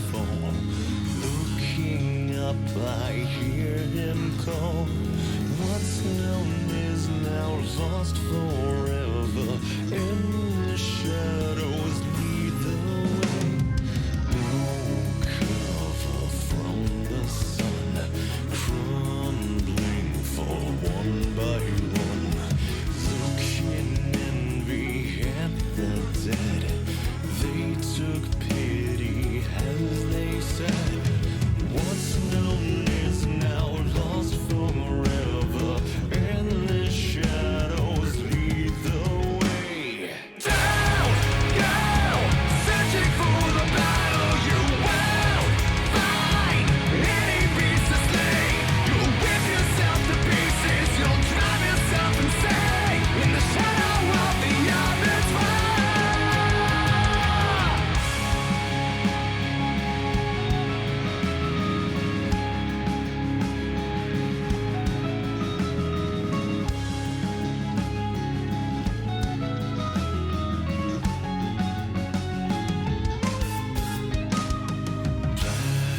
fall. Looking up, I hear him call. What's known is now lost forever. In the shadows lead the way. No cover from the sun, crumbling for one by one. Looking envy at the dead, they took pity as they said, what's known is now lost forever, and the shadows lead the way. Down, go, searching for the battle you won't find. Any beast to slay, you'll whip yourself to pieces, you'll drive yourself insane in the shadow of the other's fire.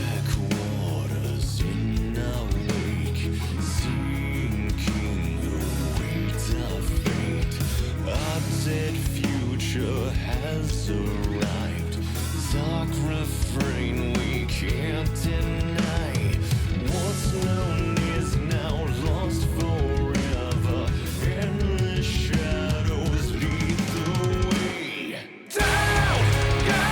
Black waters in our wake, sinking the weight of fate. Our dead future has arrived. Dark refrain we can't deny. What's known is now lost forever, and the shadows lead the way. Down, go,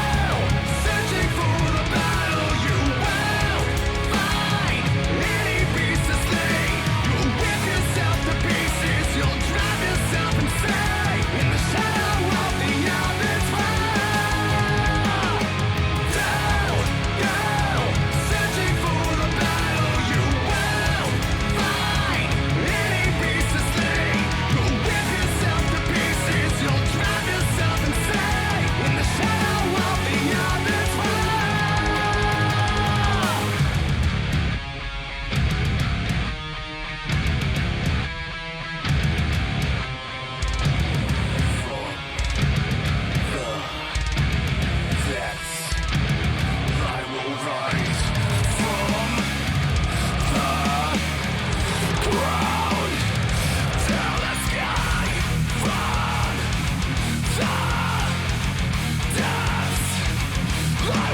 searching for the battle you won't find. Any beast to slay, you'll whip yourself to pieces, you'll drive yourself insane in the shadow of the other's fire. Down, go, searching for the battle you won't find. Any beast to slay, you'll whip yourself to pieces, you'll drive yourself insane in the shadow of the other's fire. I will rise from the ground to the sky, from the depths. I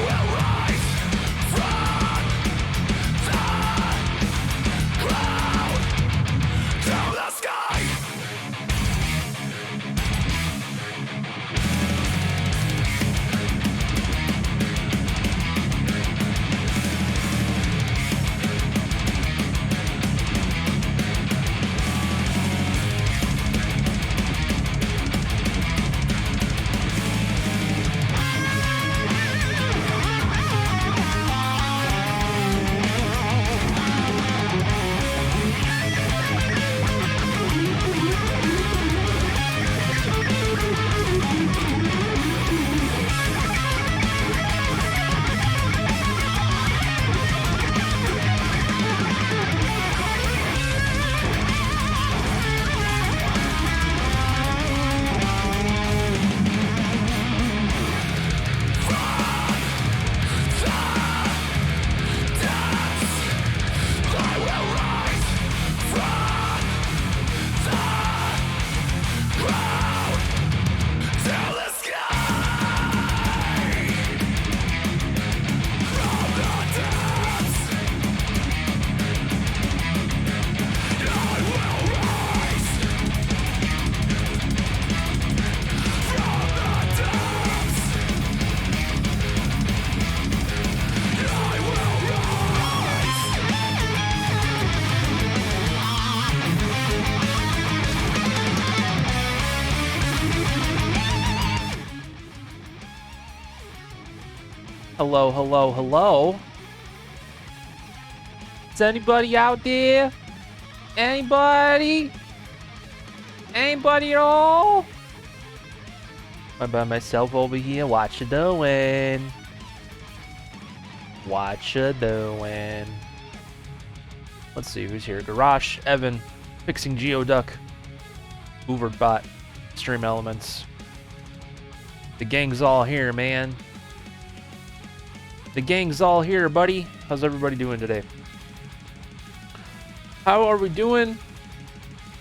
will rise from the ground to the sky. Hello, hello, hello. Is anybody out there? Anybody? Anybody at all? I'm by myself over here. What you doing? What you doing? Let's see who's here. Garage, Evan, fixing Geoduck, Hooverbot, Stream Elements. The gang's all here, man. The gang's all here, buddy. How's everybody doing today? How are we doing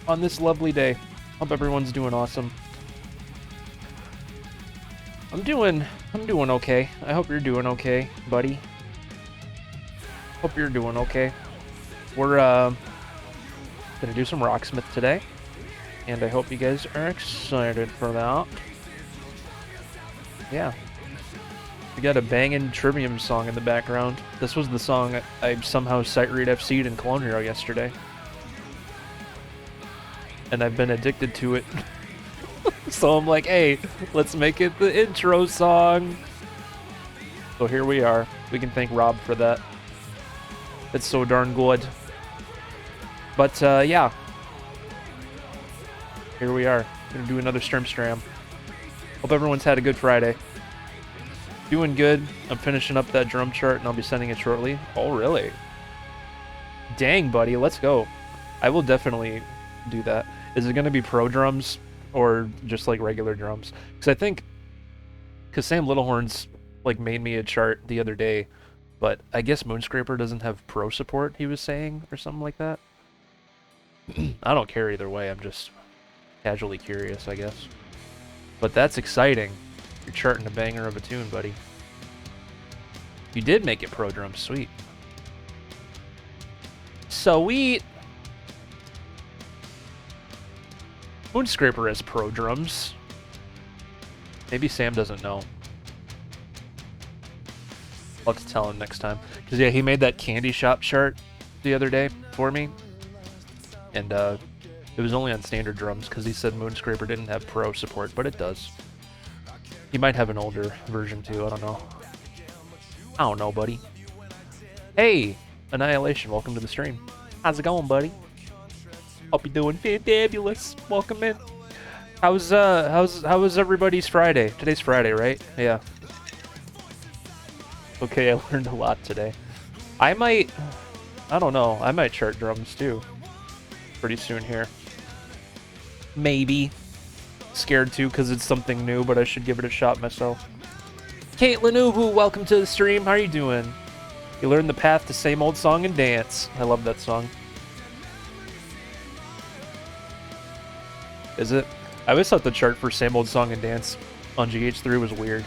on this lovely day? Hope everyone's doing awesome. I'm doing okay. I hope you're doing okay, buddy. Hope you're doing okay. We're gonna do some Rocksmith today, and I hope you guys are excited for that. Yeah. We got a banging Trivium song in the background. This was the song I somehow sight read FC'd in Clone Hero yesterday. And I've been addicted to it. So I'm like, hey, let's make it the intro song. So here we are. We can thank Rob for that. It's so darn good. But yeah. Here we are. Gonna do another Stram. Hope everyone's had a good Friday. Doing good. I'm finishing up that drum chart and I'll be sending it shortly. Oh, really? Dang, buddy. Let's go. I will definitely do that. Is it going to be pro drums or just like regular drums? Because I think... Because Sam Littlehorn's like made me a chart the other day, but I guess Moonscraper doesn't have pro support, he was saying, or something like that. I don't care either way. I'm just casually curious, I guess. But that's exciting. You're charting a banger of a tune, buddy. You did make it pro drums. Sweet. Sweet. Moonscraper has pro drums. Maybe Sam doesn't know. I'll have to tell him next time. Because, yeah, he made that candy shop chart the other day for me. And it was only on standard drums because he said Moonscraper didn't have pro support, but it does. He might have an older version too, I don't know. I don't know, buddy. Hey, Annihilation, welcome to the stream. How's it going, buddy? Hope you're doing fantabulous. Welcome in. How was everybody's Friday? Today's Friday, right? Yeah. Okay, I learned a lot today. I don't know, I might chart drums too. Pretty soon here. Maybe. Scared too because it's something new, but I should give it a shot myself. Caitlin Ubu, welcome to the stream. How are you doing? You learned the path to same old song and dance. I love that song. Is it? I always thought the chart for same old song and dance on GH3 was weird.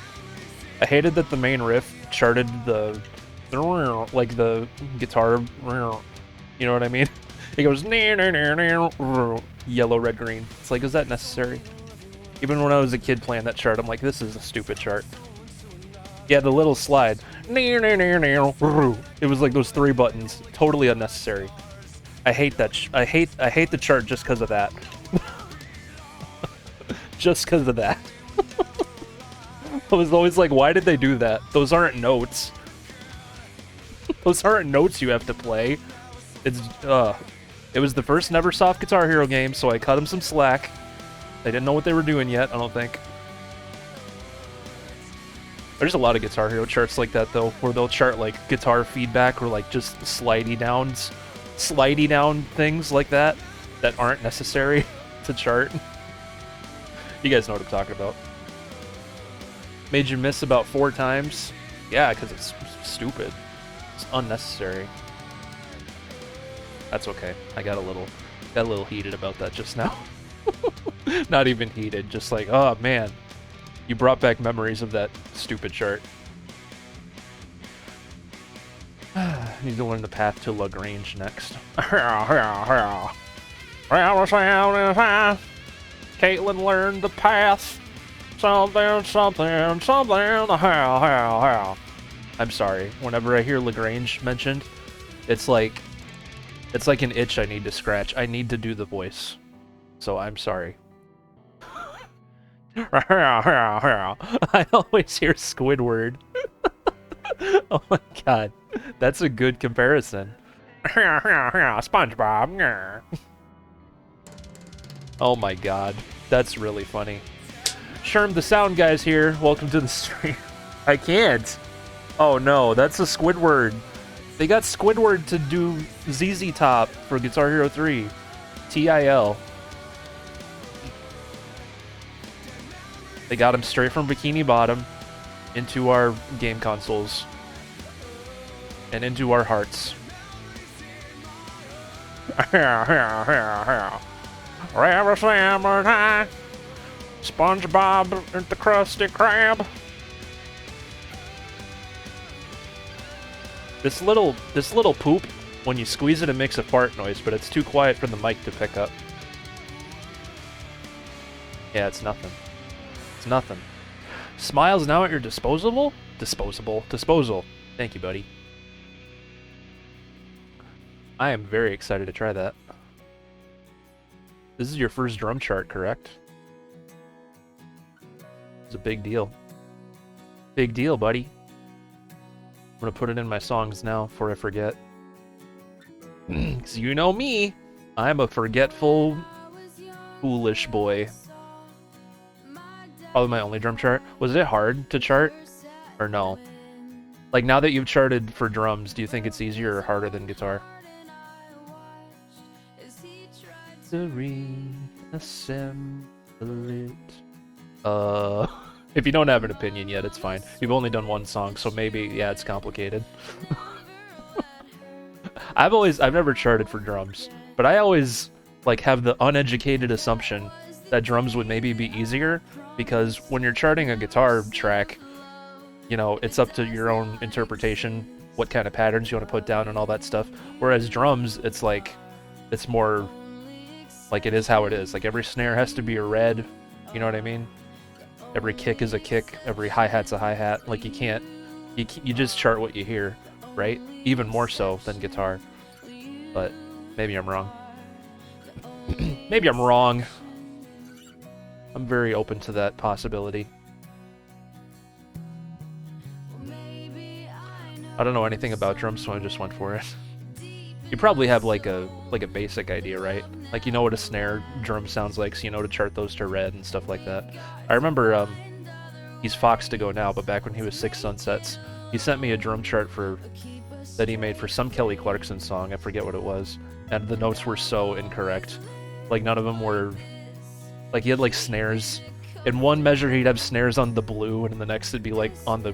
I hated that the main riff charted the like the guitar. You know what I mean? It goes yellow, red, green. It's like, is that necessary? Even when I was a kid playing that chart, I'm like, this is a stupid chart. Yeah, the little slide. It was like those 3 buttons. Totally unnecessary. I hate that. I hate the chart just because of that. Just because of that. I was always like, why did they do that? Those aren't notes. Those aren't notes you have to play. It's, It was the first Neversoft Guitar Hero game, so I cut them some slack. They didn't know what they were doing yet, I don't think. There's a lot of Guitar Hero charts like that, though, where they'll chart, like, guitar feedback or, like, just slidey down things like that aren't necessary to chart. You guys know what I'm talking about. Made you miss about 4 times? Yeah, because it's stupid. It's unnecessary. That's okay. I got a little heated about that just now. Not even heated, just like, oh man, you brought back memories of that stupid chart. Need to learn the path to Lagrange next. Caitlin learned the path. Something. I'm sorry. Whenever I hear Lagrange mentioned, it's like an itch I need to scratch. I need to do the voice. So I'm sorry. I always hear Squidward. Oh my god. That's a good comparison. SpongeBob. Oh my god. That's really funny. Sherm the Sound Guy's here. Welcome to the stream. I can't. Oh no, that's a Squidward. They got Squidward to do ZZ Top for Guitar Hero 3. TIL. They got him straight from Bikini Bottom into our game consoles. and into our hearts. SpongeBob and the Krusty Krab. This little poop, when you squeeze it, it makes a fart noise, but it's too quiet for the mic to pick up. Yeah, it's nothing. It's nothing. Smiles now at your disposal. Disposal. Thank you, buddy. I am very excited to try that. This is your first drum chart, correct? It's a big deal. Big deal, buddy. I'm gonna put it in my songs now before I forget. Because you know me, I'm a forgetful, foolish boy. Probably my only drum chart. Was it hard to chart? Or no? Like, now that you've charted for drums, do you think it's easier or harder than guitar? Assemble it. If you don't have an opinion yet, it's fine. You've only done one song, so maybe, yeah, it's complicated. I've never charted for drums, but I always, like, have the uneducated assumption that drums would maybe be easier, because when you're charting a guitar track, you know, it's up to your own interpretation, what kind of patterns you want to put down and all that stuff. Whereas drums, it's like, it's more, like, it is how it is. Like, every snare has to be a red, you know what I mean? Every kick is a kick, every hi-hat's a hi-hat. Like, you can't, you just chart what you hear, right? Even more so than guitar. But maybe I'm wrong. Maybe I'm wrong. I'm very open to that possibility. I don't know anything about drums, so I just went for it. You probably have like a basic idea, right? Like, you know what a snare drum sounds like, so you know to chart those to red and stuff like that. I remember he's Fox to go now, but back when he was Six Sunsets, he sent me a drum chart that he made for some Kelly Clarkson song. I forget what it was, and the notes were so incorrect. Like, none of them were, like, he had like snares. In one measure he'd have snares on the blue, and in the next it'd be like on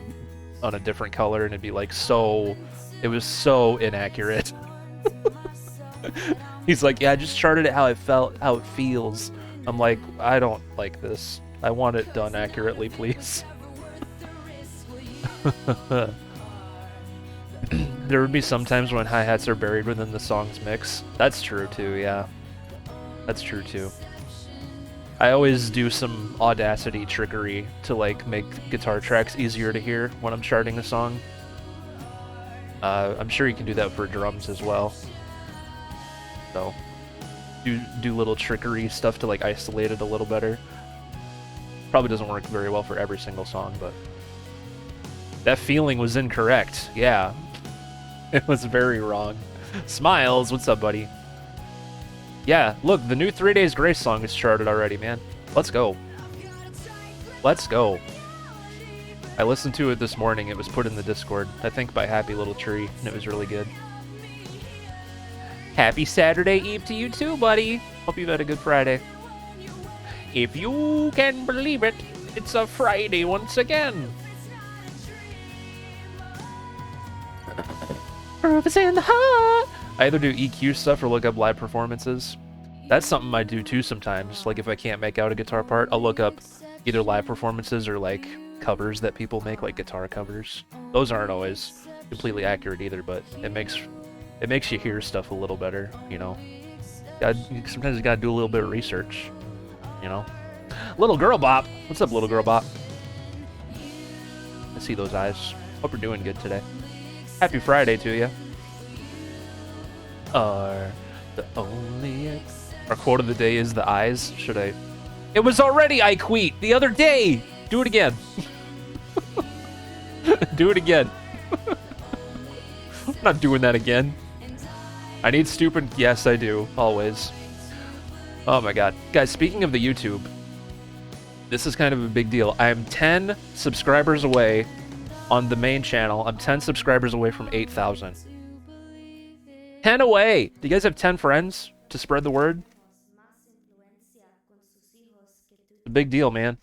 a different color, and it'd be like it was so inaccurate. He's like, yeah, I just charted it how it feels. I'm like, I don't like this. I want it done accurately, please. There would be some times when hi-hats are buried within the song's mix. That's true too, yeah. That's true too. I always do some Audacity trickery to, like, make guitar tracks easier to hear when I'm charting a song. I'm sure you can do that for drums as well. So, do little trickery stuff to, like, isolate it a little better. Probably doesn't work very well for every single song, but that feeling was incorrect. Yeah, it was very wrong. Smiles, what's up, buddy? Yeah, look, the new 3 Days Grace song is charted already, man. Let's go. Let's go. I listened to it this morning. It was put in the Discord, I think by Happy Little Tree, and it was really good. Happy Saturday Eve to you too, buddy. Hope you've had a good Friday. If you can believe it, it's a Friday once again. Purpose in the heart. I either do EQ stuff or look up live performances. That's something I do too sometimes. Like, if I can't make out a guitar part, I'll look up either live performances or, like, covers that people make, like guitar covers. Those aren't always completely accurate either, but it makes you hear stuff a little better, you know. Sometimes you gotta do a little bit of research, you know. Little Girl Bop! What's up, Little Girl Bop? I see those eyes. Hope you're doing good today. Happy Friday to you. Our quote of the day is the eyes. Should I? It was already I queet the other day! Do it again. Do it again. I'm not doing that again. I need stupid... Yes, I do. Always. Oh my god. Guys, speaking of the YouTube, this is kind of a big deal. I'm 10 subscribers away on the main channel. I'm 10 subscribers away from 8,000. 10 away! Do you guys have 10 friends to spread the word? It's a big deal, man.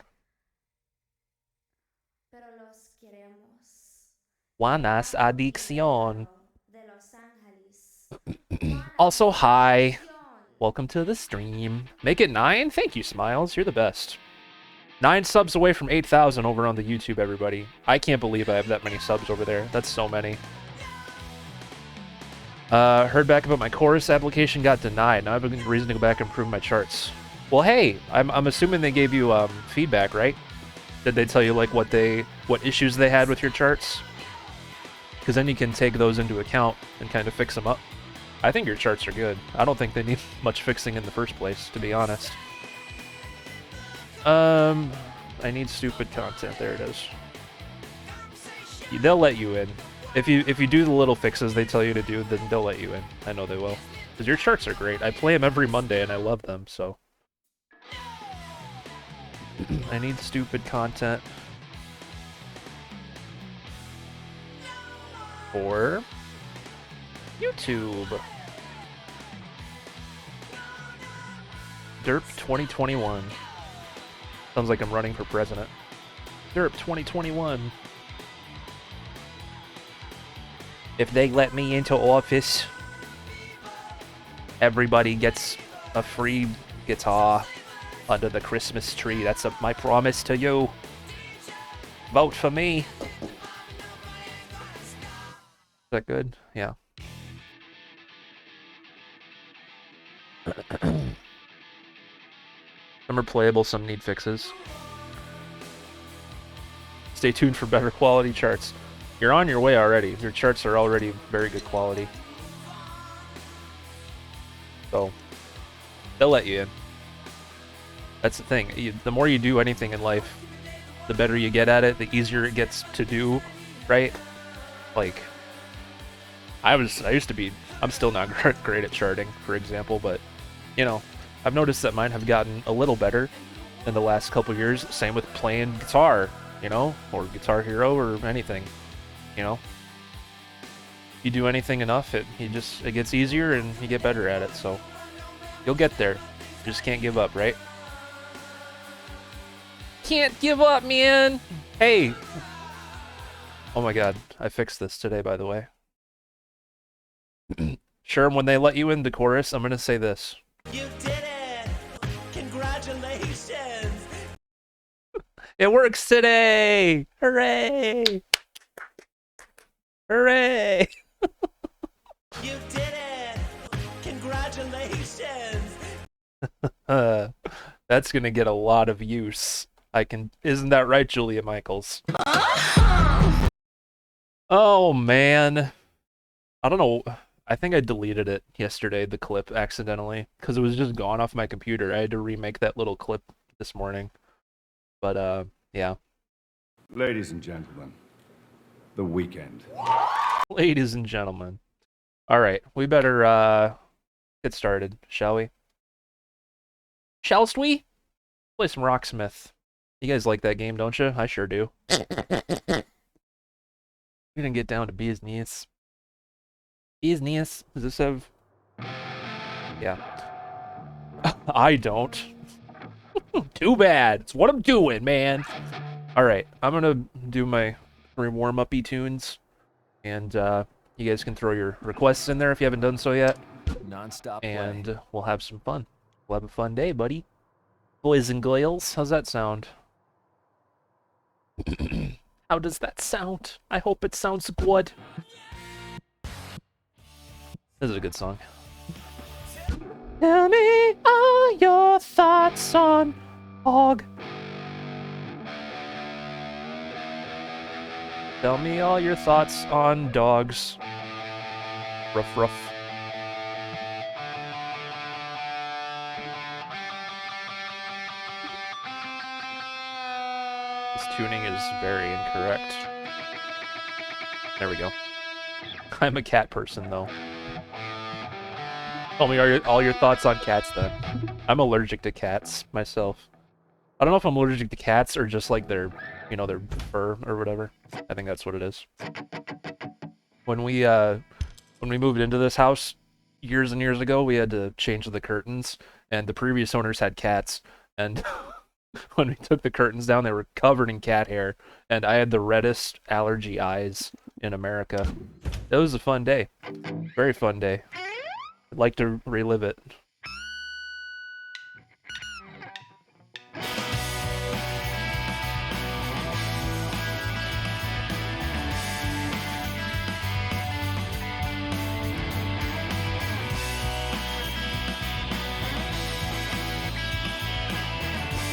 Juana's adicción. Also, hi. Welcome to the stream. Make it 9? Thank you, Smiles. You're the best. 9 subs away from 8,000 over on the YouTube, everybody. I can't believe I have that many subs over there. That's so many. Heard back about my chorus application got denied. Now I have a reason to go back and improve my charts. Well, hey, I'm assuming they gave you feedback, right? Did they tell you like what issues they had with your charts? Because then you can take those into account and kind of fix them up. I think your charts are good. I don't think they need much fixing in the first place, to be honest. I need stupid content. There it is. They'll let you in. If you do the little fixes they tell you to do, then they'll let you in. I know they will. Because your charts are great. I play them every Monday and I love them, so. I need stupid content. For YouTube. Derp 2021. Sounds like I'm running for president. Derp 2021. If they let me into office, everybody gets a free guitar under the Christmas tree. That's my promise to you. Vote for me. Is that good? Yeah. Some are playable, some need fixes. Stay tuned for better quality charts. You're on your way already. Your charts are already very good quality. So, they'll let you in. That's the thing. The more you do anything in life, the better you get at it, the easier it gets to do, right? Like, I'm still not great at charting, for example, but, you know, I've noticed that mine have gotten a little better in the last couple years. Same with playing guitar, you know, or Guitar Hero or anything, you know. You do anything enough, it gets easier and you get better at it, so you'll get there. You just can't give up, right? Can't give up, man! Hey! Oh my god, I fixed this today, by the way. Sure, when they let you in the chorus, I'm gonna say this. You did it! Congratulations! It works today! Hooray! Hooray! You did it! Congratulations! That's gonna get a lot of use. Isn't that right, Julia Michaels? Oh man. I don't know. I think I deleted it yesterday, the clip, accidentally, because it was just gone off my computer. I had to remake that little clip this morning. But, yeah. Ladies and gentlemen, the weekend. Ladies and gentlemen. Alright, we better, get started, shall we? Shallst we? Play some Rocksmith. You guys like that game, don't you? I sure do. We're gonna get down to business. Business? Does this have... Yeah. I don't. Too bad. It's what I'm doing, man. Alright, I'm gonna do my warm-up-y tunes. And, you guys can throw your requests in there if you haven't done so yet. Non-stop And play. we'll have some fun. We'll have a fun day, buddy. Boys and girls, how's that sound? How does that sound? I hope it sounds good. This is a good song. Tell me all your thoughts on Hog. Tell me all your thoughts on dogs. Ruff, ruff. This tuning is very incorrect. There we go. I'm a cat person, though. Tell me all your thoughts on cats, then. I'm allergic to cats, myself. I don't know if I'm allergic to cats or just, like, their fur or whatever. I think that's what it is. When we moved into this house years and years ago, we had to change the curtains, and the previous owners had cats, and when we took the curtains down, they were covered in cat hair, and I had the reddest allergy eyes in America. It was a fun day. Very fun day. I'd like to relive it.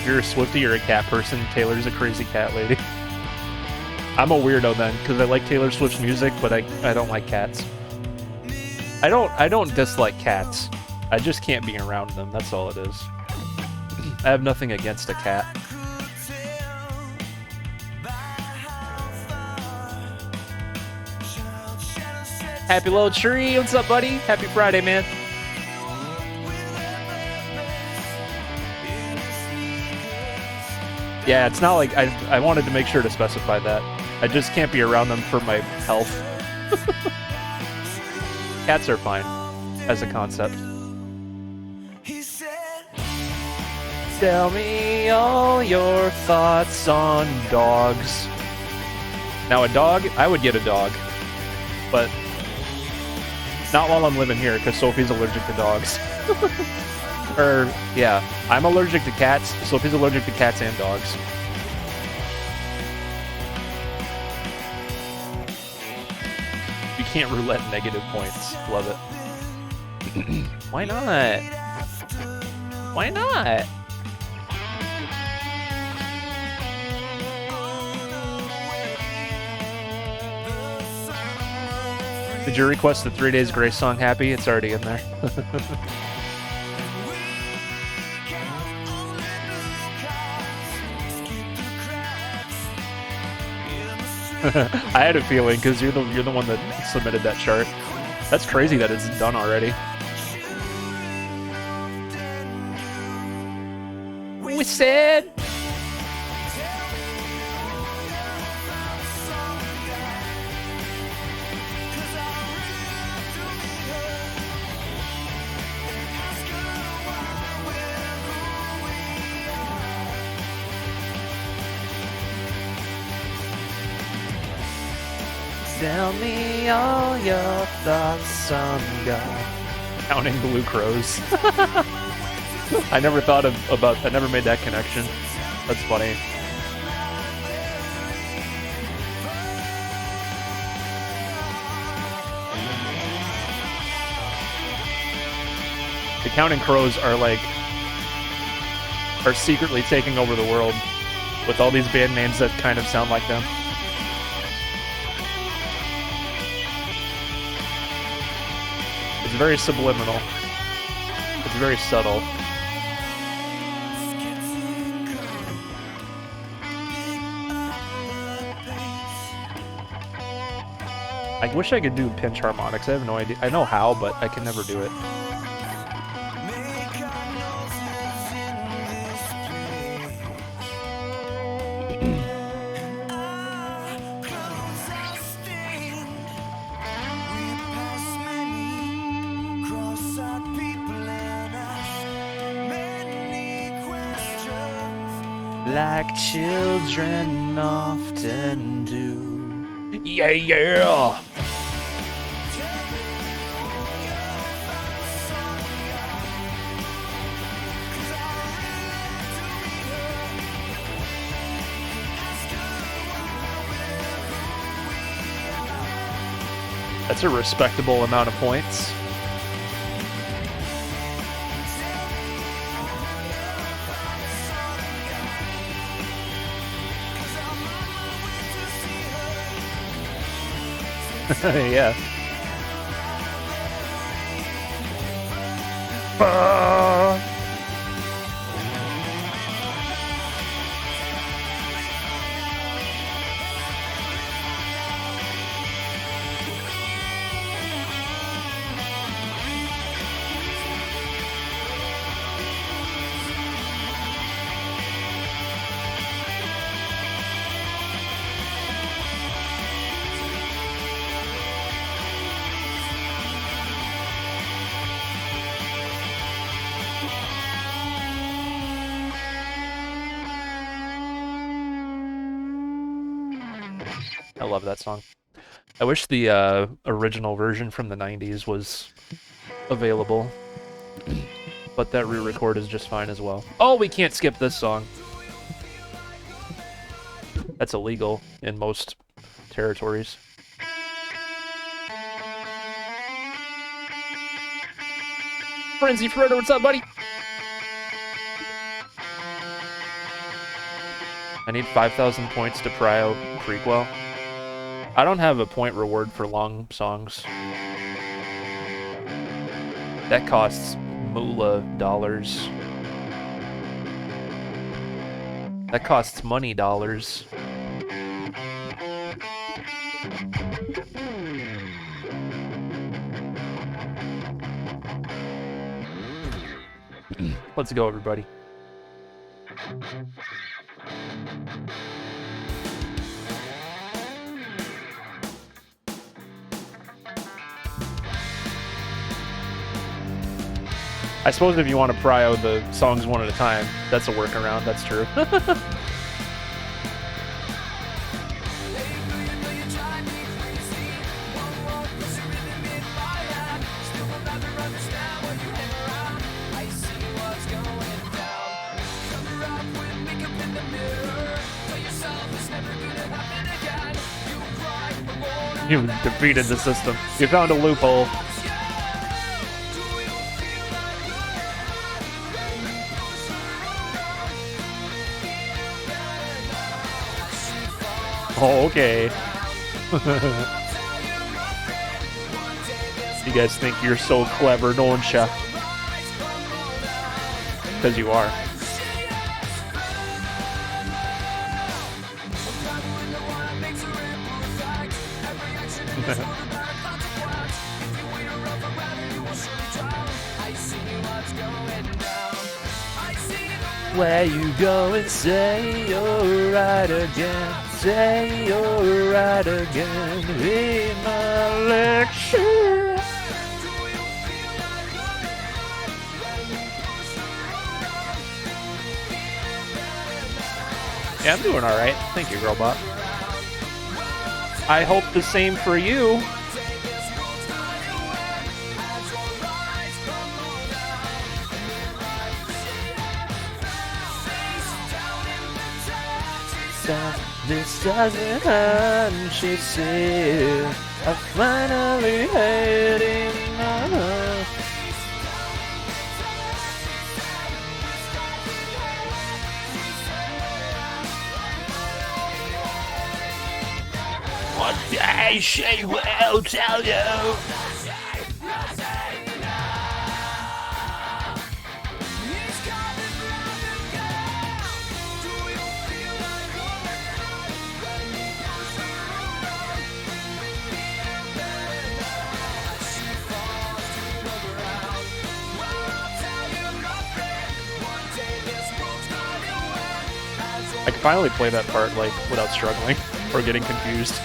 If you're a Swiftie or a cat person, Taylor's a crazy cat lady. I'm a weirdo then, because I like Taylor Swift's music, but I don't like cats. I don't dislike cats. I just can't be around them, that's all it is. I have nothing against a cat. Happy little tree, what's up, buddy? Happy Friday, man. Yeah, it's not like I wanted to make sure to specify that. I just can't be around them for my health. Cats are fine as a concept. Tell me all your thoughts on dogs. Now a dog, I would get a dog, but not while I'm living here because Sophie's allergic to dogs. Or, yeah, I'm allergic to cats. Sophie's allergic to cats and dogs. You can't roulette negative points. Love it. Why not? Why not? Did you request the 3 Days Grace song, Happy? It's already in there. I had a feeling because you're the one that submitted that chart. That's crazy that it's done already. We said. Tell me all your thoughts on God. Counting blue crows. I never thought I never made that connection. That's funny. The Counting Crows are secretly taking over the world with all these band names that kind of sound like them. It's very subliminal. It's very subtle. I wish I could do pinch harmonics. I have no idea. I know how, but I can never do it. Like children often do. Yeah, yeah! That's a respectable amount of points. Yeah. I love that song. I wish the original version from the 90s was available. But that re-record is just fine as well. Oh, we can't skip this song. That's illegal in most territories. Frenzy Frodo, what's up, buddy? I need 5,000 points to Prio Prequel. I don't have a point reward for long songs. That costs moolah dollars. That costs money dollars. Let's go, everybody. I suppose if you want to prio the songs one at a time, that's a workaround, that's true. You defeated the system. You found a loophole. Oh, okay. You guys think you're so clever, don't ya? Because you are. Where you go and say you're right again. Say you're right again. In my lecture. Yeah, I'm doing alright. Thank you, Girlbot. I hope the same for you. This doesn't hurt, she said. I finally had enough. One day she will tell you. I can finally play that part, like, without struggling or getting confused.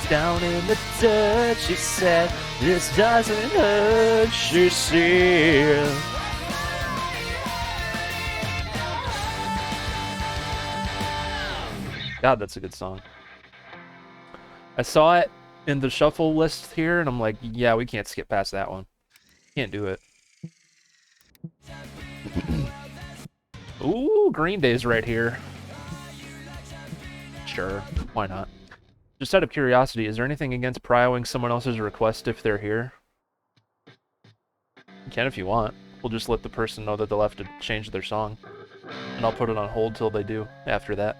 Down in the dirt, she said, this doesn't hurt, she said. God, that's a good song. I saw it in the shuffle list here, and I'm like, yeah, we can't skip past that one. Can't do it. Ooh, Green Day's right here. Sure, why not? Just out of curiosity, is there anything against prioing someone else's request if they're here? You can if you want. We'll just let the person know that they'll have to change their song. And I'll put it on hold till they do after that.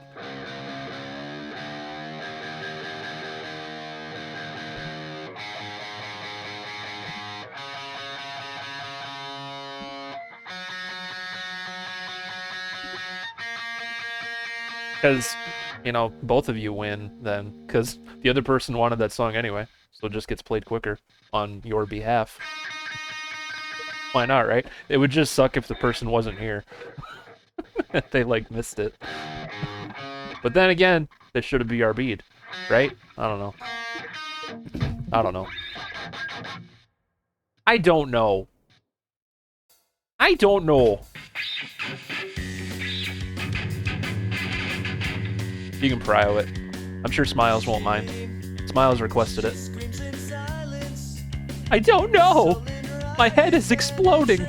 Because, you know, both of you win then, because the other person wanted that song anyway, so it just gets played quicker on your behalf. Why not, right? It would just suck if the person wasn't here. They, like, missed it. But then again, They should have BRB'd, right? I don't know. I don't know. I don't know. I don't know. You can prio it. I'm sure Smiles won't mind. Smiles requested it. I don't know! My head is exploding!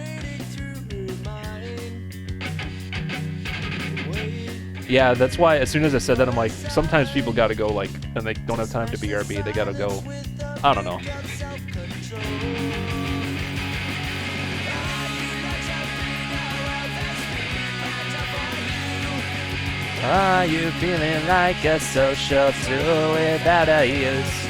Yeah, that's why as soon as I said that, I'm like, sometimes people gotta go, like, and they don't have time to BRB, they gotta go. I don't know. Are you feeling like a social tool without a use?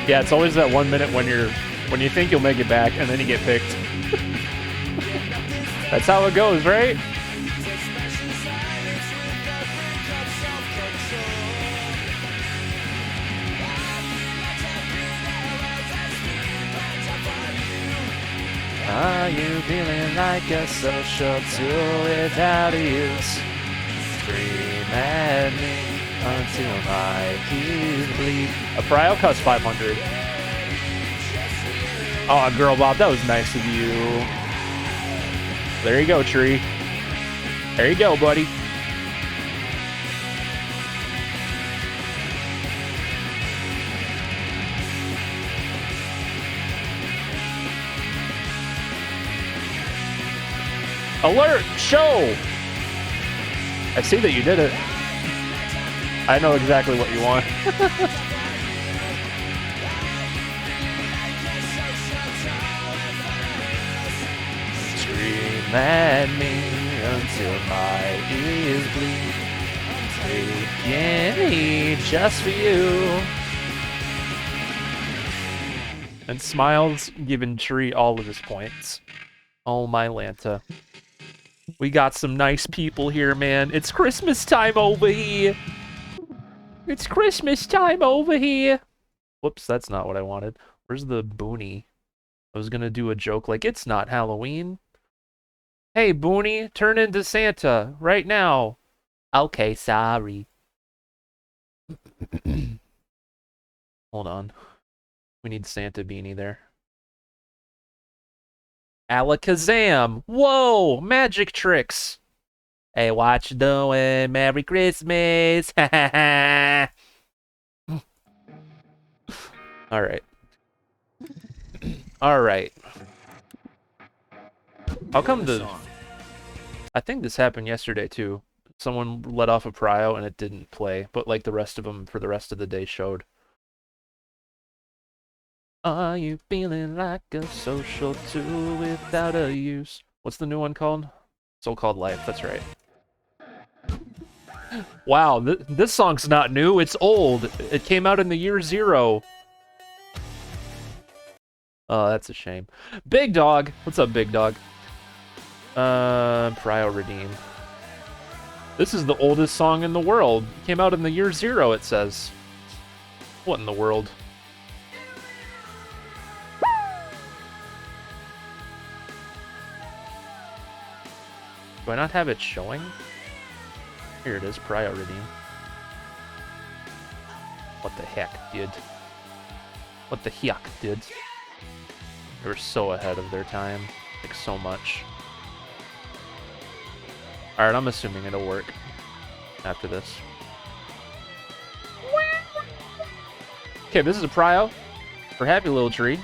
Yeah, it's always that 1 minute when you think you'll make it back and then you get picked. That's how it goes, right? Are you feeling like a social tool without a use? Scream at me until my ears bleed. A prio costs 500. Oh, girl Bob, that was nice of you. There you go, Tree. There you go, buddy. Alert! Show! I see that you did it. I know exactly what you want. Scream at me until my ears bleed. Taking me just for you. And Smiles giving Tree all of his points. Oh my Lanta. We got some nice people here, man. It's Christmas time over here. It's Christmas time over here. Whoops, that's not what I wanted. Where's the Boonie? I was gonna do a joke like, it's not Halloween. Hey, Boonie, turn into Santa right now. Okay, sorry. Hold on. We need Santa Beanie there. Alakazam! Whoa! Magic tricks! Hey, what you doing? Merry Christmas! Alright. Alright. How come the... I think this happened yesterday, too. Someone let off a prio and it didn't play, but like the rest of them for the rest of the day showed. Are you feeling like a social tool without a use? What's the new one called? So-Called Life, that's right. Wow, this song's not new, it's old. It came out in the year 0. Oh, that's a shame. Big Dog! What's up, Big Dog? Prio Redeem. This is the oldest song in the world. It came out in the year 0, it says. What in the world? Do I not have it showing? Here it is, Prio Redeem. What the heck, dude? What the heck, dude? They were so ahead of their time. Like, so much. Alright, I'm assuming it'll work after this. Okay, this is a Prio for Happy Little Tree.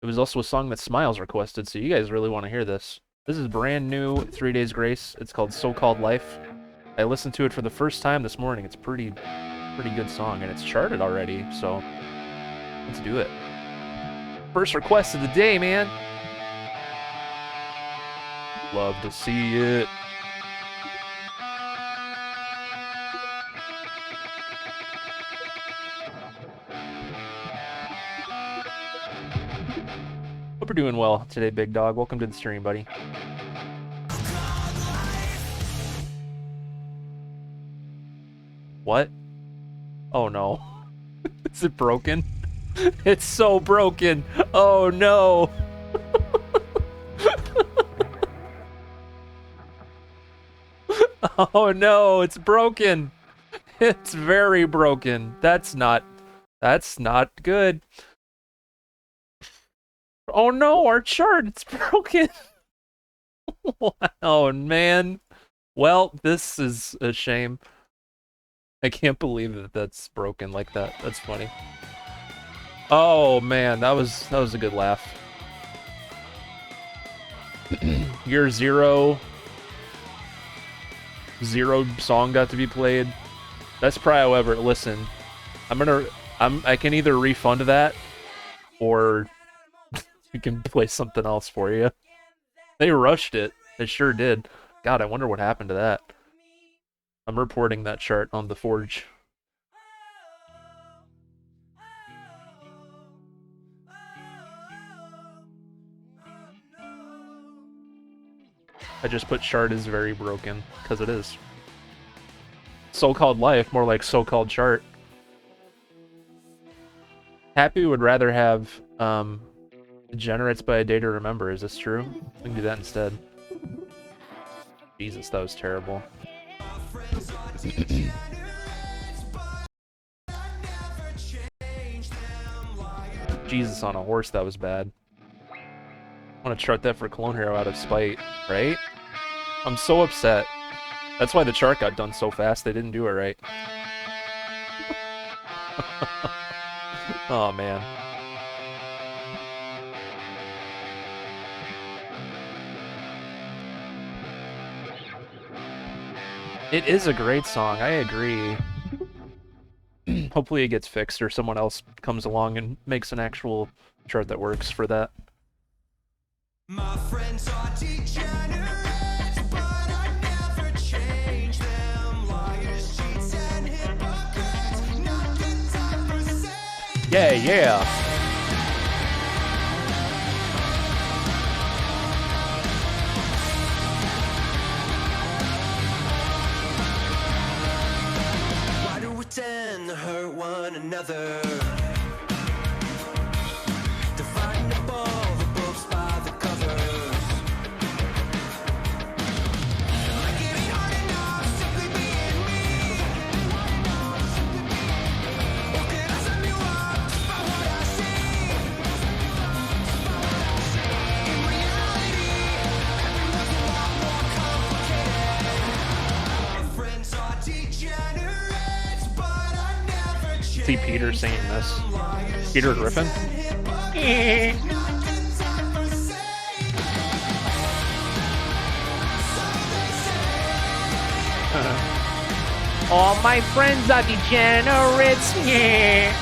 It was also a song that Smiles requested, so you guys really want to hear this. This is brand new, 3 Days Grace. It's called So-Called Life. I listened to it for the first time this morning. It's pretty good song, and it's charted already, so let's do it. First request of the day, man. Love to see it. Hope you're doing well today, Big Dog. Welcome to the stream, buddy. What? Oh no. Is it broken? It's so broken. Oh no. Oh no, it's broken. It's very broken. That's not good. Oh no, our chart, it's broken. Oh man. Well, this is a shame. I can't believe that that's broken like that. That's funny. Oh man, that was a good laugh. Your zero song got to be played. Best prio ever. Listen, I can either refund that or we can play something else for you. They rushed it. They sure did. God, I wonder what happened to that. I'm reporting that chart on the Forge. I just put chart is very broken, because it is. So-called life, more like so-called chart. Happy would rather have Degenerates by a Day to Remember. Is this true? We can do that instead. Jesus, that was terrible. Jesus on a horse, that was bad. I want to chart that for Clone Hero out of spite, right? I'm so upset. That's why the chart got done so fast. They didn't do it right. Oh, man. It is a great song. I agree. Hopefully it gets fixed or someone else comes along and makes an actual chart that works for that. My friends are degenerates, but I never change them. Liars, cheats, and hypocrites. Not the time for saying. Yeah. Why do we tend to hurt one another? Dividing above the books by the covers. Like it ain't hard enough simply being me. Or could I sum you up just by what I see? In reality, everyone's a lot more complicated. My friends are degenerates, but I never change. See Peter singing this. Peter Griffin? All my friends are degenerates. Yeah.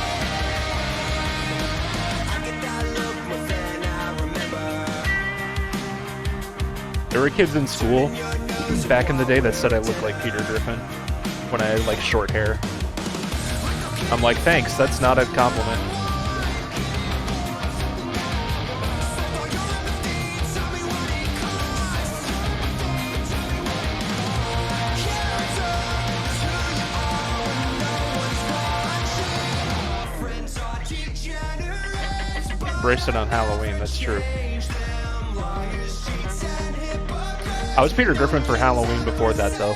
There were kids in school back in the day that said I looked like Peter Griffin when I had like short hair. I'm like, thanks, that's not a compliment. Embraced it on Halloween, that's true. I was Peter Griffin for Halloween before that, though.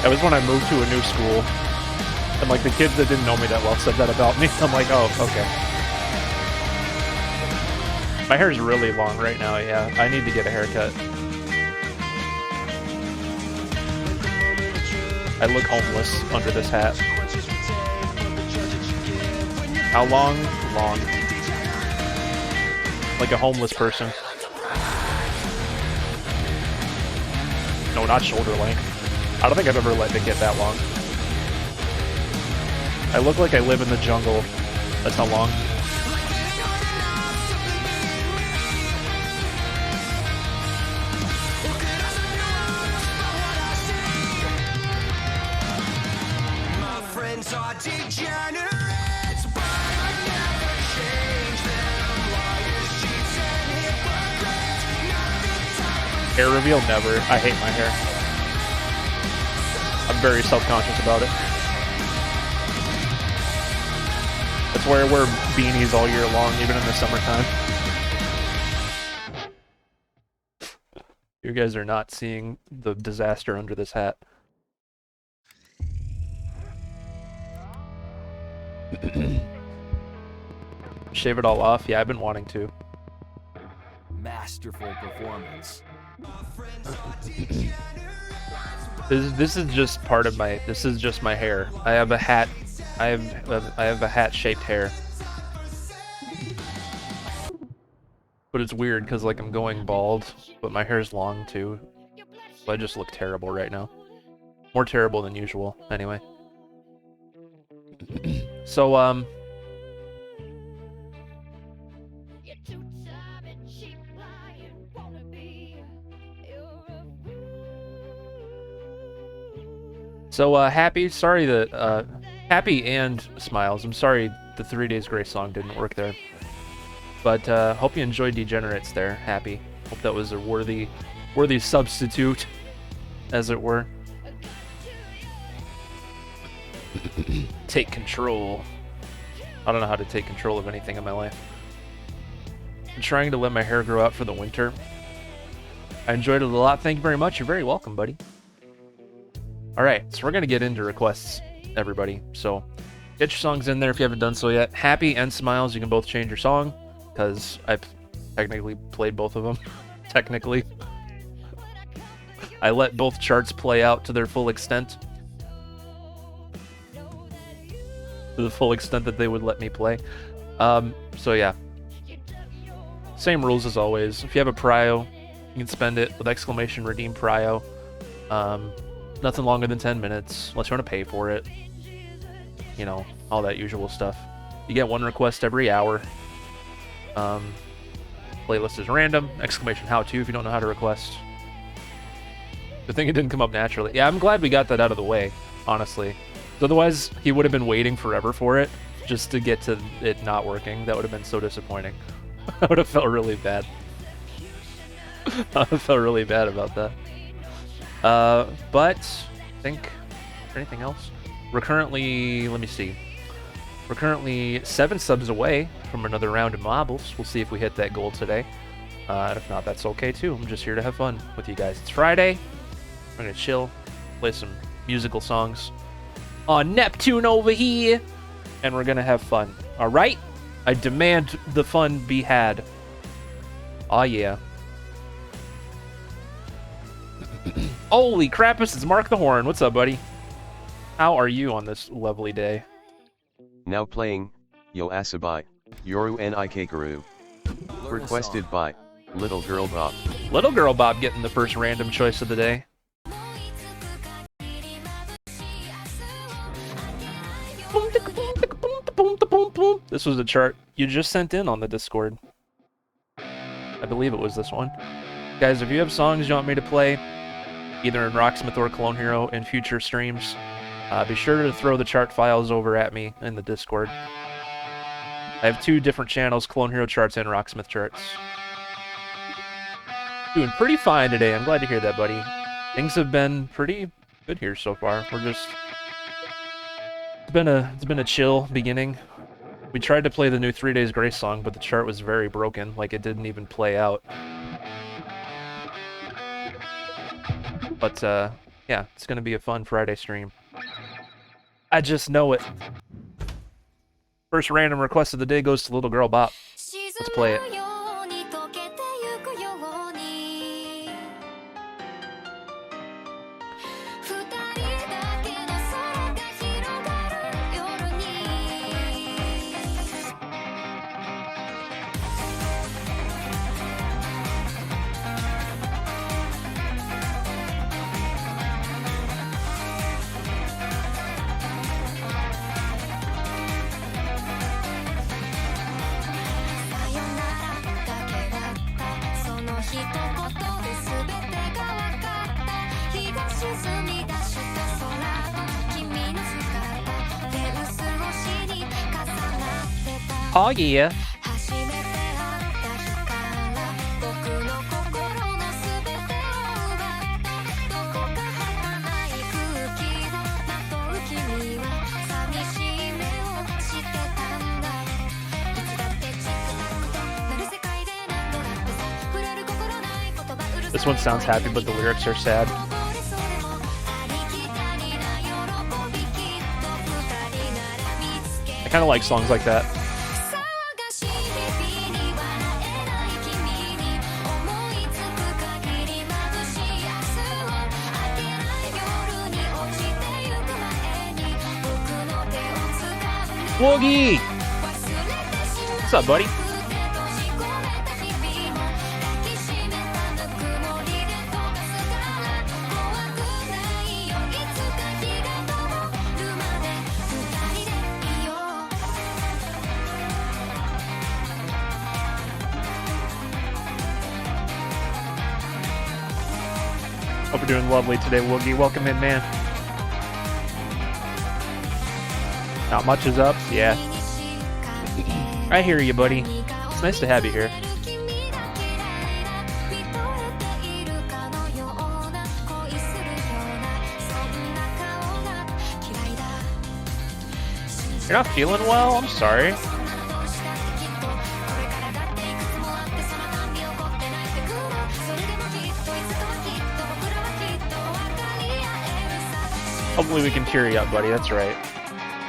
That was when I moved to a new school. And, like, the kids that didn't know me that well said that about me. I'm like, oh, okay. My hair's really long right now, yeah. I need to get a haircut. I look homeless under this hat. How long? Long. Like a homeless person. No, not shoulder length. I don't think I've ever let it get that long. I look like I live in the jungle. That's how long. My friends are degenerates, but I never change them. Liars, cheats, and hypocrites. Not the time for Hair reveal? Never. I hate my hair. very self-conscious about it. That's why I wear beanies all year long, even in the summertime. You guys are not seeing the disaster under this hat. Shave it all off? Yeah, I've been wanting to. Masterful performance. This is just part of my. This is just my hair. I have a hat. I have a hat-shaped hair. But it's weird because like I'm going bald, but my hair's long too. So I just look terrible right now. More terrible than usual, anyway. So Happy, sorry that Happy and Smiles, I'm sorry the 3 Days Grace song didn't work there. But hope you enjoyed Degenerates there, Happy. Hope that was a worthy substitute, as it were. Take control. I don't know how to take control of anything in my life. I'm trying to let my hair grow out for the winter. I enjoyed it a lot. Thank you very much. You're very welcome, buddy. Alright, so we're going to get into requests, everybody. So, get your songs in there if you haven't done so yet. Happy and Smiles, you can both change your song, because I've technically played both of them. Technically. I let both charts play out to their full extent. To the full extent that they would let me play. So yeah. Same rules as always. If you have a prio, you can spend it with exclamation redeem prio. Nothing longer than 10 minutes, unless you want to pay for it. You know, all that usual stuff. You get one request every hour. Playlist is random. Exclamation how to if you don't know how to request. Good thing it didn't come up naturally. Yeah, I'm glad we got that out of the way, honestly. Otherwise, he would have been waiting forever for it, just to get to it not working. That would have been so disappointing. I would have felt really bad. I would have felt really bad about that. But, I think, is there anything else? We're currently, let me see. We're currently 7 subs away from another round of marbles. We'll see if we hit that goal today. And if not, that's okay too. I'm just here to have fun with you guys. It's Friday. We're gonna chill, play some musical songs on Neptune over here, and we're gonna have fun. All right? I demand the fun be had. Oh yeah. Holy Krampus, it's Mark the Horn. What's up, buddy? How are you on this lovely day? Now playing, Yo Asabai, Yoru Nikekaru. Requested by Little Girl Bob. Little Girl Bob getting the first random choice of the day. This was a chart you just sent in on the Discord. I believe it was this one. Guys, if you have songs you want me to play, either in Rocksmith or Clone Hero in future streams, be sure to throw the chart files over at me in the Discord. I have 2 different channels, Clone Hero charts and Rocksmith charts. Doing pretty fine today. I'm glad to hear that, buddy. Things have been pretty good here so far. We're just... It's been a chill beginning. We tried to play the new 3 Days Grace song, but the chart was very broken. Like, it didn't even play out. But, yeah, it's gonna be a fun Friday stream. I just know it. First random request of the day goes to Little Girl Bop. Let's play it. Oh yeah. This one sounds happy, but the lyrics are sad. I kind of like songs like that. Woogie! What's up, buddy? Hope you're doing lovely today, Woogie. Welcome in, man. Not much is up? Yeah. I hear you, buddy. It's nice to have you here. You're not feeling well? I'm sorry. Hopefully we can cheer you up, buddy. That's right.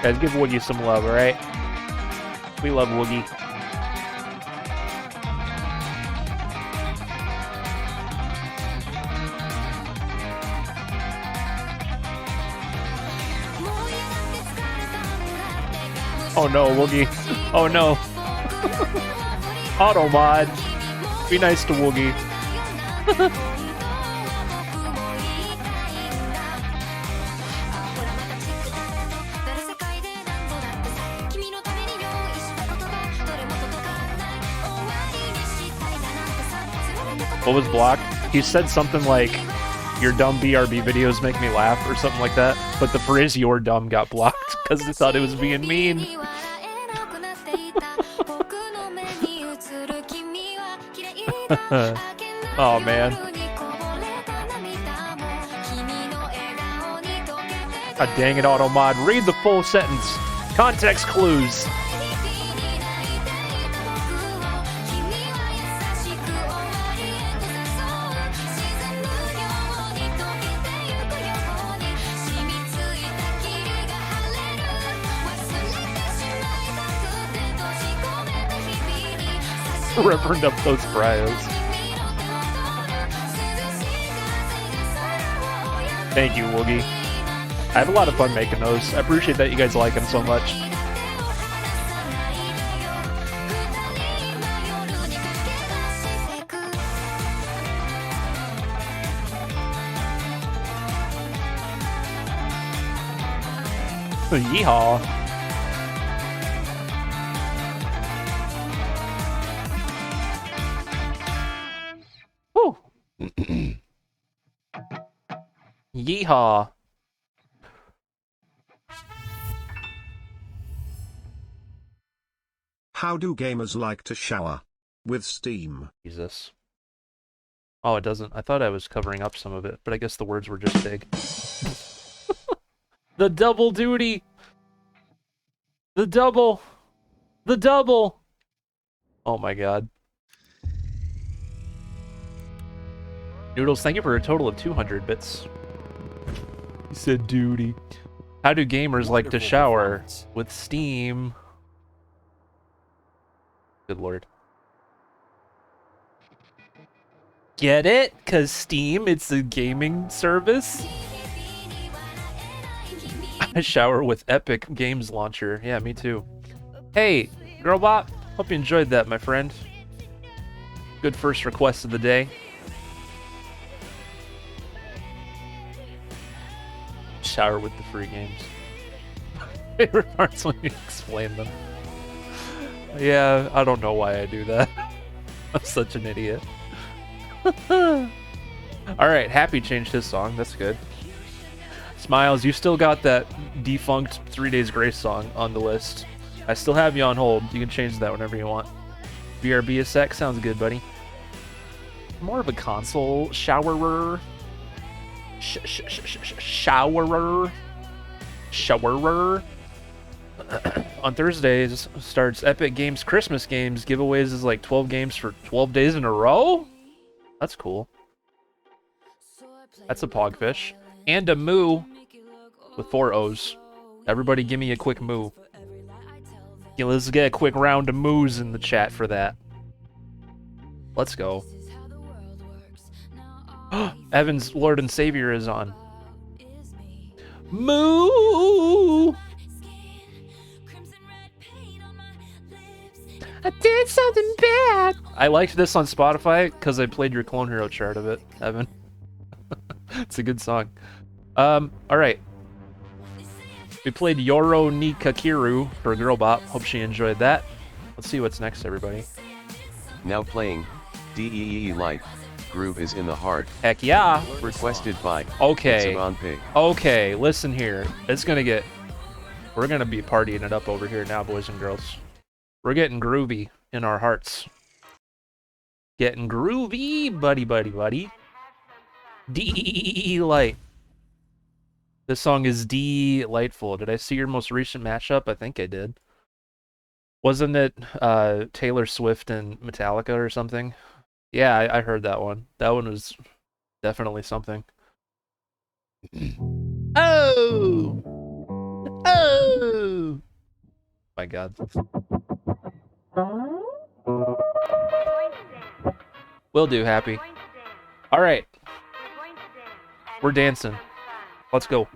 Guys, give Woogie some love, alright? We love Woogie. Oh no, Woogie. Oh no. Auto mod. Be nice to Woogie. What was blocked? He said something like, "Your dumb BRB videos make me laugh," or something like that. But the phrase "you're dumb" got blocked because they thought it was being mean. Oh man. God dang it, Automod. Read the full sentence. Context clues. Reverend up those bryos. Thank you, Woogie. I have a lot of fun making those. I appreciate that you guys like them so much. Yeehaw. Yeehaw. How do gamers like to shower? With Steam. Jesus. Oh, it doesn't. I thought I was covering up some of it, but I guess the words were just big. The double duty. The double. The double. Oh my god. Noodles, thank you for a total of 200 bits. He said duty. How do gamers like to shower? With Steam. Good lord. Get it? 'Cause Steam, it's a gaming service? I shower with Epic Games Launcher. Yeah, me too. Hey, Girlbot. Hope you enjoyed that, my friend. Good first request of the day. Shower with the free games. Favorite parts when you explain them. Yeah, I don't know why I do that. I'm such an idiot. Alright, Happy changed his song. That's good. Smiles, you still got that defunct 3 Days Grace song on the list. I still have you on hold. You can change that whenever you want. BRB a sec? Sounds good, buddy. More of a console showerer. Showerer. On Thursdays starts Epic Games Christmas games. Giveaways is like 12 games for 12 days in a row? That's cool. That's a pogfish. And a moo with 4 O's. Everybody give me a quick moo. Yeah, let's get a quick round of moos in the chat for that. Let's go. Evan's Lord and Savior is on. Moo! I did something bad. I liked this on Spotify because I played your Clone Hero chart of it, Evan. It's a good song. Alright. We played Yoro ni Kakiru for Girl Bop. Hope she enjoyed that. Let's see what's next, everybody. Now playing, DEE Light, Groove is in the Heart. Heck yeah. Requested by Okay. Itsuban Pig. Okay, listen here. It's gonna get... We're gonna be partying it up over here now, boys and girls. We're getting groovy in our hearts. Getting groovy, buddy, buddy, buddy. D-Light. This song is delightful. Did I see your most recent mashup? I think I did. Wasn't it Taylor Swift and Metallica or something? Yeah, I heard that one. That one was definitely something. Oh! Oh! My God. Will do, Happy. Alright. We're dancing. Let's go.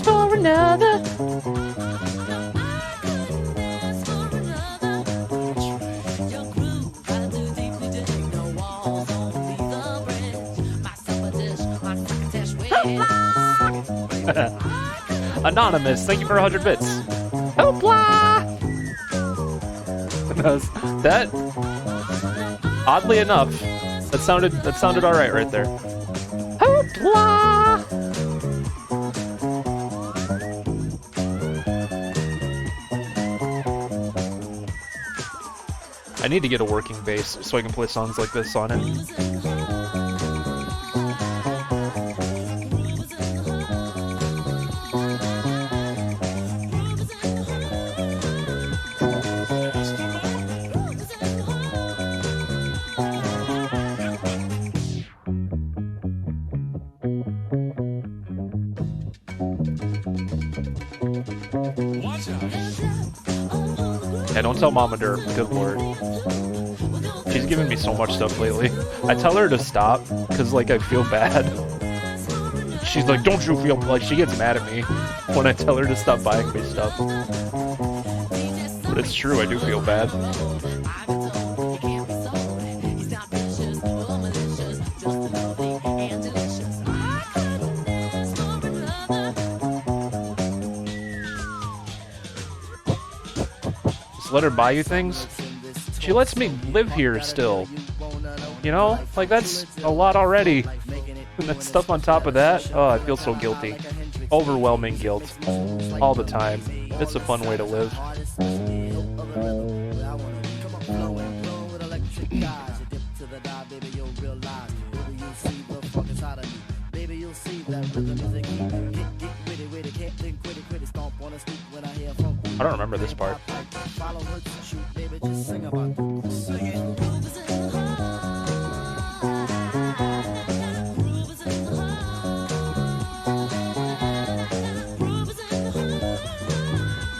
For another. Anonymous, thank you for 100 bits. Hoopla! That, oddly enough, that sounded all right there. Hoopla! I need to get a working bass so I can play songs like this on it. Yeah, don't tell Mama Dur. Good lord. She's giving me so much stuff lately. I tell her to stop, because, like, I feel bad. She's like, don't you feel... Like, she gets mad at me when I tell her to stop buying me stuff. But it's true, I do feel bad. Just let her buy you things? She lets me live here still. You know? Like, that's a lot already. And that stuff on top of that, oh, I feel so guilty. Overwhelming guilt. All the time. It's a fun way to live. I don't remember this part.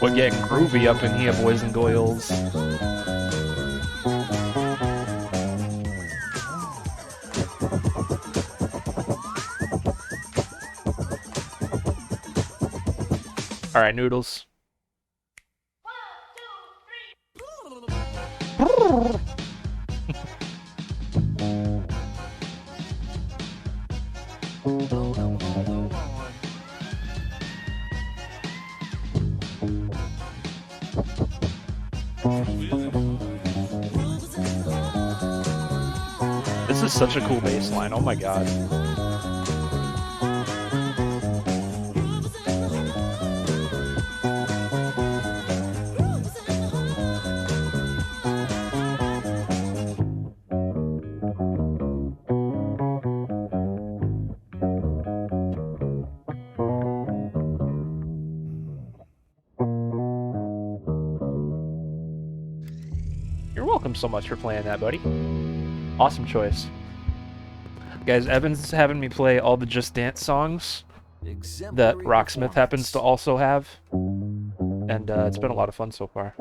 We're getting groovy up in here, boys and girls. All right, Noodles. This is such a cool bass line. Oh my god. so much for playing that, buddy. Awesome choice. Guys, Evan's having me play all the Just Dance songs that Rocksmith happens to also have. And it's been a lot of fun so far.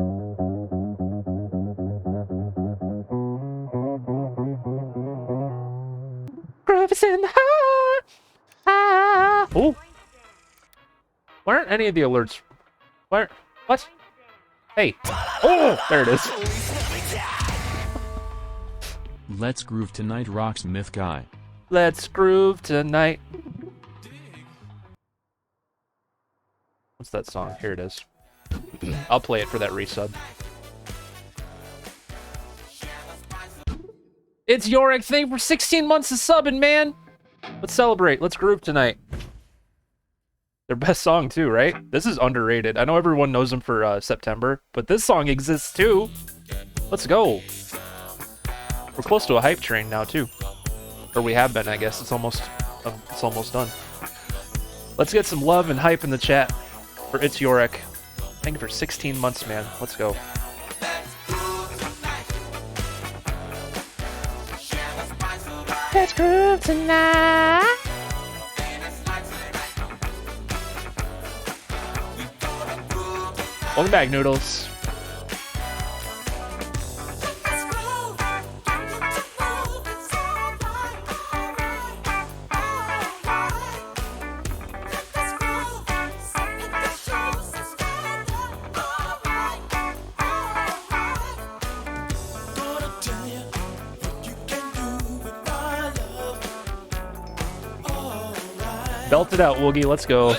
Groove is in the heart. Ah. Oh. Why aren't any of the alerts? What? Hey. Oh, there it is. Let's groove tonight, Rocksmith guy. Let's groove tonight. What's that song? Here it is. I'll play it for that resub. It's Yorick, thank you for 16 months of subbing, man. Let's celebrate. Let's groove tonight. Their best song too, right? This is underrated. I know everyone knows them for September, but this song exists too. Let's go. We're close to a hype train now too. Or we have been, I guess. It's almost done. Let's get some love and hype in the chat for It's Yorick. Thank you for 16 months, man. Let's go. Let's groove tonight. Welcome back, Noodles. Belt it out, Woogie. Let's go.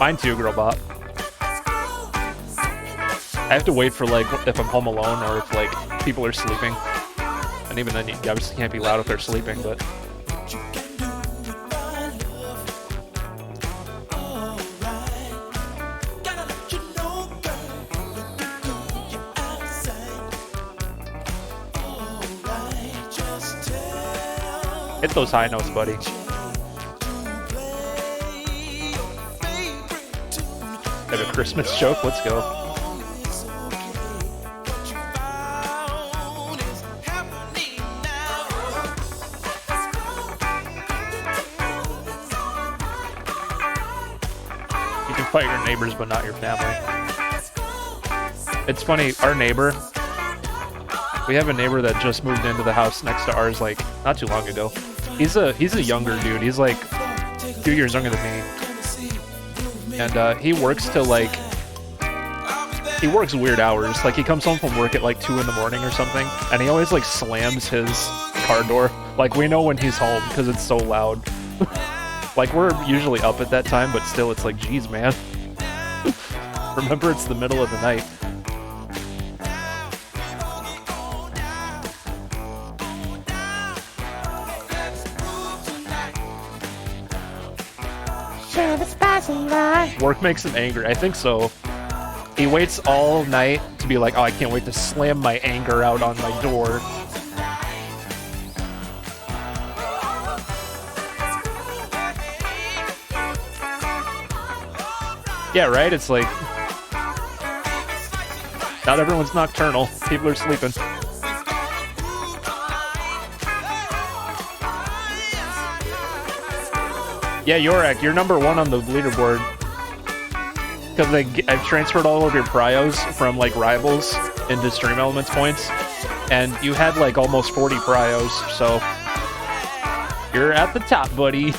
Mine too, Girlbot. I have to wait for, like, if I'm home alone or if, like, people are sleeping. And even then, you obviously can't be loud if they're sleeping, but... Hit those high notes, buddy. Have a Christmas joke? Let's go. You can fight your neighbors, but not your family. It's funny, our neighbor, we have a neighbor that just moved into the house next to ours, like, not too long ago. He's a younger dude. He's like 2 years younger than me. And he works till, like, he works weird hours. Like, he comes home from work at like 2 in the morning or something, and he always like slams his car door. Like, we know when he's home because it's so loud. Like, we're usually up at that time, but still it's like, geez, man. Remember, it's the middle of the night. Work makes him angry. I think so. He waits all night to be like, oh, I can't wait to slam my anger out on my door. Yeah, right? It's like, not everyone's nocturnal. People are sleeping. Yeah, Yorak, you're number 1 on the leaderboard. Because I've transferred all of your pryos from, like, rivals into Stream Elements points. And you had, like, almost 40 pryos, so... You're at the top, buddy.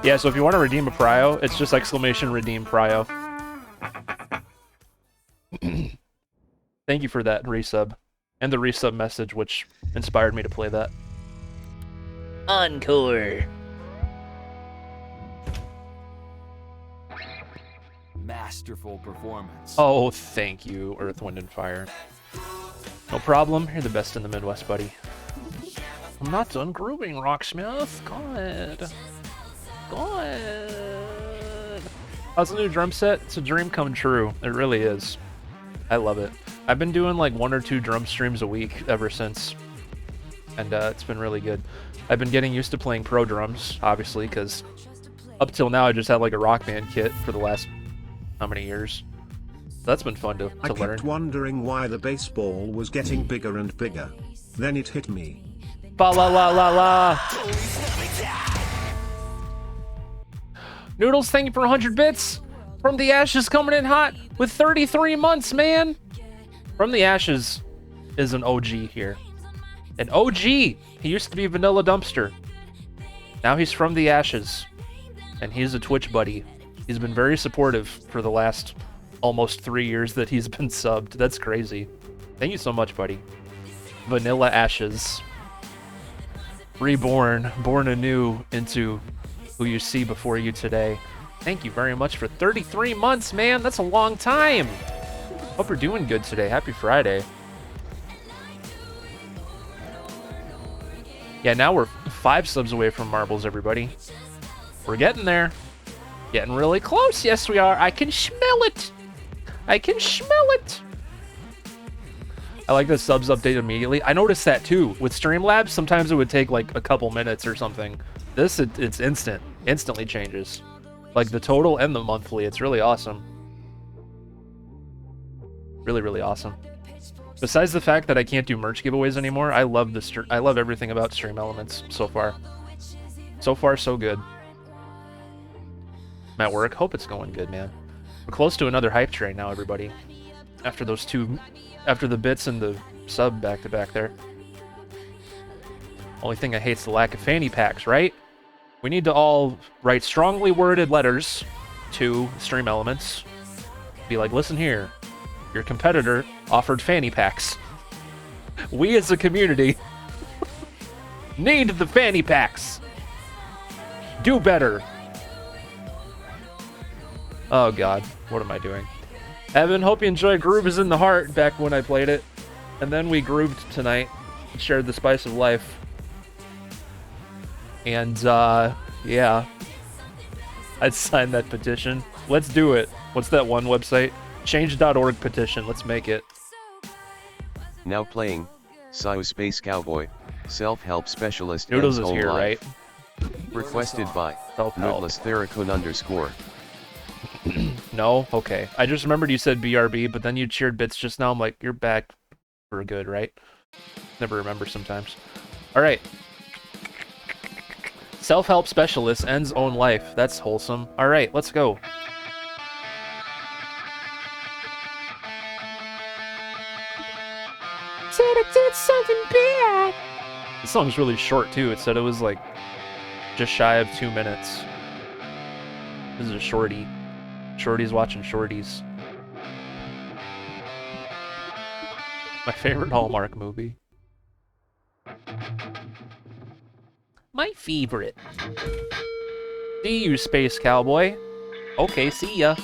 Yeah, so if you want to redeem a prio, it's just exclamation redeem prio. Thank you for that resub. And the resub message, which inspired me to play that. Encore. Masterful performance. Oh, thank you, Earth, Wind, and Fire. No problem. You're the best in the Midwest, buddy. I'm not done grooving, Rocksmith. God. God. How's the new drum set? It's a dream come true. It really is. I love it. I've been doing like 1 or 2 drum streams a week ever since. And it's been really good. I've been getting used to playing pro drums, obviously, because up till now I just had like a Rock Band kit for the last how many years? So that's been fun to I learn. kept wondering why the baseball was getting bigger and bigger. Then it hit me. Ba la la la la. Noodles, thank you for 100 bits. From the Ashes coming in hot with 33 months, man. From the Ashes is an OG here. An OG. He used to be Vanilla Dumpster. Now he's from the Ashes. And he's a Twitch buddy. He's been very supportive for the last almost 3 years that he's been subbed. That's crazy. Thank you so much, buddy. Vanilla Ashes. Reborn, born anew into who you see before you today. Thank you very much for 33 months, man. That's a long time. Hope you're doing good today. Happy Friday. Yeah, now we're 5 subs away from marbles, everybody. We're getting there. Getting really close. Yes, we are. I can smell it. I can smell it. I like the subs update immediately. I noticed that too. With Streamlabs, sometimes it would take like a couple minutes or something. This, it's instant. Instantly changes. Like the total and the monthly. It's really awesome. Really, really awesome. Besides the fact that I can't do merch giveaways anymore, I love I love everything about Stream Elements so far. So far, so good. I'm at work. Hope it's going good, man. We're close to another hype train now, everybody. After those 2, after the bits and the sub back to back there. Only thing I hate is the lack of fanny packs, right? We need to all write strongly worded letters to Stream Elements. Be like, listen here, your competitor offered fanny packs. We as a community need the fanny packs. Do better. Oh god, what am I doing? Evan, hope you enjoyed Groove is in the Heart back when I played it. And then we grooved tonight, shared the spice of life. And, yeah. I'd sign that petition. Let's do it. What's that one website? Change.org petition. Let's make it. Now playing, Sio Space Cowboy, self-help specialist. Noodles ends is whole here, life. right? Requested by Self-help. Noodless Theracon _. No? Okay. I just remembered you said BRB, but then you cheered bits just now. I'm like, you're back for good, right? Never remember sometimes. Alright. Self-help specialist ends own life. That's wholesome. Alright, let's go. Said I did something bad. This song's really short too. It said it was like just shy of 2 minutes. This is a shorty. Shorty's watching shorties. My favorite Hallmark movie. My favorite. See you, Space Cowboy. Okay, see ya.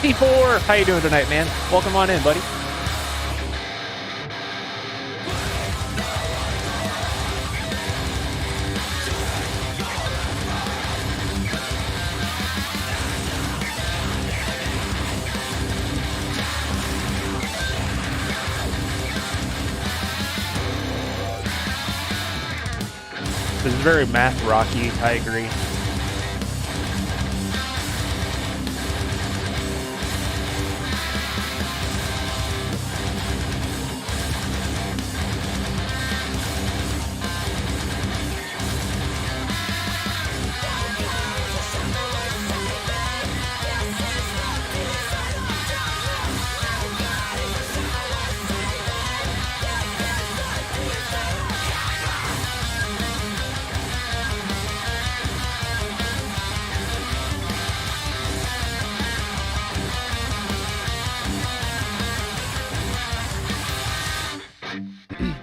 P4, how you doing tonight, man? Welcome on in, buddy. It's very math rocky, I agree.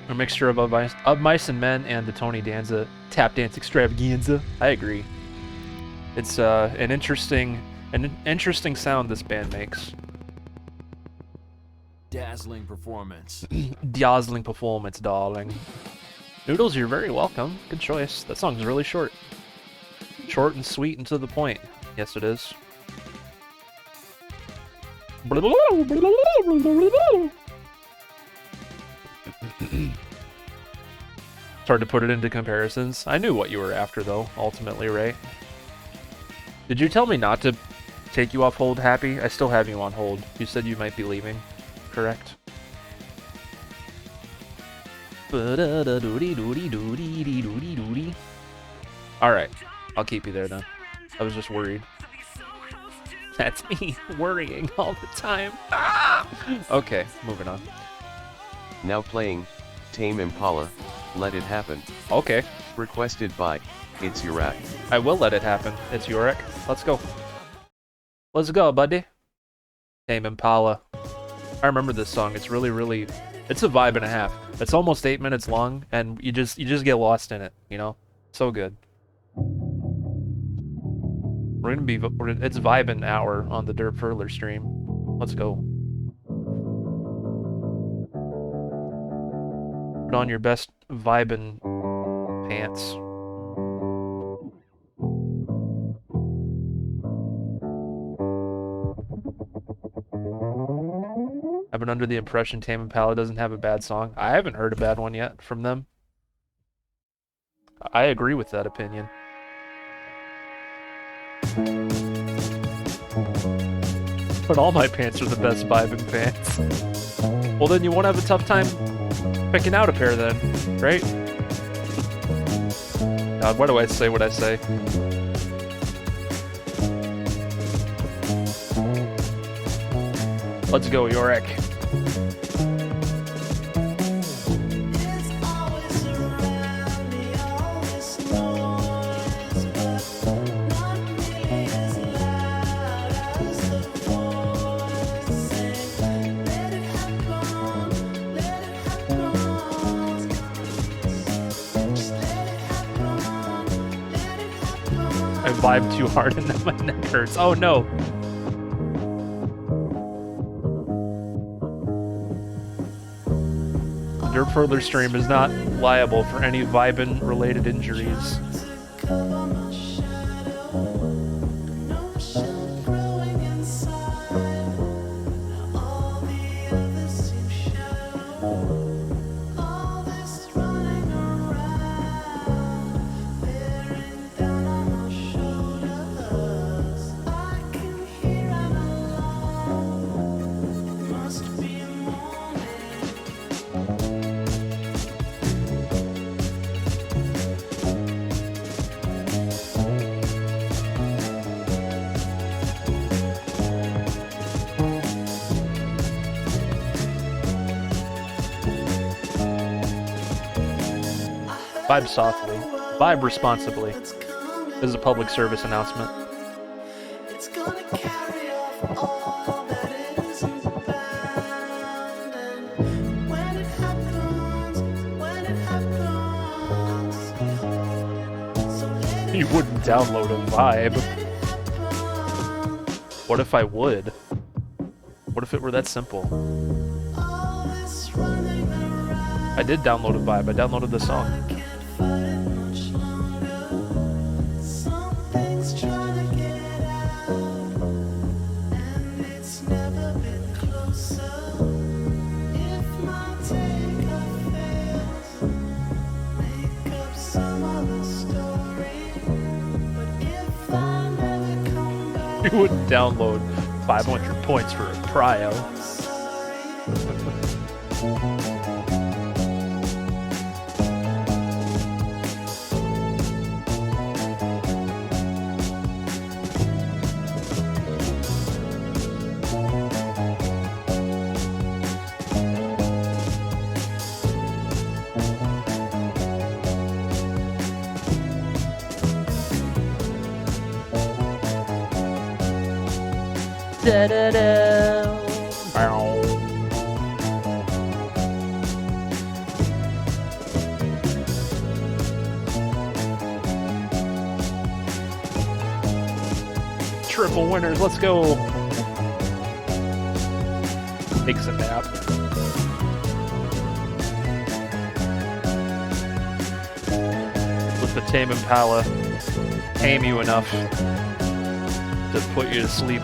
A mixture of Mice and Men and the Tony Danza tap dance extravaganza. I agree. It's an interesting sound this band makes. Dazzling performance. Dazzling performance, darling. Noodles, you're very welcome. Good choice. That song's really short. Short and sweet and to the point. Yes, it is. It's hard to put it into comparisons. I knew what you were after, though, ultimately, Ray. Did you tell me not to take you off hold, Happy? I still have you on hold. You said you might be leaving, correct? Alright, I'll keep you there then. I was just worried. That's me, worrying all the time. Ah! Okay, moving on. Now playing, Tame Impala, Let It Happen. Okay. Requested by, It's Yurak. I will let it happen. It's Yorick. Let's go. Let's go, buddy. Tame Impala. I remember this song. It's really, it's a vibe and a half. It's almost 8 minutes long, and you just get lost in it, you know? So good. It's vibing hour on the Dirt Furler stream. Let's go. Put on your best vibin' pants. I've been under the impression Tame Impala doesn't have a bad song. I haven't heard a bad one yet from them. I agree with that opinion. But all my pants are the best vibing pants. Well, then you won't have a tough time picking out a pair then, right? God, why do I say what I say? Let's go, Yorick. I vibe too hard and then my neck hurts. Oh no. Dirt Further stream is not liable for any vibin related injuries. Vibe softly. Vibe responsibly. This is a public service announcement. It's gonna carry off all that isn't abandoned. When it happens, so let You wouldn't download a vibe. it happen. What if I would? What if it were that simple? All this running around, I did download a vibe. I downloaded the song. I can't fight it much longer. Something's trying to get out, and it's never been closer. If my takeoff fails, make up some other You would download 500 points for a prio. Triple winners, let's go. Takes a nap. Let the tame Impala tame you enough to put you to sleep.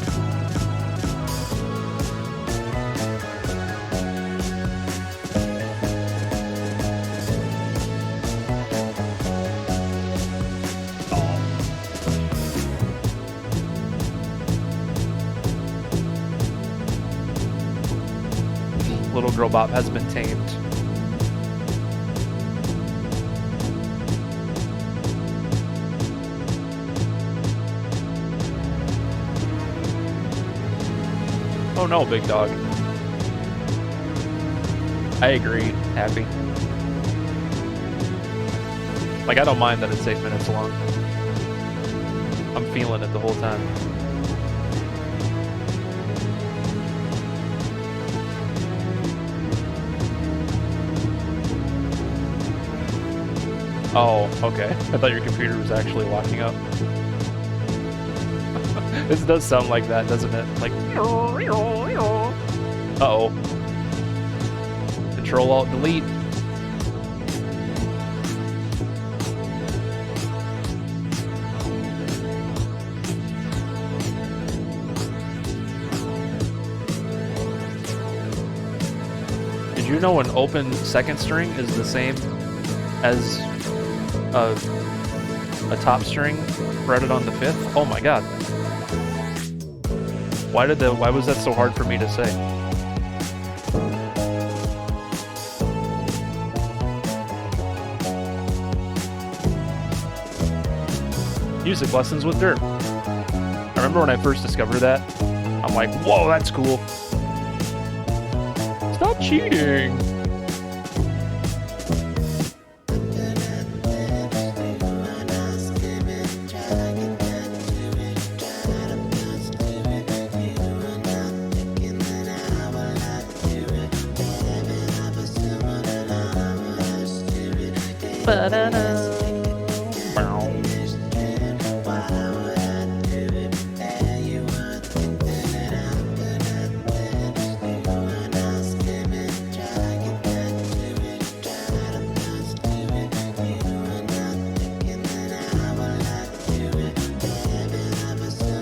Little girl Bob has been tamed. Oh no, big dog. I agree, Happy. Like, I don't mind that it's 8 minutes long. I'm feeling it the whole time. Oh, okay. I thought your computer was actually locking up. This does sound like that, doesn't it? Like, uh-oh. Control-Alt-Delete. Did you know an open second string is the same as a top string fretted on the 5th? Oh my god. Why was that so hard for me to say? Music lessons with Derp. I remember when I first discovered that, I'm like, whoa, that's cool. Stop cheating.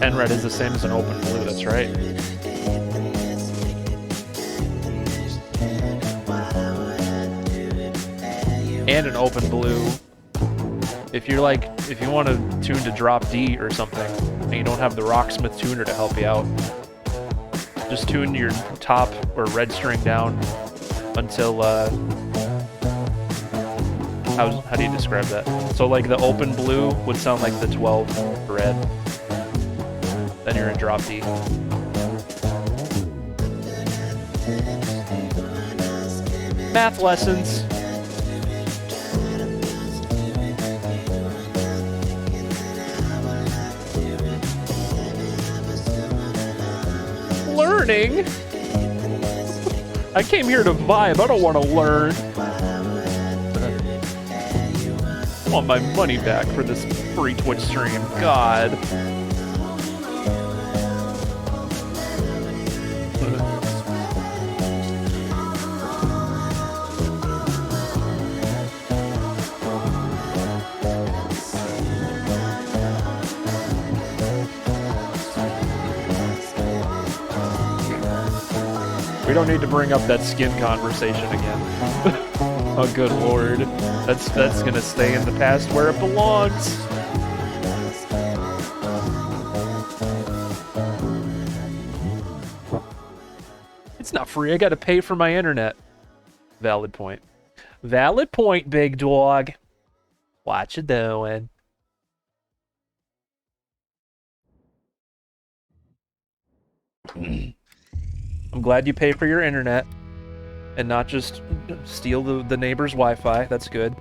And red is the same as an open blue, that's right. And an open blue, if you want to tune to drop D or something, and you don't have the Rocksmith tuner to help you out, just tune your top or red string down until, how do you describe that? So like the open blue would sound like the 12 red. Then you're in drop D. Math lessons. Learning? I came here to vibe, I don't want to learn. I want my money back for this free Twitch stream, God. We don't need to bring up that skin conversation again. Oh, good lord. That's gonna stay in the past where it belongs. not free. I gotta pay for my internet. Valid point. Valid point, big dog. What you doing? I'm glad you pay for your internet and not just steal the neighbor's Wi-Fi. That's good.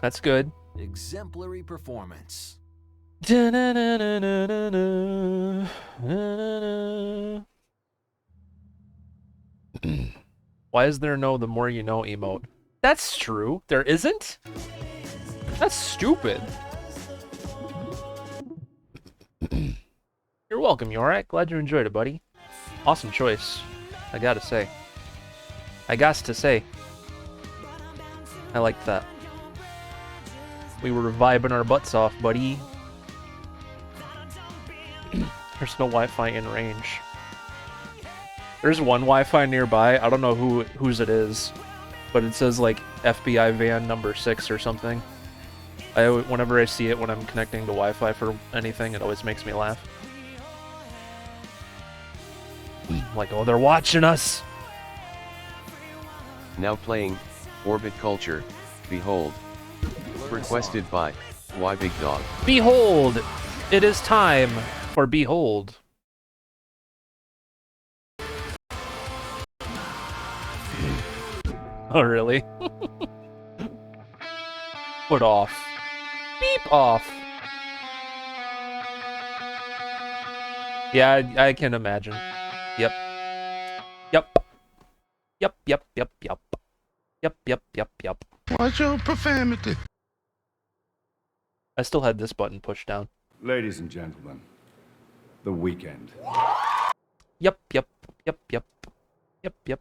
That's good. Exemplary performance. Why is there no the more you know emote? That's true. There isn't? That's stupid. You're welcome, Yorak. Glad you enjoyed it, buddy. Awesome choice. I gotta say. I gots to say. I like that. We were vibing our butts off, buddy. There's no Wi-Fi in range. There's one Wi-Fi nearby. I don't know whose it is, but it says like FBI van number 6 or something. Whenever I see it when I'm connecting to Wi-Fi for anything, it always makes me laugh. Like, oh, they're watching us. Now playing Orbit Culture. Behold. Requested by Why Big Dog. Behold, it is time for Behold. Oh, really? Put off. Beep off. Yeah, I can imagine. Yep. Yep. Yep, yep, yep, yep. Yep, yep, yep, yep. What's your profanity? I still had this button pushed down. Ladies and gentlemen, the weekend. Yep, yep, yep, yep. Yep, yep.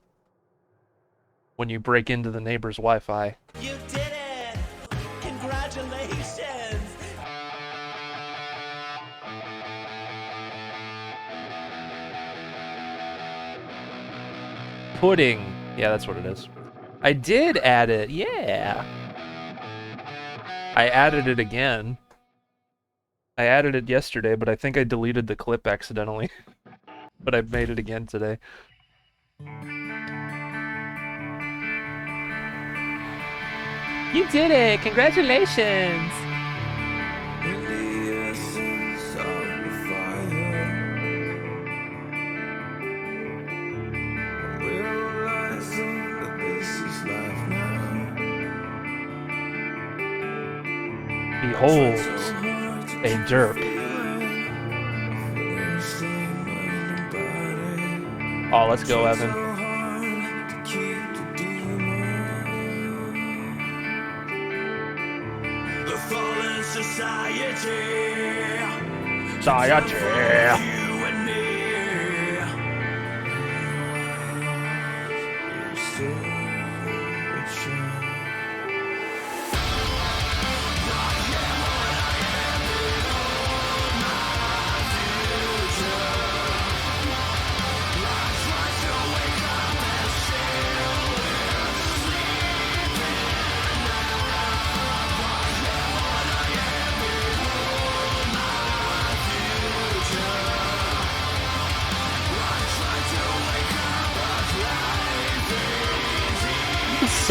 When you break into the neighbor's Wi-Fi. You did it! Congratulations! Pudding. Yeah, that's what it is. I did add it. Yeah. I added it again. I added it yesterday, but I think I deleted the clip accidentally. But I made it again today. You did it! Congratulations! Behold, a derp. Oh, let's go, Evan. The fallen society. Society. You and me.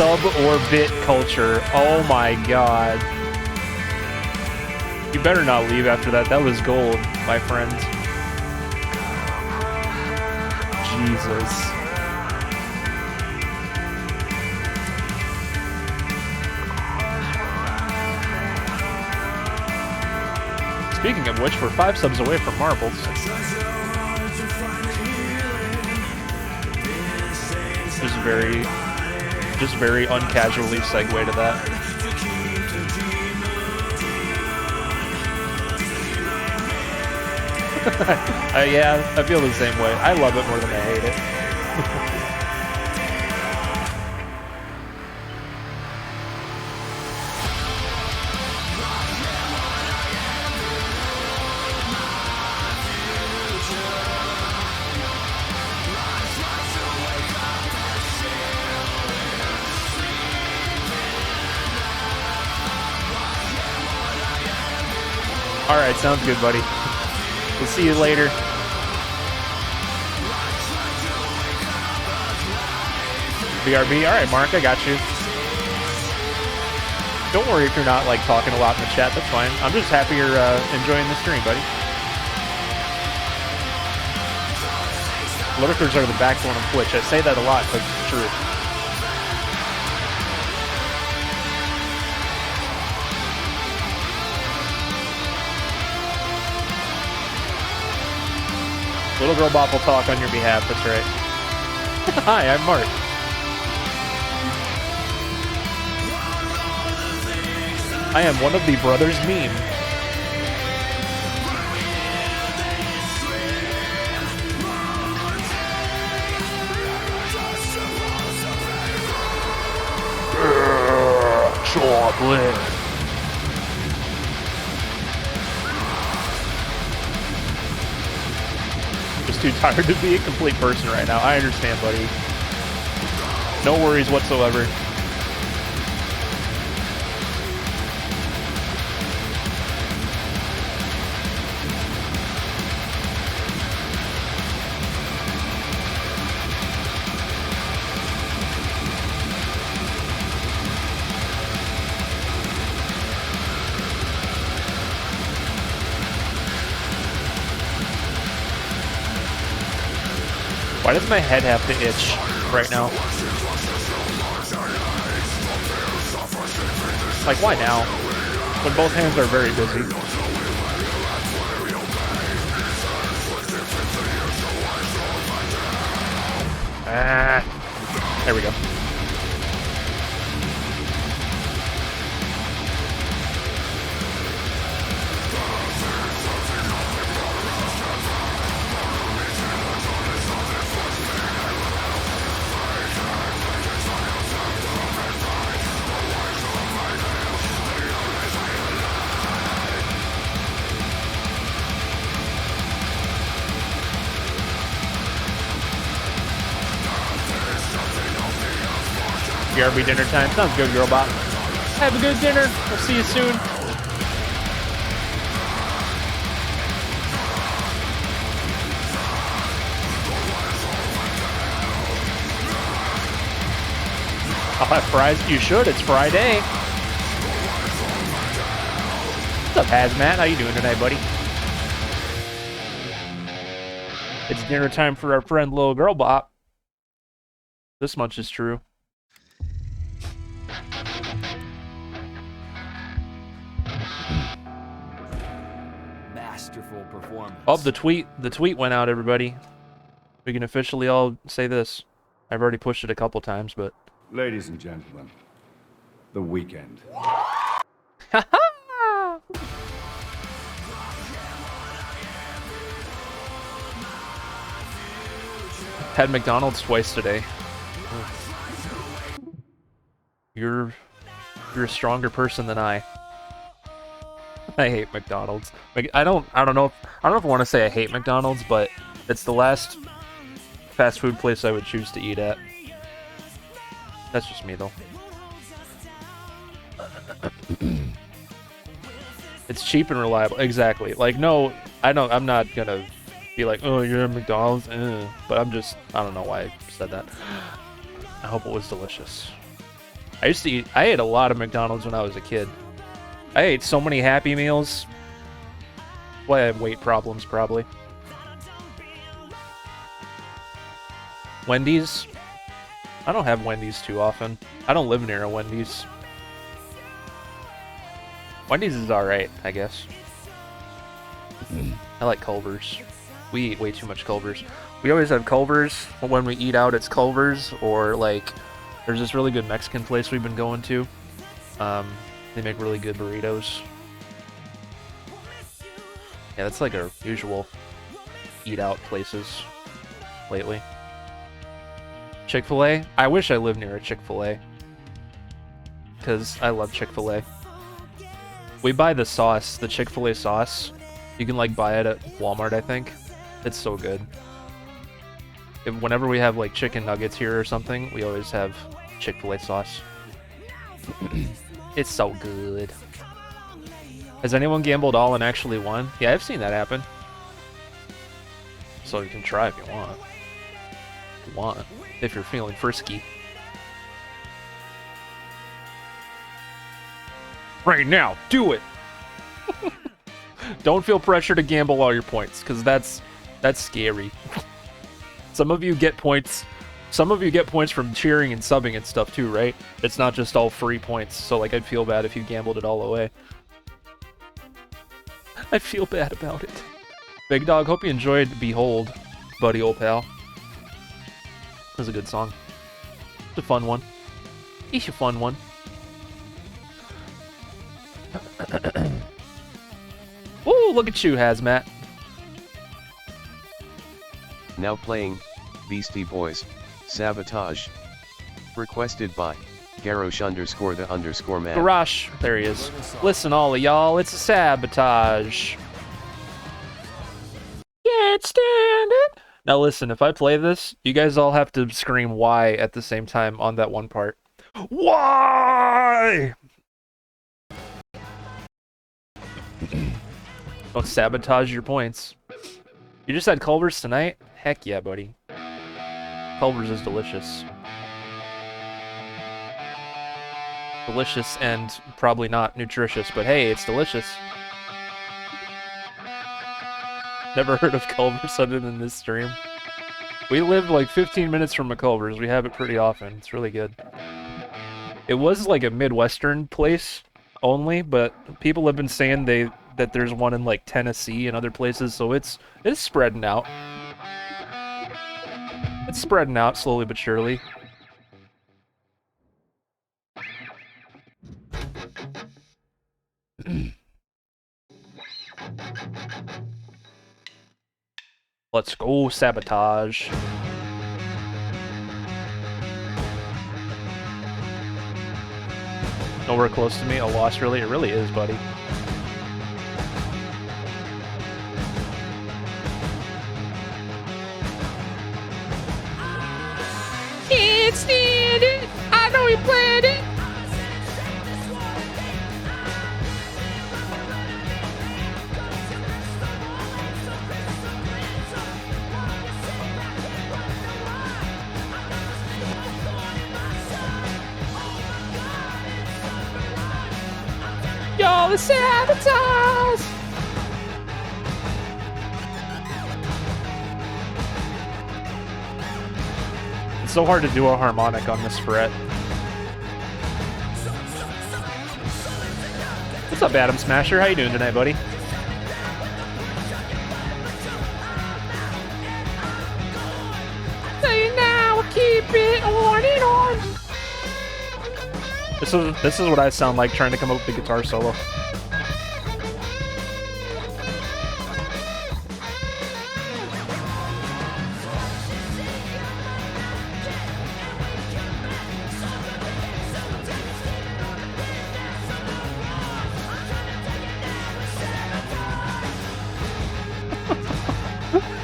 Sub-orbit culture. Oh my god. You better not leave after that. That was gold, my friend. Jesus. Speaking of which, we're 5 subs away from marbles. Just very uncasually segue to that. Yeah, I feel the same way. I love it more than I hate it. Alright, sounds good, buddy. We'll see you later. BRB. All right, Mark, I got you. Don't worry if you're not like talking a lot in the chat. That's fine. I'm just happy you're enjoying the stream, buddy. Lurkers are the backbone of Twitch. I say that a lot because it's true. Little Girl Bop will talk on your behalf, that's right. Hi, I'm Mark. I am one of the brothers meme. Chocolate. Just too tired to be a complete person right now. I understand, buddy. No worries whatsoever. Why does my head have to itch right now? Like, why now? When both hands are very busy. Ah, there we go. BRB dinner time. Sounds good, girl bot. Have a good dinner. We'll see you soon. I'll have fries. You should. It's Friday. What's up, Hazmat? How you doing tonight, buddy? It's dinner time for our friend Little Girl Bot. This much is true. Masterful performance. Oh, the tweet went out, everybody. We can officially all say this. I've already pushed it a couple times, but... Ladies and gentlemen, the weekend. Had McDonald's twice today. You're a stronger person than I. I hate McDonald's. I don't know if I want to say I hate McDonald's, but it's the last fast food place I would choose to eat at. That's just me though. It's cheap and reliable. Exactly. Like, no, I'm not gonna be like, oh, you're at McDonald's, but I don't know why I said that. I hope it was delicious. I ate a lot of McDonald's when I was a kid. I ate so many Happy Meals. Why I have weight problems, probably. Wendy's? I don't have Wendy's too often. I don't live near a Wendy's. Wendy's is alright, I guess. I like Culver's. We eat way too much Culver's. We always have Culver's. When we eat out, it's Culver's, or like, there's this really good Mexican place we've been going to. They make really good burritos. Yeah, that's like our usual eat out places lately. Chick-fil-A? I wish I lived near a Chick-fil-A. Because I love Chick-fil-A. We buy the sauce, the Chick-fil-A sauce. You can like buy it at Walmart, I think. It's so good. Whenever we have like chicken nuggets here or something, we always have Chick-fil-A sauce. It's so good. Has anyone gambled all and actually won? Yeah, I've seen that happen. So you can try if you want. If you're feeling frisky. Right now, do it. Don't feel pressure to gamble all your points, because that's scary. Some of you get points. Some of you get points from cheering and subbing and stuff too, right? It's not just all free points. So like, I'd feel bad if you gambled it all away. I feel bad about it. Big Dog, hope you enjoyed Behold, buddy, old pal. That was a good song. It's a fun one. It's a fun one. Ooh, look at you, Hazmat. Now playing, Beastie Boys, Sabotage. Requested by, Garrosh_the_man. Garrosh, there he is. Listen, all of y'all, it's a sabotage. Can't stand it. Now listen, if I play this, you guys all have to scream "why" at the same time on that one part. Why? Don't sabotage your points. You just had Culver's tonight? Heck yeah, buddy. Culver's is delicious. Delicious and probably not nutritious, but hey, it's delicious. Never heard of Culver's other than this stream. We live like 15 minutes from a Culver's. We have it pretty often. It's really good. It was like a Midwestern place only, but people have been saying that there's one in like Tennessee and other places, so it's spreading out. It's spreading out slowly but surely. Let's go, Sabotage. Nowhere close to me. A loss, really? It really is, buddy. Can't stand it. I know you planned it. Y'all, the Sabotage. It's so hard to do a harmonic on this fret. What's up, Adam Smasher? How you doing tonight, buddy? Say now, keep it on and on. This is what I sound like trying to come up with the guitar solo.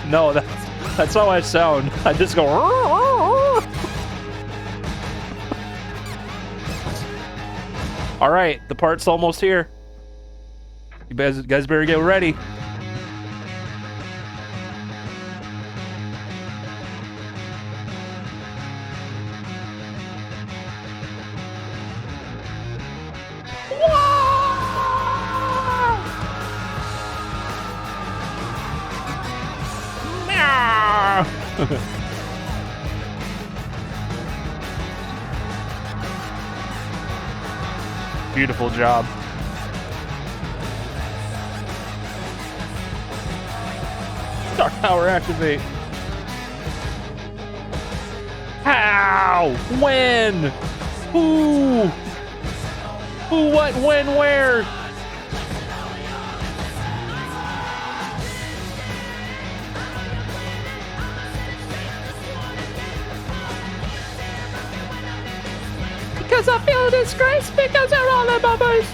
No, that's how I sound. I just go. All right, the part's almost here. You guys better get ready. Beautiful job. Dark Power activate. How? When? Who? Who, what, when, where? Because I feel disgraced because they're all in my face.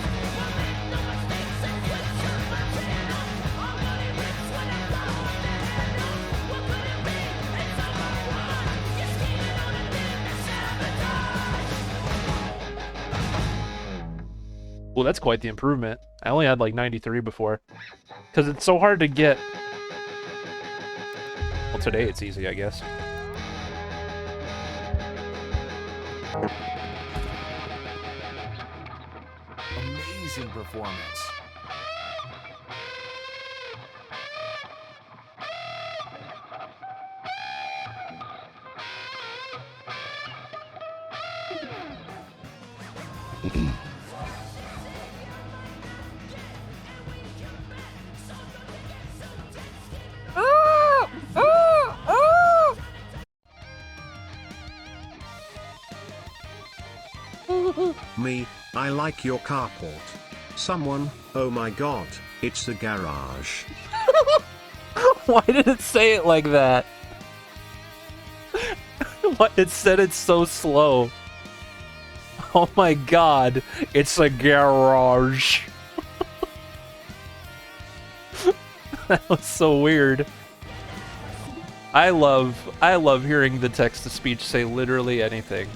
Well, that's quite the improvement. I only had like 93 before. Because it's so hard to get... Well, today it's easy, I guess. Amazing. amazing performance. Me, I like your carport. Someone, oh my god, it's a garage. Why did it say it like that? What? It said it so slow. Oh my god, it's a garage. That was so weird. I love hearing the text-to-speech say literally anything.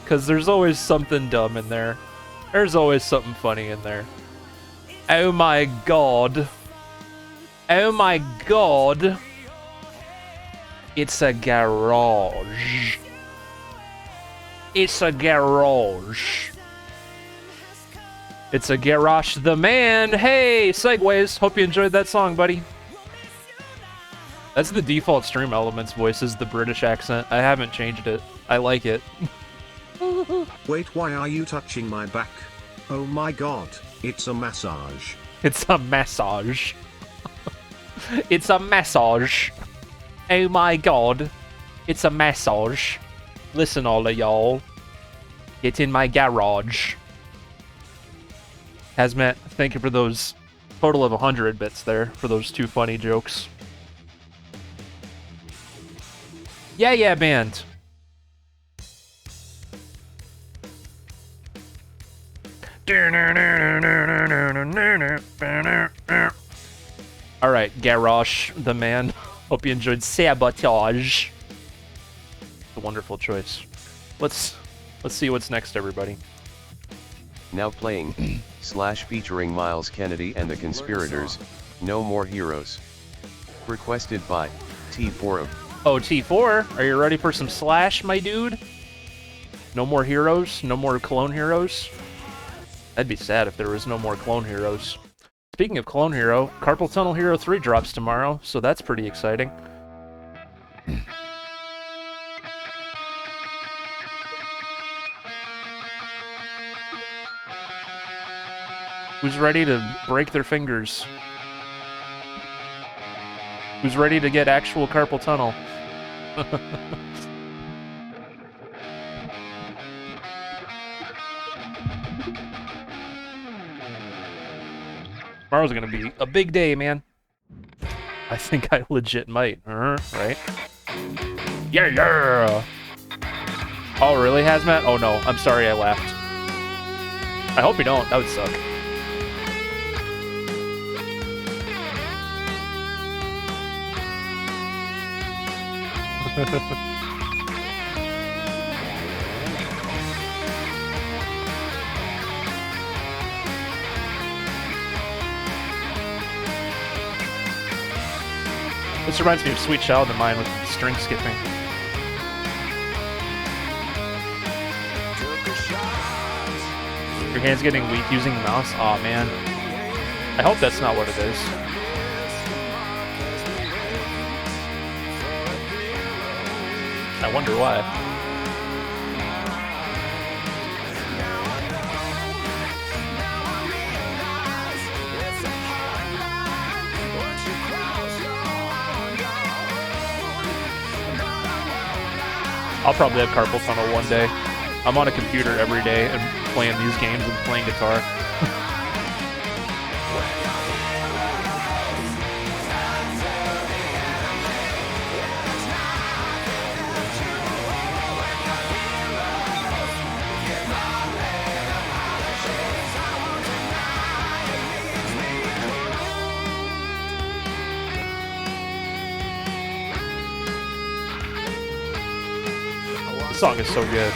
Because there's always something dumb in there. There's always something funny in there. Oh my god. Oh my god. It's a garage. It's a garage. It's a garage the man. Hey, segues. Hope you enjoyed that song, buddy. That's the default Stream Elements voice, is the British accent. I haven't changed it. I like it. Wait, why are you touching my back? Oh my god, it's a massage. It's a massage. It's a massage. Oh my god. It's a massage. Listen, all of y'all. Get in my garage. Hazmat, thank you for those total of 100 bits there for those two funny jokes. Yeah, yeah, band. Alright, Garrosh, the man. Hope you enjoyed Sabotage. A wonderful choice. Let's see what's next, everybody. Now playing, Slash featuring Miles Kennedy and the Conspirators, No More Heroes. Requested by T4. Oh, T4, are you ready for some Slash, my dude? No more heroes? No more clone heroes? That'd be sad if there was no more clone heroes. Speaking of clone hero, Carpal Tunnel Hero 3 drops tomorrow, so that's pretty exciting. Who's ready to break their fingers? Who's ready to get actual carpal tunnel? Tomorrow's gonna be a big day, man. I think I legit might, right? Yeah, yeah! Oh, really, Hazmat? Oh no, I'm sorry I laughed. I hope you don't, that would suck. This reminds me of Sweet Child of Mine with string skipping. Your hand's getting weak using the mouse? Aw, man. I hope that's not what it is. I wonder why. I'll probably have carpal tunnel one day. I'm on a computer every day and playing these games and playing guitar. The song is so good.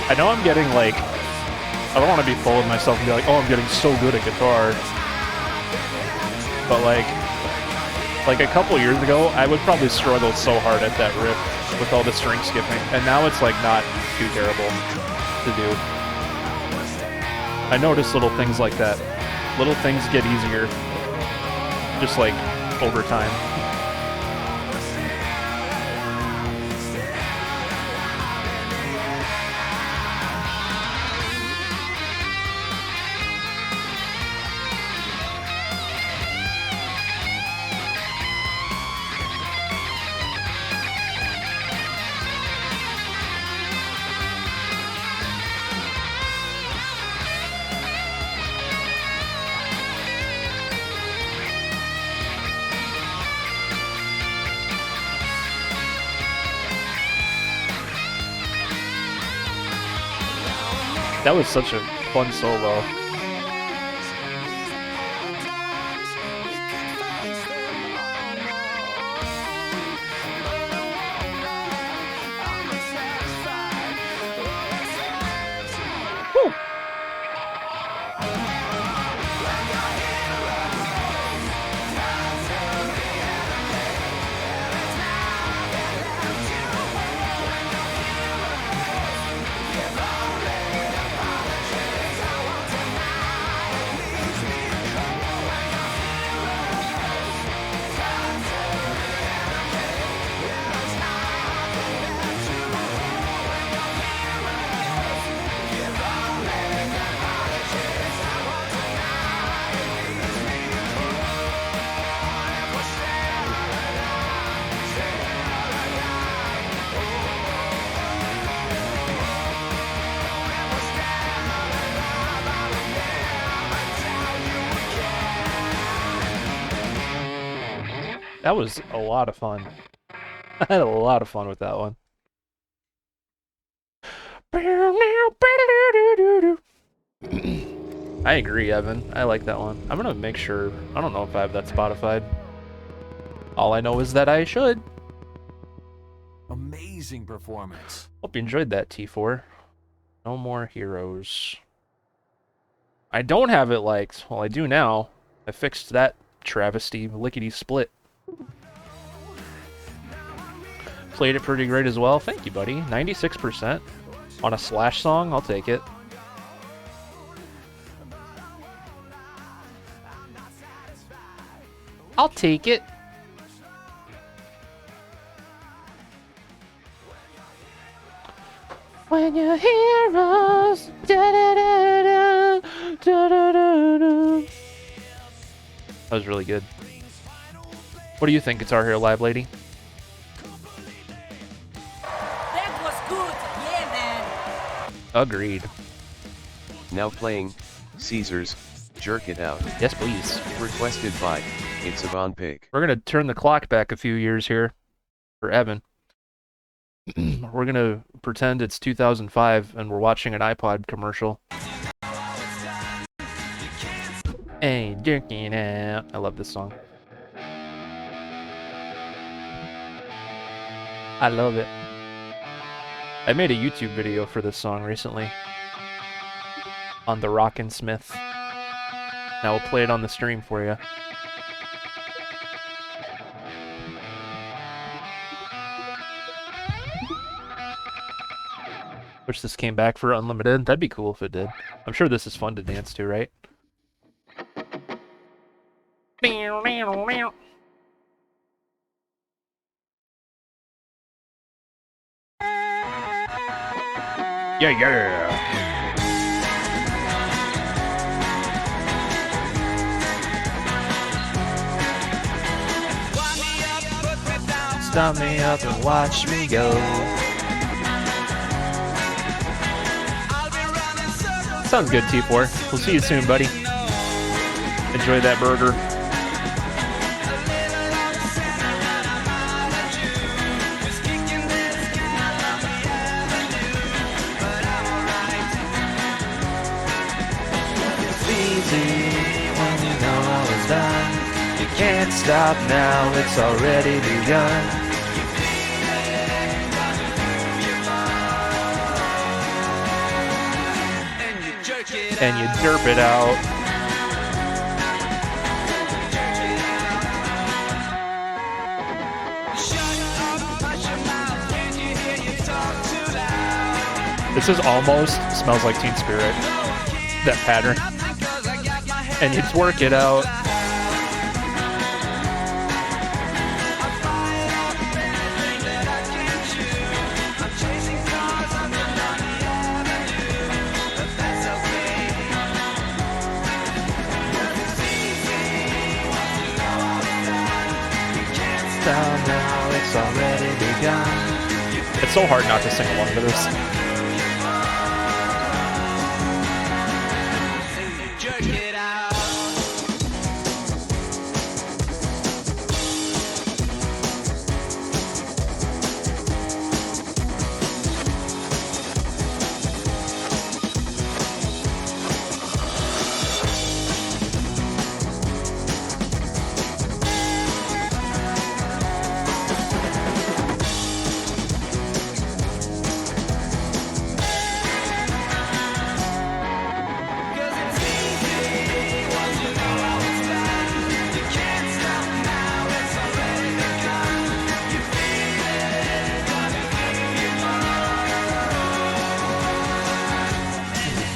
I know I'm getting like, I don't want to be full of myself and be like, oh, I'm getting so good at guitar. But like a couple years ago, I would probably struggle so hard at that riff with all the string skipping. And now it's like not too terrible to do. I notice little things like that. Little things get easier, just like over time. That was such a fun solo. Woo. That was a lot of fun. I had a lot of fun with that one. I agree, Evan. I like that one. I'm gonna make sure. I don't know if I have that Spotify. All I know is that I should. Amazing performance. Hope you enjoyed that, T4. No More Heroes. I don't have it liked. Well, I do now. I fixed that travesty, lickety split. Played it pretty great as well. Thank you, buddy. 96% on a Slash song. I'll take it. I'll take it. When you're heroes. Da, da, da, da, da, da, da, da. That was really good. What do you think, Guitar Hero Live Lady? That was good. Yeah, man. Agreed. Now playing, Caesars, Jerk It Out. Yes, please. Requested by, It's a Von Pig. We're going to turn the clock back a few years here for Evan. We're going to pretend it's 2005 and we're watching an iPod commercial. Hey, jerking out. I love this song. I love it. I made a YouTube video for this song recently on the Rocksmith. Now we'll play it on the stream for you. Wish this came back for unlimited. That'd be cool if it did. I'm sure this is fun to dance to, right? Yeah, yeah. Stop me up and watch me go. Sounds good, T4. We'll see you soon, buddy. Enjoy that burger. It's easy when you know all is done. You can't stop now, it's already begun. and you derp it out. This is almost Smells Like Teen Spirit, that pattern. And you twerk it out. Now it's already begun. It's so hard not to sing along to this.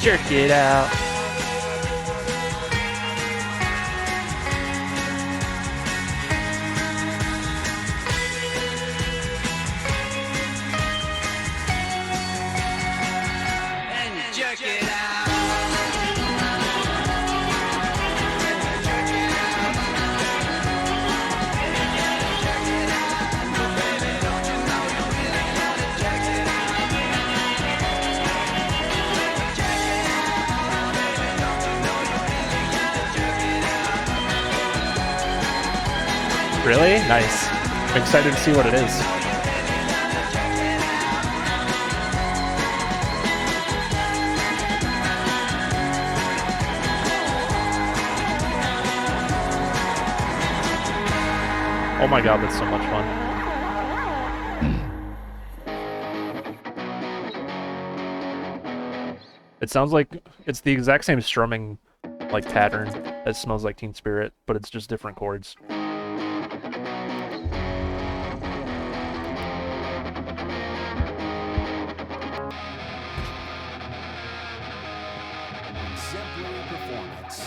Jerk it out. And jerk it out. Really? Nice. I'm excited to see what it is. Oh my god, that's so much fun. It sounds like it's the exact same strumming like pattern as Smells Like Teen Spirit, but it's just different chords. Exemplary performance.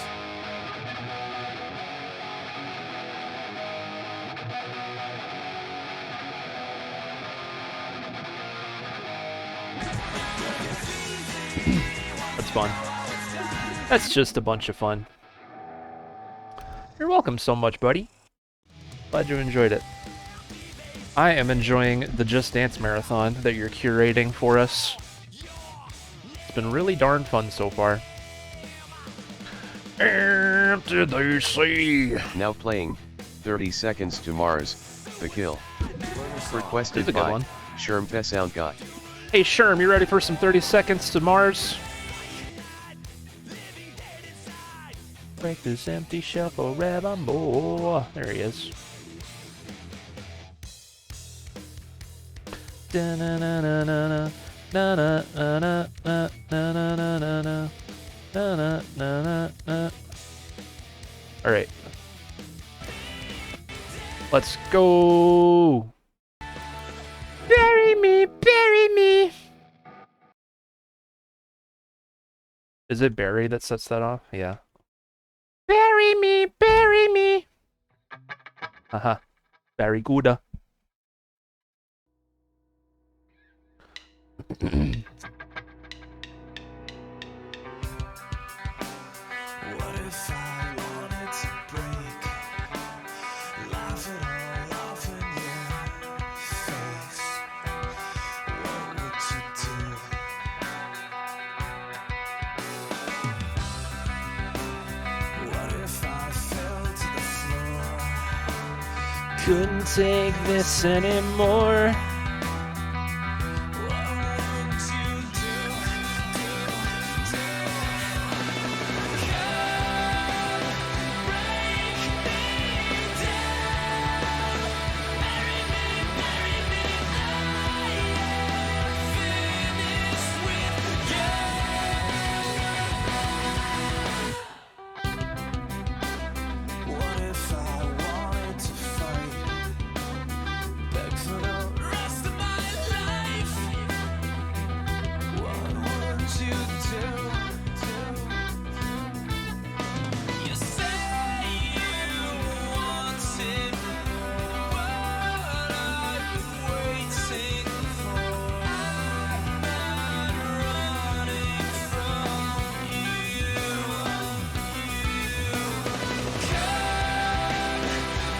That's fun. That's just a bunch of fun. You're welcome so much, buddy. Glad you enjoyed it. I am enjoying the Just Dance Marathon that you're curating for us. It's been really darn fun so far. Did they say? Now playing 30 Seconds to Mars, The Kill. Requested That's a good by one. Sherm Sound Guy. Hey Sherm, you ready for some 30 Seconds to Mars? Break this empty shell forevermore. There he is. Da-na-na-na-na-na. Na-na-na-na-na-na-na-na-na. Na-na-na-na-na. All right. Let's go. Bury me, bury me. Is it Barry that sets that off? Yeah. Bury me, bury me. Haha. Very good. What if I wanted to break? Laugh it all off in your face. What would you do? What if I fell to the floor? Couldn't take this anymore. What would you do?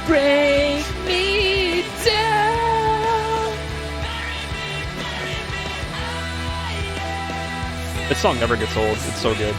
Break me down. This song never gets old. It's so good.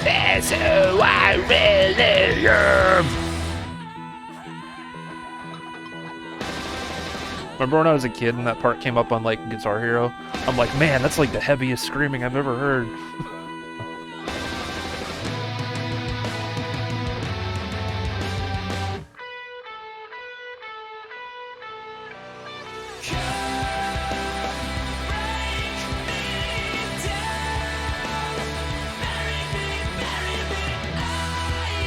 That's who I really am. Remember when I was a kid and that part came up on like Guitar Hero? I'm like, man, that's like the heaviest screaming I've ever heard.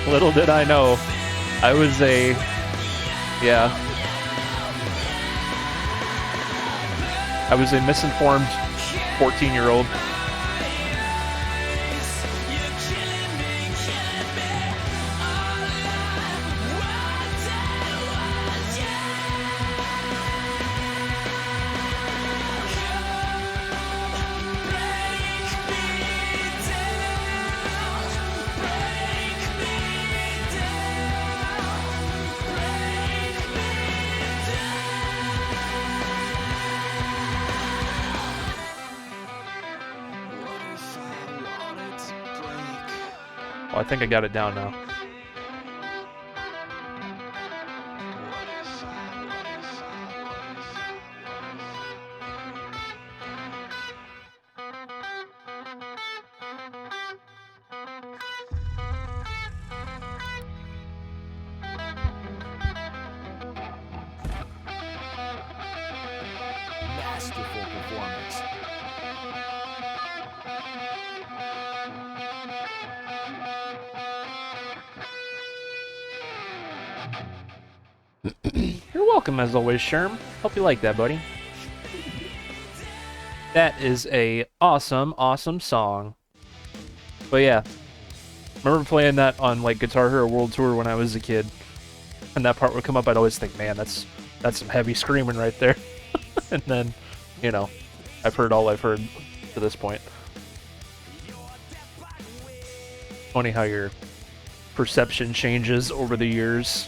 Little did I know, I was a, I was a misinformed 14-year-old. Oh, I think I got it down now. Masterful performance. You're welcome as always, Sherm. Hope you like that, buddy. That is a awesome, awesome song. But yeah, remember playing that on like Guitar Hero World Tour when I was a kid, and that part would come up. I'd always think, man, that's some heavy screaming right there. And then, you know, I've heard all I've heard to this point. Funny how your perception changes over the years.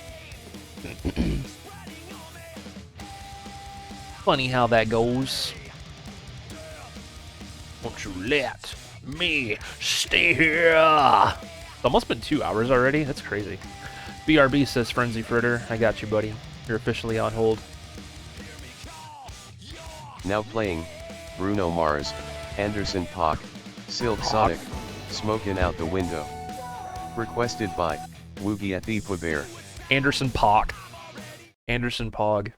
Funny how that goes. Won't you let me stay here? It's almost been 2 hours already. That's crazy. BRB says Frenzy Fritter. I got you, buddy. You're officially on hold. Now playing, Bruno Mars, Anderson .Paak, Silk Sonic, Smokin' Out the Window. Requested by, Woogie at the Bear. Anderson .Paak. Anderson Pog.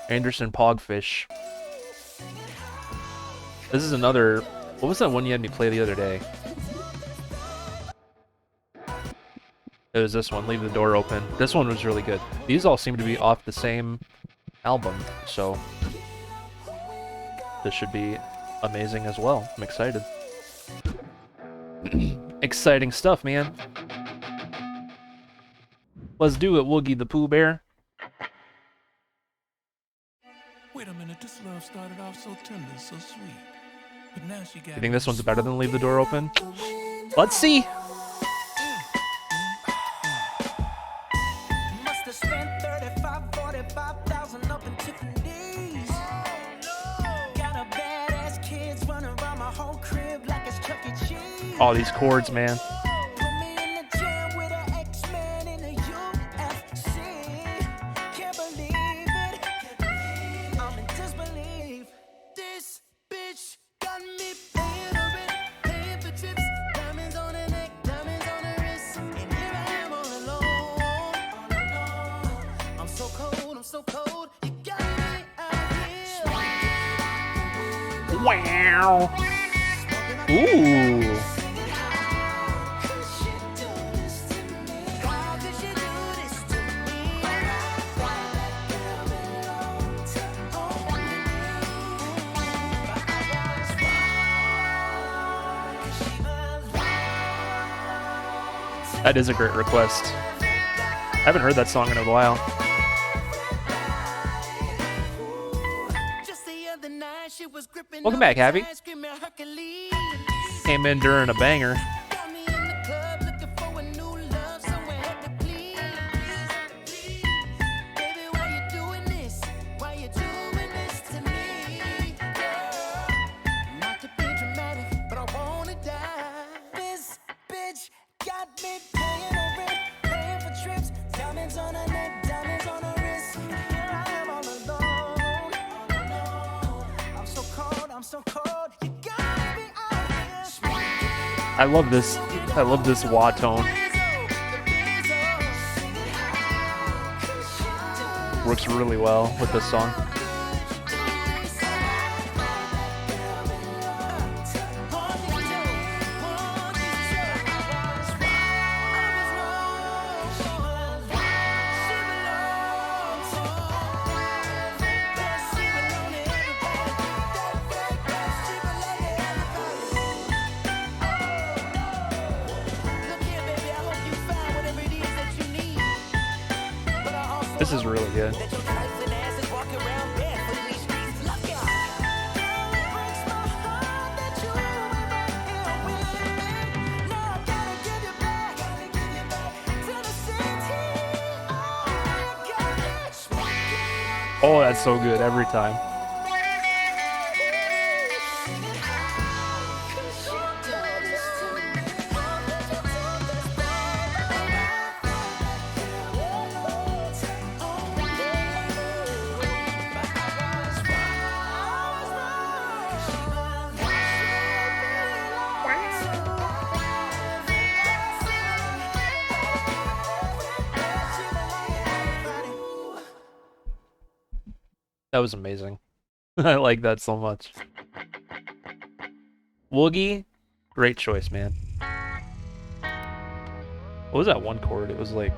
Anderson Pogfish. This is another... What was that one you had me play the other day? It was this one, Leave the Door Open. This one was really good. These all seem to be off the same album, so... This should be amazing as well. I'm excited. Exciting stuff, man. Let's do it, Woogie the Pooh Bear. Wait a minute, this love started off so tender, so sweet. But now she got. You think this one's better than Leave the Door Open? Let's see. Must have spent 35, 45,000 up in Tiffany's. Got a badass kids running around my whole crib like it's Chuck E. Cheese. All these chords, man. Put me in the gym with an X-Men in the UFC. Can't believe it. I'm in disbelief. This bitch got me paying her rent, paying for trips, diamonds on her neck, diamonds on her wrist. And here I am all Wow. Ooh. That is a great request. I haven't heard that song in a while. Welcome back, Abby. Came in during a banger. I love this. I love this wah tone. Works really well with this song. This is really good. Oh, that's so good every time. That was amazing. I like that so much. Woogie, great choice, man. What was that one chord? It was like...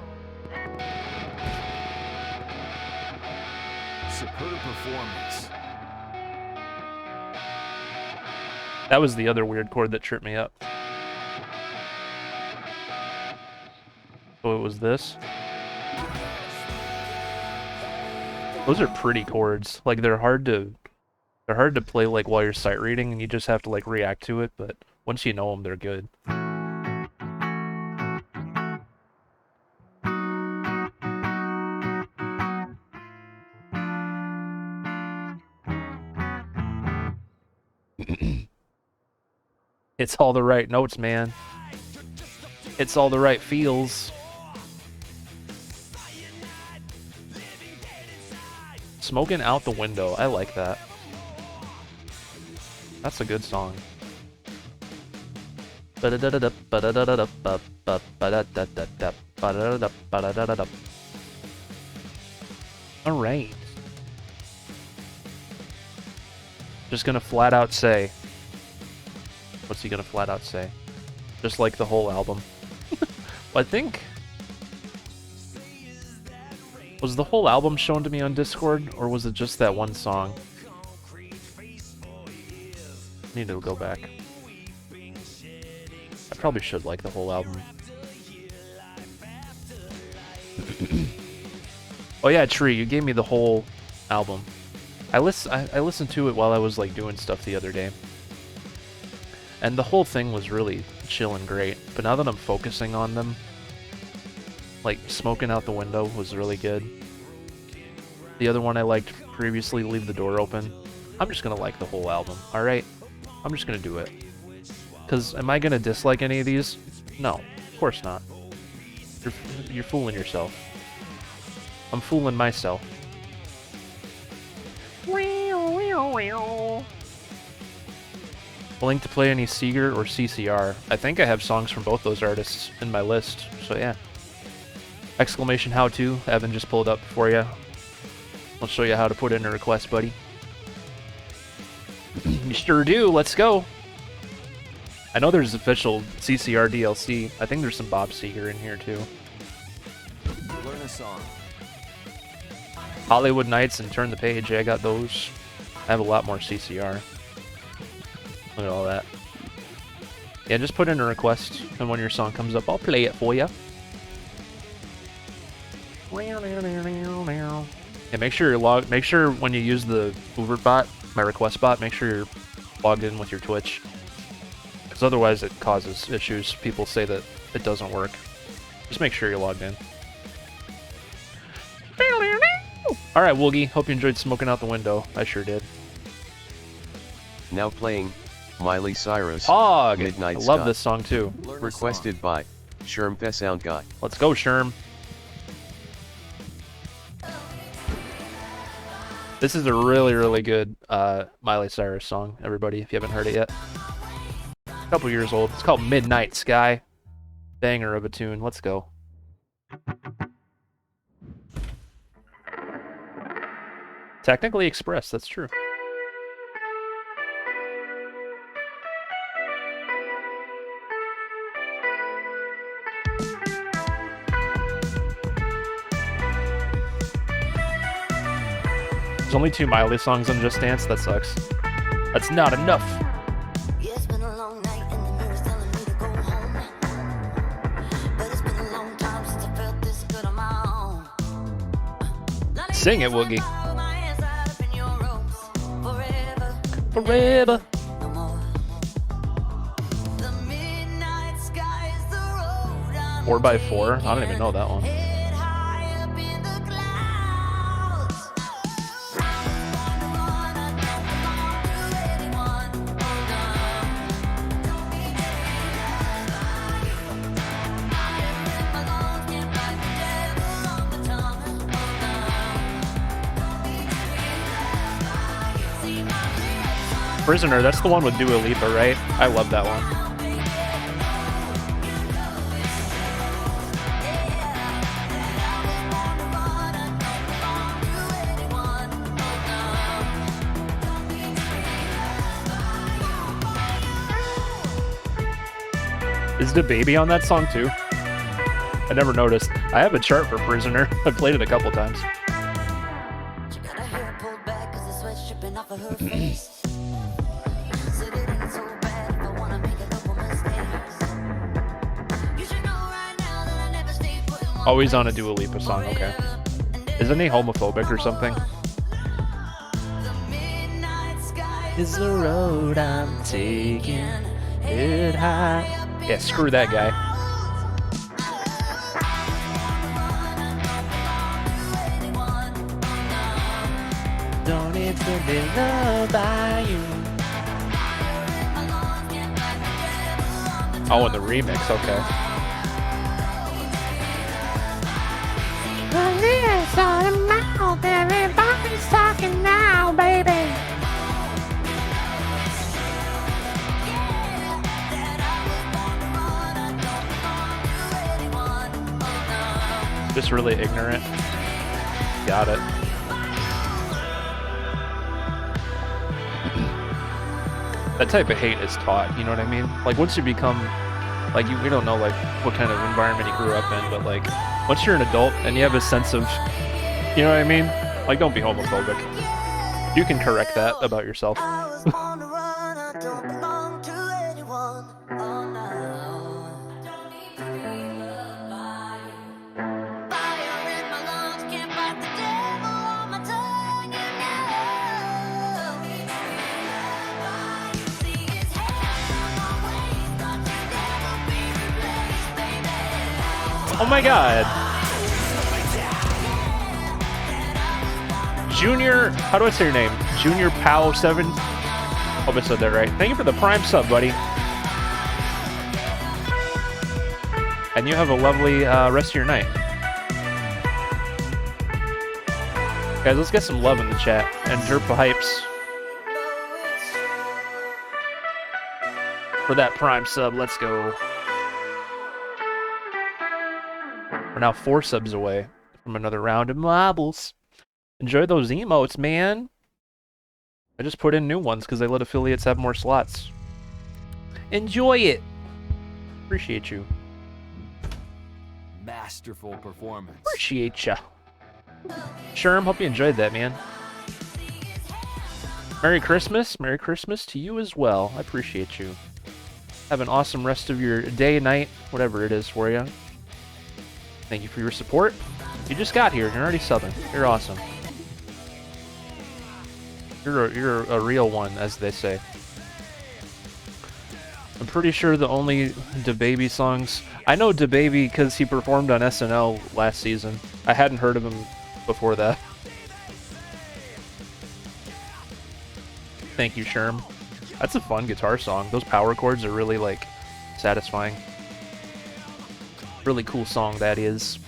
Superb performance. That was the other weird chord that tripped me up. So it was this. Those are pretty chords. Like they're hard to play like while you're sight reading, and you just have to like react to it. But once you know them, they're good. It's all the right notes, man. It's all the right feels. Smoking out the window. I like that. That's a good song. Alright. Just gonna flat out say. What's he gonna flat out say? Just like the whole album. I think... Was the whole album shown to me on Discord, or was it just that one song? Need to go back. I probably should like the whole album. Oh yeah, Tree, you gave me the whole album. I listened to it while I was like doing stuff the other day. And the whole thing was really chill and great. But now that I'm focusing on them, like Smoking Out the Window was really good. The other one I liked previously, Leave the Door Open. I'm just gonna like the whole album, alright? I'm just gonna do it. Because am I gonna dislike any of these? No, of course not. You're fooling yourself. I'm fooling myself. Willing to play any Seeger or CCR. I think I have songs from both those artists in my list, so yeah. Exclamation how to. Evan just pulled up for you. I'll show you how to put in a request, buddy. You sure do. Let's go. I know there's official CCR DLC. I think there's some Bob Seger in here too. Learn a song. Hollywood Nights and Turn the Page. I got those. I have a lot more CCR. Look at all that. Yeah, just put in a request, and when your song comes up, I'll play it for you. Yeah, make sure you're Make sure when you use the Uber bot, my request bot, make sure you're logged in with your Twitch, because otherwise it causes issues. People say that it doesn't work. Just make sure you're logged in. All right, Woogie. Hope you enjoyed smoking out the window. I sure did. Now playing Miley Cyrus. Hog. Midnight I love Sky. this song too. Requested by Sherm Sound Guy. Let's go, Sherm. This is a really, really good Miley Cyrus song, everybody, if you haven't heard it yet. A couple years old. It's called Midnight Sky. Banger of a tune. Let's go. Technically Express, that's true. There's only 2 Miley songs on Just Dance. That sucks. That's not enough. Yeah, it's been a long night and the mirror's telling me to go home. But it's been a long time since I felt this good on my own. Sing it, Woogie. Throw my hands out up in your ropes forever. Forever. No more. The midnight sky is the road I'm 4x4. I don't even know that one. head high up in the clouds. I don't belong to anyone. Oh no. Don't be treated by you. Fire in my lungs, can't fight the devil on the tongue. Oh no. Don't be treated by you. See my lips on Prisoner, that's the one with Dua Lipa, right? I love that one. Is the baby on that song too? I never noticed. I have a chart for Prisoner. I've played it a couple times. She got her hair pulled back 'cause the sweat's dripping off of her face. Said it ain't so bad if I wanna make a couple mistakes. You should know right now that I never stay put in one Always on a Dua Lipa song, okay. Isn't he homophobic or something? The midnight sky Is the road I'm taking it high. Yeah, screw that guy. Don't need to be loved by you. Oh, and the remix, okay. Everybody's talking now, baby. Just really ignorant. Got it. That type of hate is taught, you know what I mean? Like, once you become, like, we don't know, like, what kind of environment you grew up in, but, like, once you're an adult and you have a sense of, you know what I mean? Like, don't be homophobic. You can correct that about yourself. I was on the run, I don't belong to anyone. Oh no. Don't need to be loved by you. Fire in my lungs, can't fight the devil on my tongue, you know. Don't need to be loved by you. See his hands on my waist, thought you'd never be replaced, baby. Oh my god. Junior, how do I say your name? Junior Pow 7. Hope I said that right. Thank you for the Prime sub, buddy. And you have a lovely rest of your night. Guys, let's get some love in the chat. And Derp Hypes for that Prime sub. Let's go. We're now 4 subs away from another round of marbles. Enjoy those emotes, man. I just put in new ones because they let affiliates have more slots. Enjoy it. Appreciate you. Masterful performance. Appreciate ya. Sherm, hope you enjoyed that, man. Merry Christmas. Merry Christmas to you as well. I appreciate you. Have an awesome rest of your day, night, whatever it is for you. Thank you for your support. You just got here. You're already subbing. You're awesome. You're a real one, as they say. I'm pretty sure the only DaBaby songs... I know DaBaby because he performed on SNL last season. I hadn't heard of him before that. Thank you, Sherm. That's a fun guitar song. Those power chords are really, like, satisfying. Really cool song that is.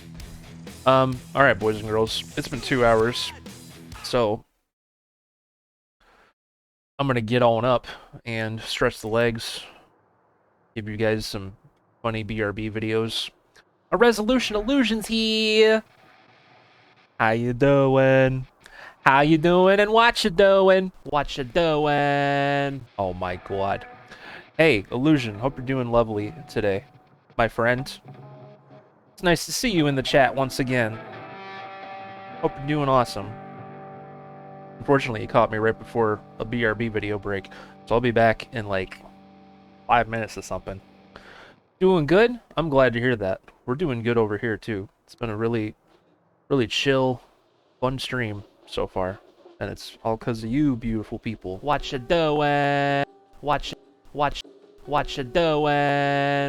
Alright, boys and girls. It's been 2 hours. So, I'm gonna get on up and stretch the legs. Give you guys some funny BRB videos. A Resolution Illusions here! How you doing? How you doing and what you doing? What you doing? Oh my god. Hey, Illusion, hope you're doing lovely today, my friend. It's nice to see you in the chat once again. Hope you're doing awesome. Unfortunately, you caught me right before a BRB video break, so I'll be back in like 5 minutes or something. Doing good? I'm glad to hear that. We're doing good over here too. It's been a really chill, fun stream so far, and it's all because of you beautiful people. What you doing? What you doing?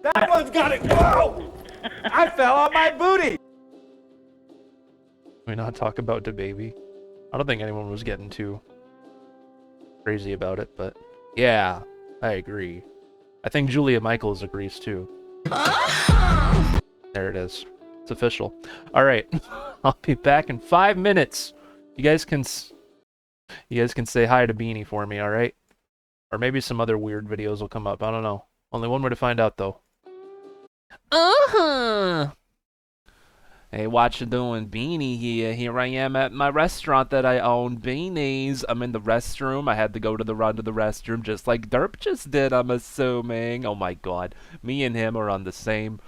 That one's got it. Whoa! I fell on my booty. Can we not talk about DaBaby? I don't think anyone was getting too crazy about it, but yeah, I agree. I think Julia Michaels agrees too. There it is. It's official. All right, I'll be back in 5 minutes. You guys can say hi to Beanie for me, all right? Or maybe some other weird videos will come up. I don't know. Only one way to find out though. Hey, what you doing? Beanie here. Here I am at my restaurant that I own, Beanie's. I'm in the restroom. I had to go to the run to the restroom just like Derp just did, I'm assuming. Oh my god. Me and him are on the same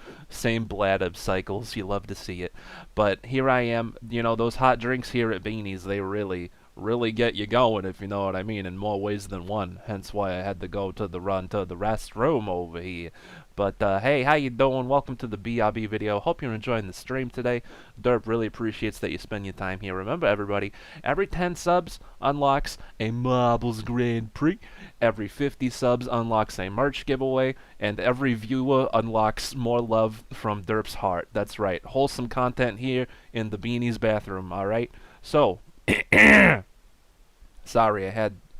bladder cycles. You love to see it. But here I am. You know, those hot drinks here at Beanie's, they really get you going, if you know what I mean, in more ways than one. Hence why I had to go to the run to the restroom over here. But, hey, how you doing? Welcome to the BRB video. Hope you're enjoying the stream today. Derp really appreciates that you spend your time here. Remember, everybody, every 10 subs unlocks a Marbles Grand Prix. Every 50 subs unlocks a merch giveaway. And every viewer unlocks more love from Derp's heart. That's right. Wholesome content here in the Beanie's bathroom, alright? So, sorry, I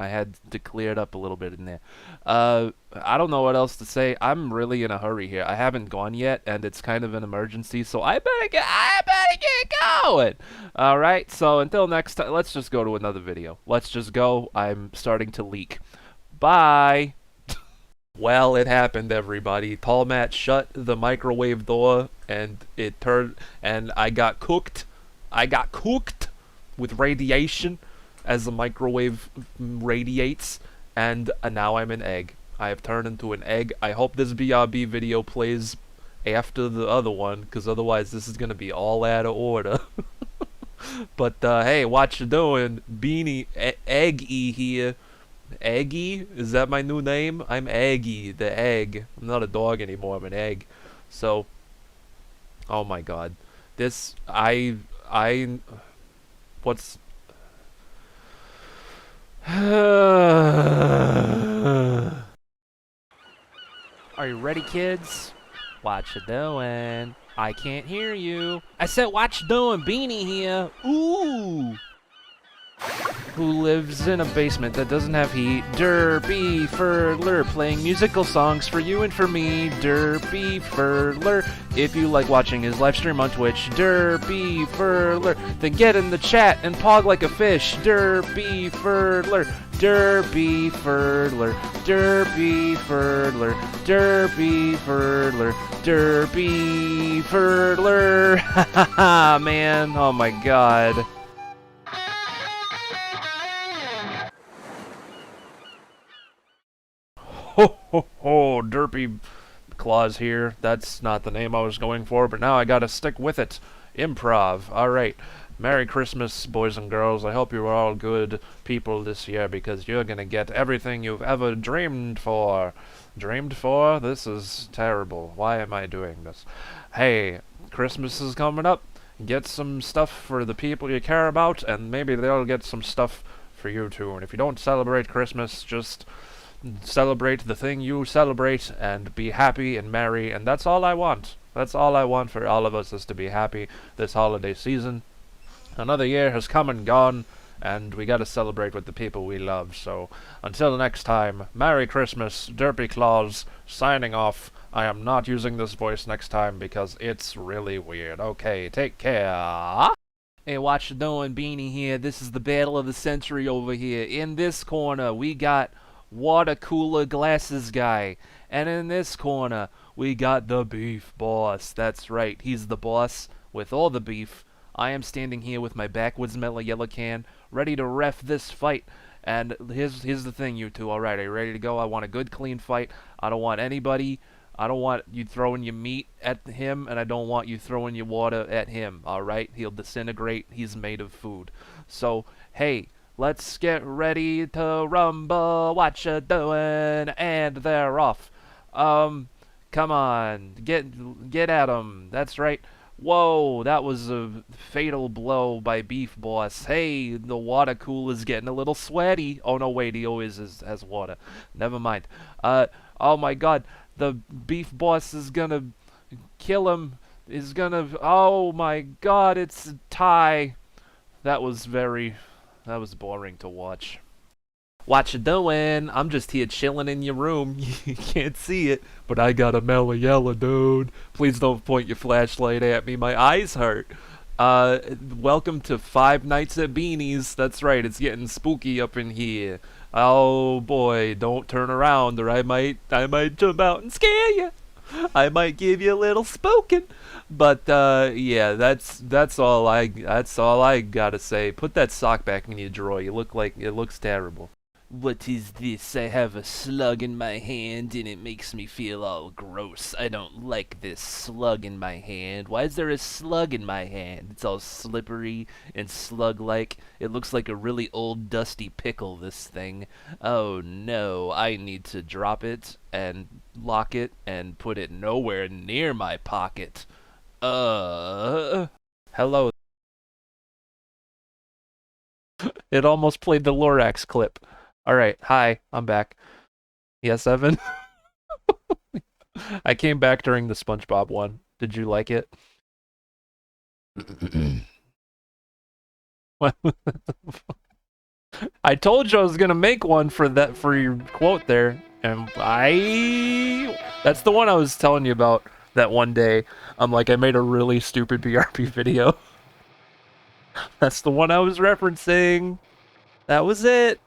had to clear it up a little bit in there. I don't know what else to say. I'm really in a hurry here. I haven't gone yet, and it's kind of an emergency, so I better get going. All right. So until next time, let's just go to another video. Let's just go. I'm starting to leak. Bye. Well, it happened, everybody. Tall Matt shut the microwave door, and it turned, and I got cooked. I got cooked with radiation as the microwave radiates, and now I'm an egg. I have turned into an egg. I hope this BRB video plays after the other one, because otherwise this is going to be all out of order. But, hey, what you doing? Beanie, Eggy here. Eggy? Is that my new name? I'm Eggy, the egg. I'm not a dog anymore, I'm an egg. So, oh my god. This, what's... Are you ready, kids? What you doing? I can't hear you. I said, what you doing? Beanie here. Ooh. who lives in a basement that doesn't have heat. Derpy Furler, playing musical songs for you and for me. Derpy Furler. If you like watching his live stream on Twitch, Derpy Furler, then get in the chat and pog like a fish. Derpy Furler. Derpy Furler, Derpy Furler, Derpy Furler, Derpy Furler. Haha, man. Oh my god. Ho ho ho, Derpy Claws here. That's not the name I was going for, but now I gotta stick with it. Improv. Alright. Merry Christmas, boys and girls. I hope you're all good people this year because you're gonna get everything you've ever dreamed for. Dreamed for? This is terrible. Why am I doing this? Hey, Christmas is coming up. Get some stuff for the people you care about, and maybe they'll get some stuff for you too. And if you don't celebrate Christmas, just celebrate the thing you celebrate and be happy and merry, and that's all I want. That's all I want for all of us, is to be happy this holiday season. Another year has come and gone, and we gotta celebrate with the people we love. So, until next time, Merry Christmas, Derpy Claws, signing off. I am not using this voice next time because it's really weird. Okay, take care. Hey, watch the doing, Beanie here. This is the battle of the century over here. In this corner, we got water cooler glasses guy. And in this corner, we got the beef boss. That's right, he's the boss with all the beef. I am standing here with my backwoods mellow yellow can, ready to ref this fight. And here's the thing, you two. Alright, are you ready to go? I want a good, clean fight. I don't want you throwing your meat at him, and I don't want you throwing your water at him. Alright? He'll disintegrate. He's made of food. So, hey, let's get ready to rumble. What you doing? And they're off. Come on. Get at him. That's right. Whoa, that was a fatal blow by Beef Boss. Hey, the water cooler's getting a little sweaty. Oh no, wait, he always has water. Never mind. Oh my god, the Beef Boss is gonna kill him. Oh my god, it's a tie. That was boring to watch. What you doing? I'm just here chilling in your room. You can't see it, but I got a mellow yellow, dude. Please don't point your flashlight at me. My eyes hurt. Welcome to Five Nights at Beanie's. That's right, it's getting spooky up in here. Oh boy, don't turn around or I might jump out and scare you. I might give you a little spooking. But yeah, that's all I gotta say. Put that sock back in your drawer. You look like it looks terrible. What is this? I have a slug in my hand and it makes me feel all gross. I don't like this slug in my hand. Why is there a slug in my hand? It's all slippery and slug-like. It looks like a really old dusty pickle, this thing. Oh no, I need to drop it and lock it and put it nowhere near my pocket. Hello. It almost played the Lorax clip. Alright, hi, I'm back. Yes, Evan? I came back during the SpongeBob one. Did you like it? I told you I was gonna make one for your quote there, and that's the one I was telling you about that one day. I'm like, I made a really stupid BRB video. That's the one I was referencing. That was it.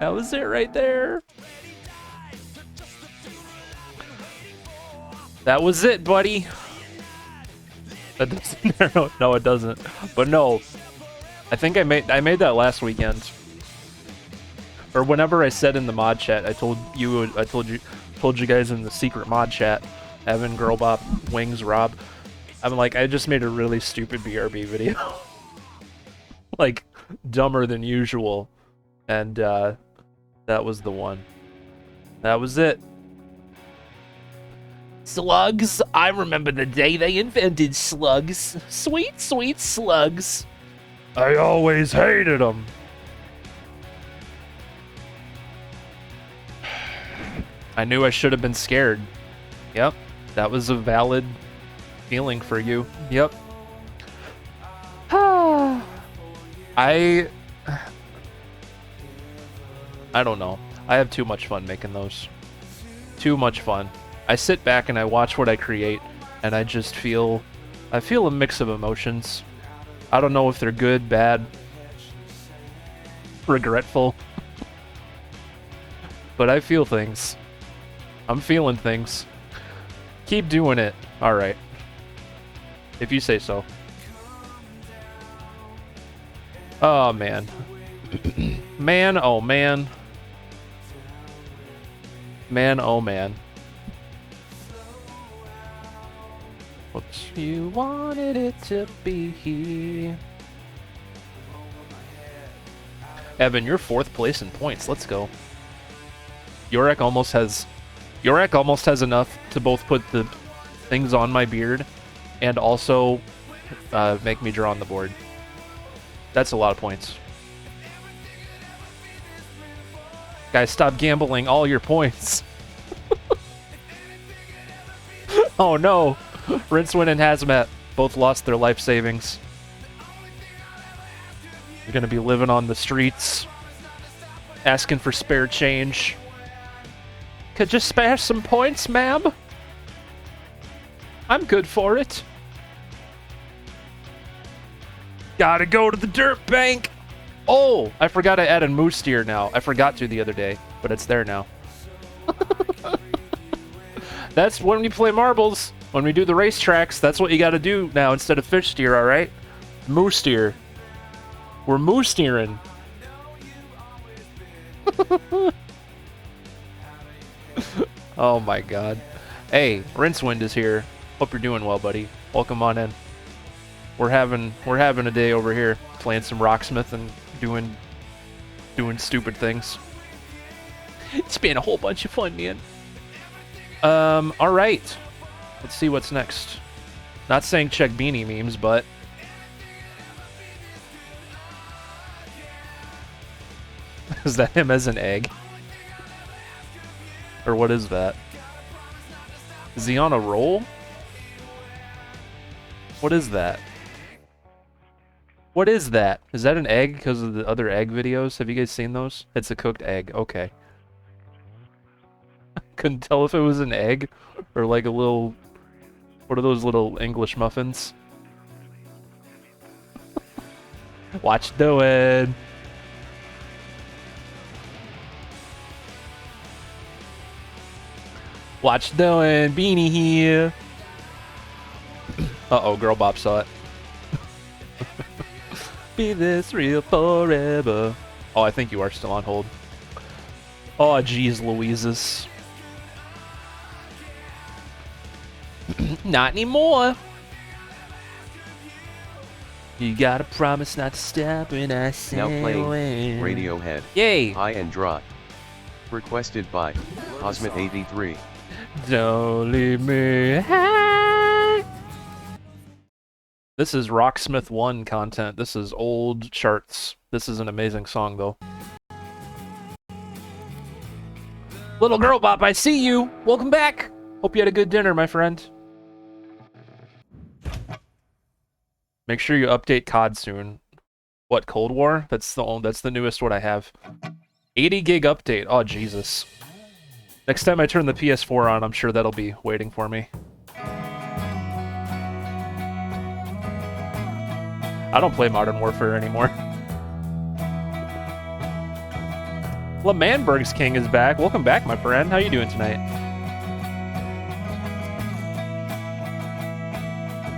That was it right there. That was it, buddy. That doesn't, no, it doesn't. But no, I think I made that last weekend, or whenever I said in the mod chat. I told you guys in the secret mod chat. Evan, Girlbop, Wings, Rob. I'm like, I just made a really stupid BRB video, like dumber than usual, and that was the one. That was it. Slugs. I remember the day they invented slugs. Sweet, sweet slugs. I always hated them. I knew I should have been scared. Yep, that was a valid feeling for you. Yep. I don't know. I have too much fun making those. Too much fun. I sit back and I watch what I create, and I just feel... I feel a mix of emotions. I don't know if they're good, bad, regretful. But I feel things. I'm feeling things. Keep doing it. Alright. If you say so. Oh, man. Man, oh, man. Man, oh, man. What you wanted it to be. Evan, you're 4th place in points. Let's go. Yorek almost has enough to both put the things on my beard and also make me draw on the board. That's a lot of points. Guys, stop gambling all your points. Oh no! Rinsewin and Hazmat both lost their life savings. You're gonna be living on the streets, asking for spare change. Could you spare some points, ma'am? I'm good for it. Gotta go to the dirt bank. Oh, I forgot I added moose deer now. I forgot to the other day, but it's there now. That's when we play marbles. When we do the racetracks, that's what you gotta do now instead of fish deer, alright? Moose deer. We're moose deering. Oh my god. Hey, Rincewind is here. Hope you're doing well, buddy. Welcome on in. We're having a day over here, playing some Rocksmith and doing stupid things. It's been a whole bunch of fun, man. Alright. Let's see what's next. Not saying check beanie memes, but... Is that him as an egg? Or what is that? Is he on a roll? What is that? What is that? Is that an egg because of the other egg videos? Have you guys seen those? It's a cooked egg. Okay. Couldn't tell if it was an egg or like a little... What are those little English muffins? Watch doing. Watch doing. Beanie here. Uh-oh, Girl Bop saw it. Be this real forever. Oh, I think you are still on hold. Oh, geez, Louises. Not anymore. You gotta promise not to stop when I say Now playing when. Radiohead. Yay! High and Dry. Requested by Cosmet83. Don't leave me high. This is Rocksmith 1 content. This is old charts. This is an amazing song, though. Little Girl Bop, I see you. Welcome back. Hope you had a good dinner, my friend. Make sure you update COD soon. What, Cold War? That's the newest one I have. 80 gig update. Oh, Jesus. Next time I turn the PS4 on, I'm sure that'll be waiting for me. I don't play Modern Warfare anymore. LeManberg's King is back. Welcome back, my friend. How you doing tonight?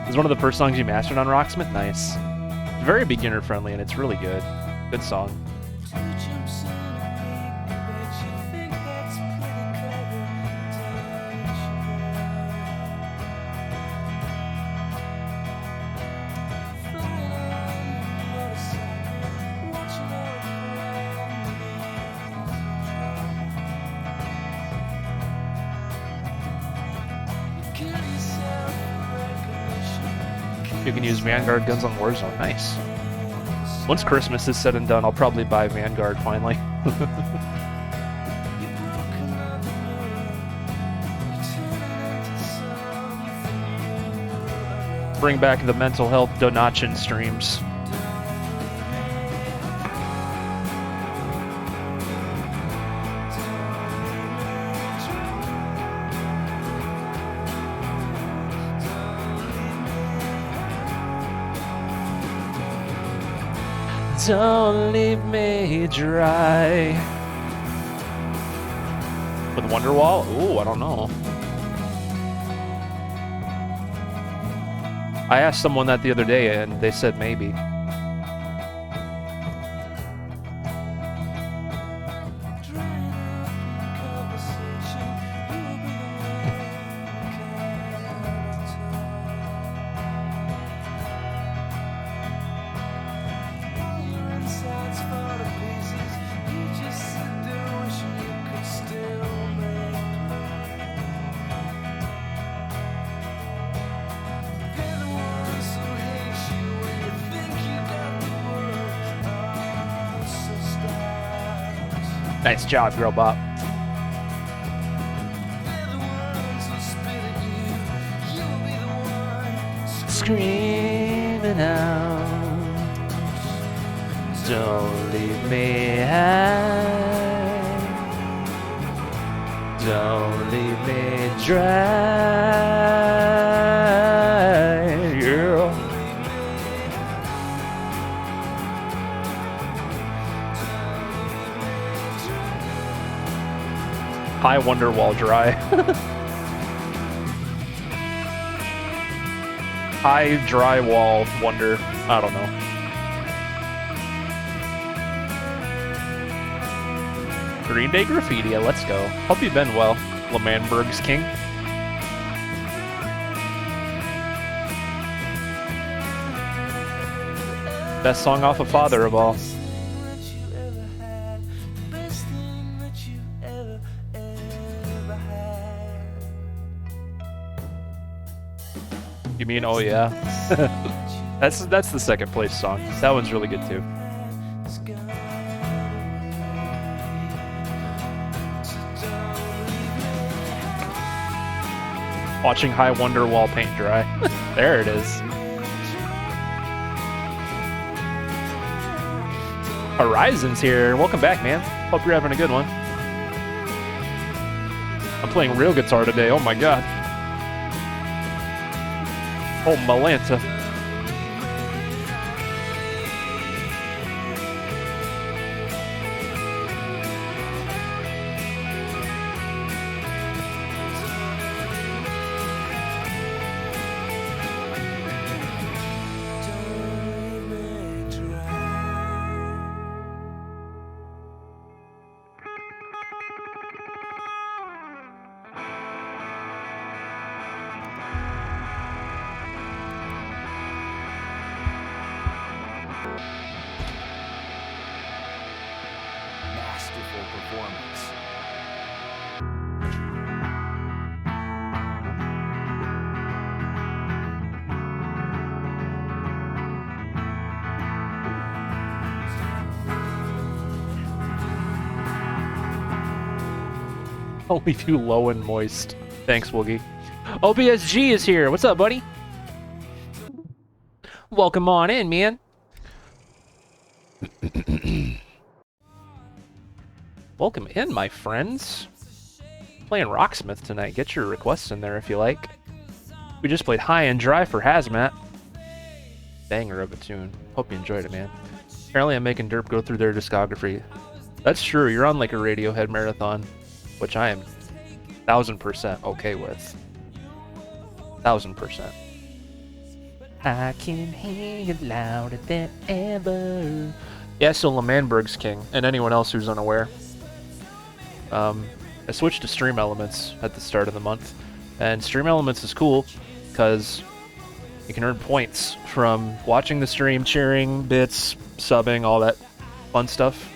This is one of the first songs you mastered on Rocksmith? Nice. It's very beginner friendly and it's really good. Good song. You can use Vanguard guns on Warzone. Nice. Once Christmas is said and done, I'll probably buy Vanguard finally. Bring back the mental health Donachin streams. Don't leave me dry. With Wonderwall? Ooh, I don't know. I asked someone that the other day and they said maybe. Nice job, girl Bop. Screaming out, don't leave me high, don't leave me dry, girl. High Wonderwall dry. High drywall wonder. I don't know. Green Day Graffiti, let's go. Hope you've been well, Lamanberg's King. Best song off of Father of All. You mean, oh yeah? That's the second place song. That one's really good too. Watching High Wonderwall paint dry. There it is. Horizon's here. Welcome back, man. Hope you're having a good one. I'm playing real guitar today. Oh my god. Oh, Malanta. Masterful performance. I'll leave you low and moist. Thanks, Woogie. OBSG is here. What's up, buddy? Welcome on in, man. Welcome in, my friends. Playing Rocksmith tonight. Get your requests in there if you like. We just played High and Dry for Hazmat. Banger of a tune. Hope you enjoyed it, man. Apparently I'm making Derp go through their discography. That's true. You're on like a Radiohead marathon, which I am 1000% okay with. 1000%. I can hear you louder than ever. Yeah, so Lamanberg's King, and anyone else who's unaware. I switched to Stream Elements at the start of the month, and Stream Elements is cool because you can earn points from watching the stream, cheering, bits, subbing, all that fun stuff.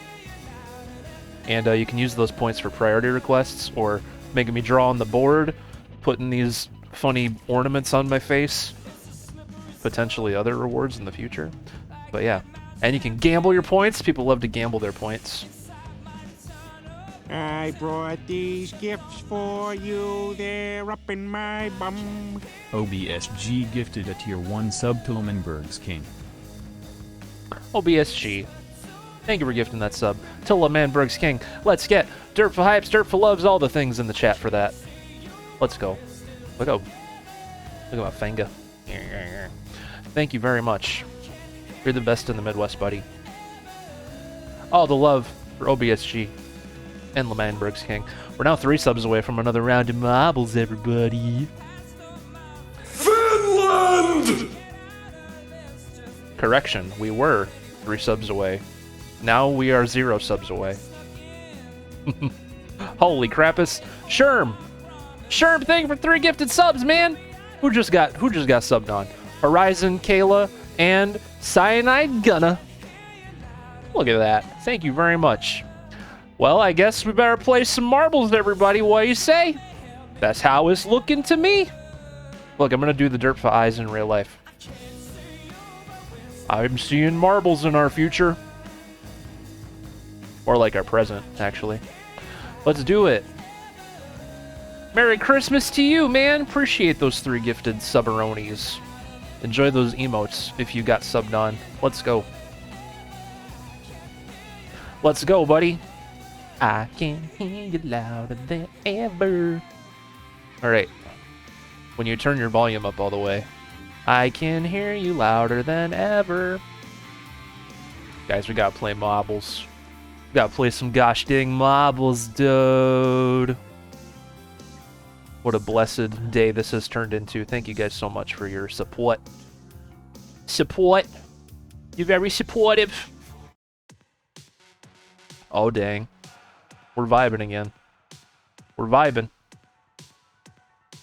And you can use those points for priority requests or making me draw on the board, putting these funny ornaments on my face, potentially other rewards in the future. But yeah, and you can gamble your points. People love to gamble their points. I brought these gifts for you, they're up in my bum. OBSG gifted a tier 1 sub to Lamanberg's King. OBSG, thank you for gifting that sub to Lamanberg's King. Let's get Dirt for Hypes, Dirt for Loves, all the things in the chat for that. Let's go. Look at my finger. Thank you very much. You're the best in the Midwest, buddy. All the love for OBSG and Lemanberg's King. We're now 3 subs away from another round of marbles, everybody. Finland! Correction, we were 3 subs away. Now we are 0 subs away. Holy crappus. Sherm! Sherm, thank you for 3 gifted subs, man! Who just got subbed on? Horizon, Kayla, and Cyanide Gunna. Look at that. Thank you very much. Well, I guess we better play some marbles, everybody. What do you say? That's how it's looking to me. Look, I'm going to do the dirt for eyes in real life. I'm seeing marbles in our future. Or like our present, actually. Let's do it. Merry Christmas to you, man. Appreciate those 3 gifted subaronis. Enjoy those emotes if you got subbed on. Let's go. Let's go, buddy. I can hear you louder than ever. Alright. When you turn your volume up all the way. I can hear you louder than ever. Guys, we gotta play marbles. We gotta play some gosh dang marbles, dude. What a blessed day this has turned into. Thank you guys so much for your support. Support. You're very supportive. Oh, dang. We're vibing again. We're vibing.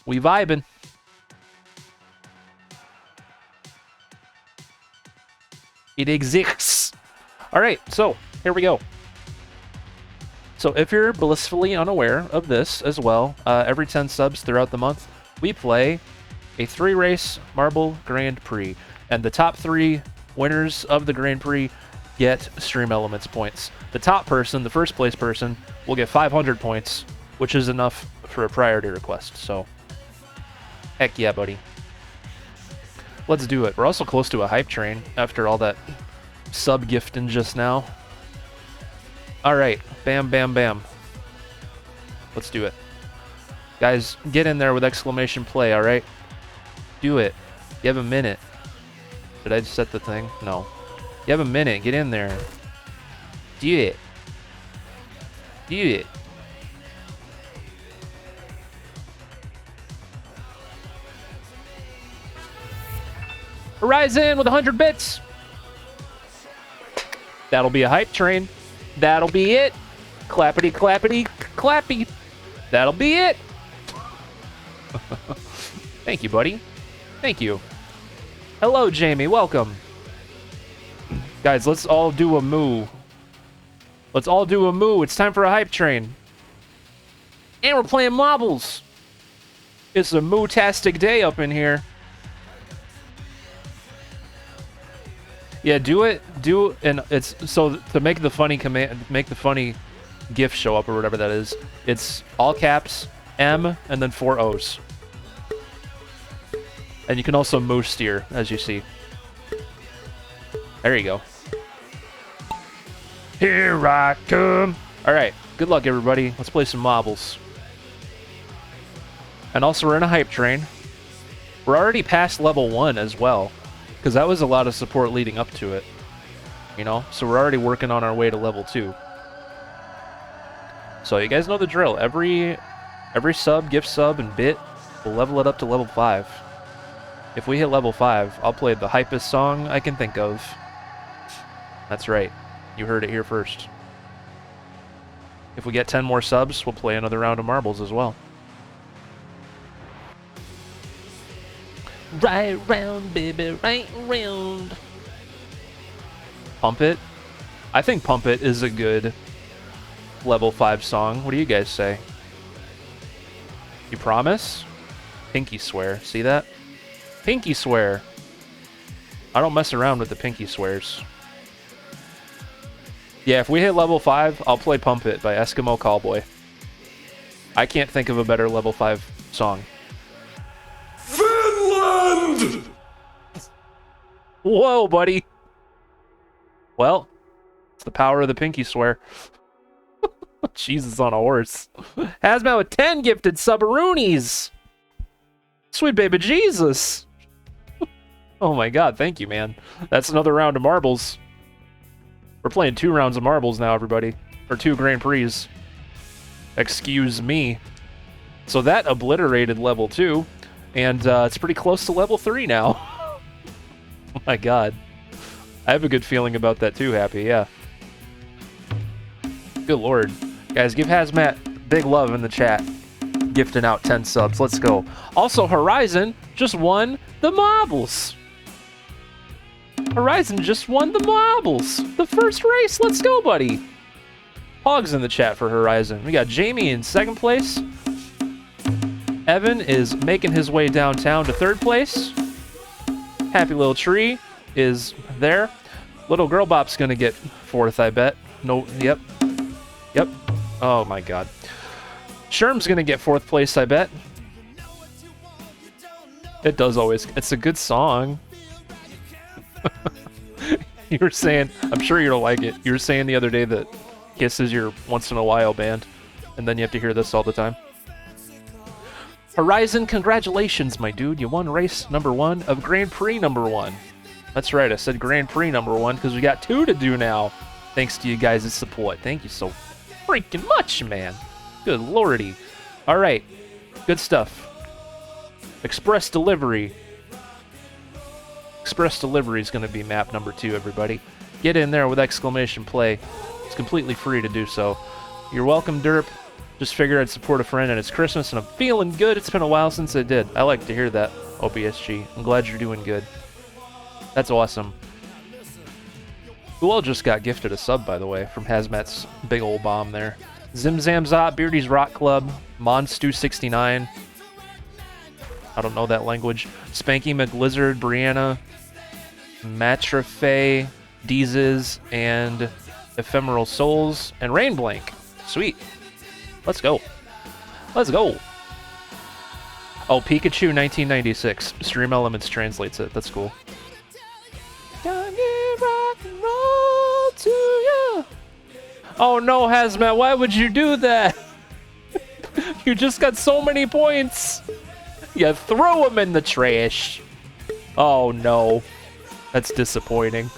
We vibing. It exists. All right, so here we go. So if you're blissfully unaware of this as well, every 10 subs throughout the month, we play a 3-race Marble Grand Prix. And the top 3 winners of the Grand Prix get Stream Elements points. The top person, the first place person, will get 500 points, which is enough for a priority request. So, heck yeah, buddy. Let's do it. We're also close to a hype train after all that sub gifting just now. Alright, bam, bam, bam. Let's do it. Guys, get in there with exclamation play, alright? Do it. You have a minute. Did I just set the thing? No. You have a minute. Get in there. Do it. Do it. Horizon with 100 bits. That'll be a hype train. That'll be it. Clappity, clappity, clappy. That'll be it. Thank you, buddy. Thank you. Hello, Jamie. Welcome. Guys, let's all do a moo. Let's all do a moo. It's time for a hype train. And we're playing marbles. It's a moo-tastic day up in here. Yeah, do it, and it's, so to make the funny command, make the funny GIF show up or whatever that is, it's all caps, M, and then 4 O's. And you can also moo steer, as you see. There you go. Here I come. Alright, good luck everybody. Let's play some marbles. And also we're in a hype train. We're already past level 1 as well. Because that was a lot of support leading up to it. You know? So we're already working on our way to level 2. So you guys know the drill. Every sub, gift sub, and bit will level it up to level 5. If we hit level 5, I'll play the hypest song I can think of. That's right. You heard it here first. If we get 10 more subs, we'll play another round of marbles as well. Right round, baby, right round. Pump It? I think Pump It is a good level 5 song. What do you guys say? You promise? Pinky swear. See that? Pinky swear. I don't mess around with the pinky swears. Yeah, if we hit level 5, I'll play Pump It by Eskimo Callboy. I can't think of a better level 5 song. Finland! Whoa, buddy. Well, it's the power of the pinky swear. Jesus on a horse. Hazmat with 10 gifted subaroonies. Sweet baby Jesus. Oh my god, thank you, man. That's another round of marbles. We're playing 2 rounds of marbles now, everybody. Or 2 Grand Prix. Excuse me. So that obliterated level 2. And it's pretty close to level 3 now. Oh my god. I have a good feeling about that too, Happy, yeah. Good lord. Guys, give Hazmat big love in the chat. Gifting out 10 subs. Let's go. Also, Horizon just won the marbles. Horizon just won the marbles. The first race. Let's go, buddy. Hogs in the chat for Horizon. We got Jamie in 2nd place. Evan is making his way downtown to 3rd place. Happy Little Tree is there. Little Girl Bop's gonna get 4th, I bet. No, yep. Yep. Oh my god. Sherm's gonna get 4th place, I bet. It does always. It's a good song. You were saying, I'm sure you don't like it. You were saying the other day that Kiss is your once in a while band, and then you have to hear this all the time. Horizon, congratulations, my dude. You won race number 1 of Grand Prix number 1. That's right, I said Grand Prix number 1 because we got 2 to do now. Thanks to you guys' support. Thank you so freaking much, man. Good lordy. All right, good stuff. Express delivery. Express delivery is going to be map number 2, everybody. Get in there with exclamation play. It's completely free to do so. You're welcome, Derp. Just figured I'd support a friend, and it's Christmas, and I'm feeling good. It's been a while since I did. I like to hear that, OBSG. I'm glad you're doing good. That's awesome. Who all just got gifted a sub, by the way, from Hazmat's big old bomb there. Zimzamzot, Beardy's Rock Club, Monstu69. I don't know that language. Spanky McLizard, Brianna, Matrafe, Deezes, and Ephemeral Souls, and Rainblank. Sweet. Let's go. Let's go. Oh, Pikachu 1996. Stream Elements translates it. That's cool. Rock and roll to you. Oh no, Hazmat, why would you do that? You just got so many points. You throw them in the trash. Oh no. That's disappointing.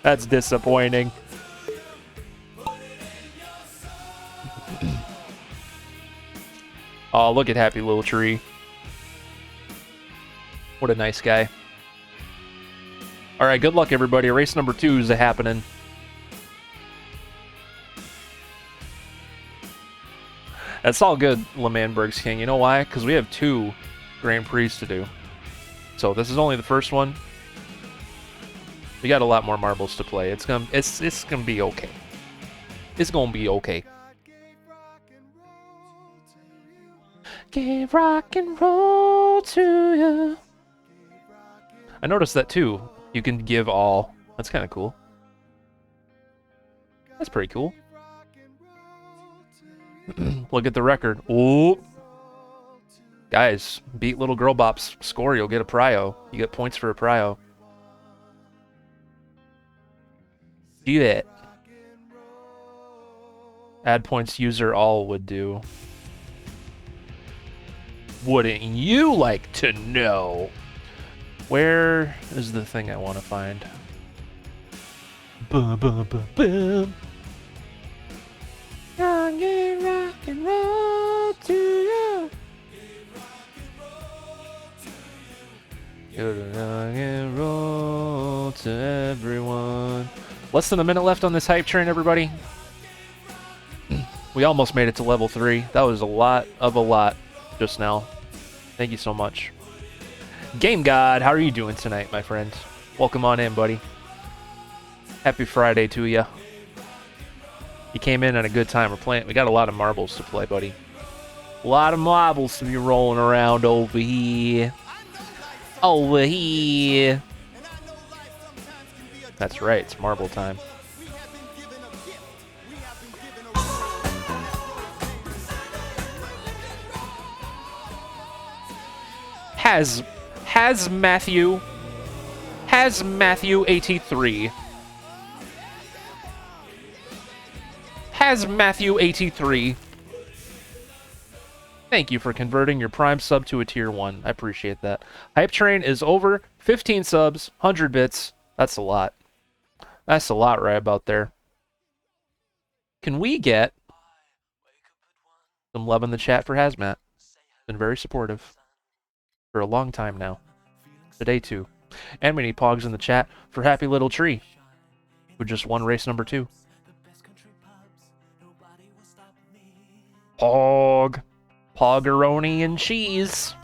That's disappointing. Oh, look at Happy Little Tree. What a nice guy. Alright, good luck, everybody. Race number 2 is happening. That's all good, Lemanberg's King. You know why? Because we have 2 Grand Prix to do. So this is only the first one. We got a lot more marbles to play. It's gonna be okay. It's gonna be okay. Give rock and roll to you. I noticed that too. You can give all. That's kind of cool. That's pretty cool. Look at the record. Oh, guys, beat Little Girl Bop's score. You'll get a prio. You get points for a prio. Do it. Add points user all would do. Wouldn't you like to know? Where is the thing I want to find? Boom, boom, boom, boom. Rock and roll to you. Rock and roll to everyone. Less than a minute left on this hype train, everybody. We almost made it to level 3. That was a lot just now. Thank you so much. Game God, how are you doing tonight, my friend? Welcome on in, buddy. Happy Friday to ya. You came in at a good time. We got a lot of marbles to play, buddy. A lot of marbles to be rolling around over here. Over here. That's right, it's marble time. Has Matthew 83. Has Matthew 83. Thank you for converting your Prime sub to a Tier 1. I appreciate that. Hype Train is over. 15 subs, 100 bits. That's a lot. That's a lot right about there. Can we get some love in the chat for Hazmat? Been very supportive for a long time now. Today too. And we need Pogs in the chat for Happy Little Tree, who just won race number 2. Pog. Poggeroni and cheese.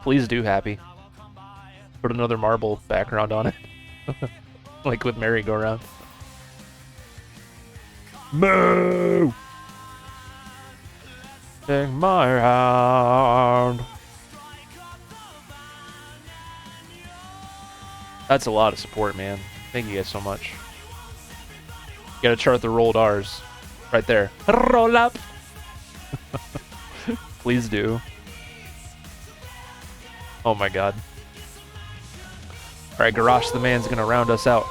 Please do, Happy. Put another marble background on it. Like with merry-go-round. Moo! Take my hand. That's a lot of support, man. Thank you guys so much. Gotta chart the rolled R's. Right there. Roll up! Please do. Oh my god. Alright, Garage the Man's gonna round us out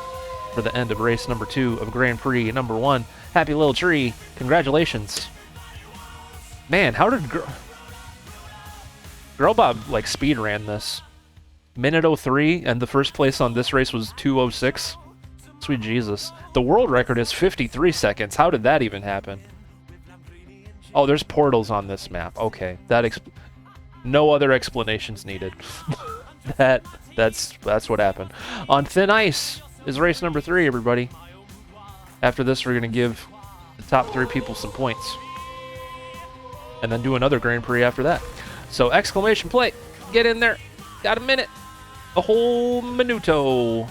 for the end of race number 2 of Grand Prix number 1. Happy Little Tree. Congratulations. Man, how did Girl Bob, like, speed ran this. Minute 03, and the first place on this race was 2:06. Sweet Jesus. The world record is 53 seconds. How did that even happen? Oh, there's portals on this map. Okay. No other explanations needed. That's what happened. On thin ice is race number 3, everybody. After this, we're going to give the top 3 people some points. And then do another Grand Prix after that. So, exclamation play. Get in there. Got a minute. A whole minuto.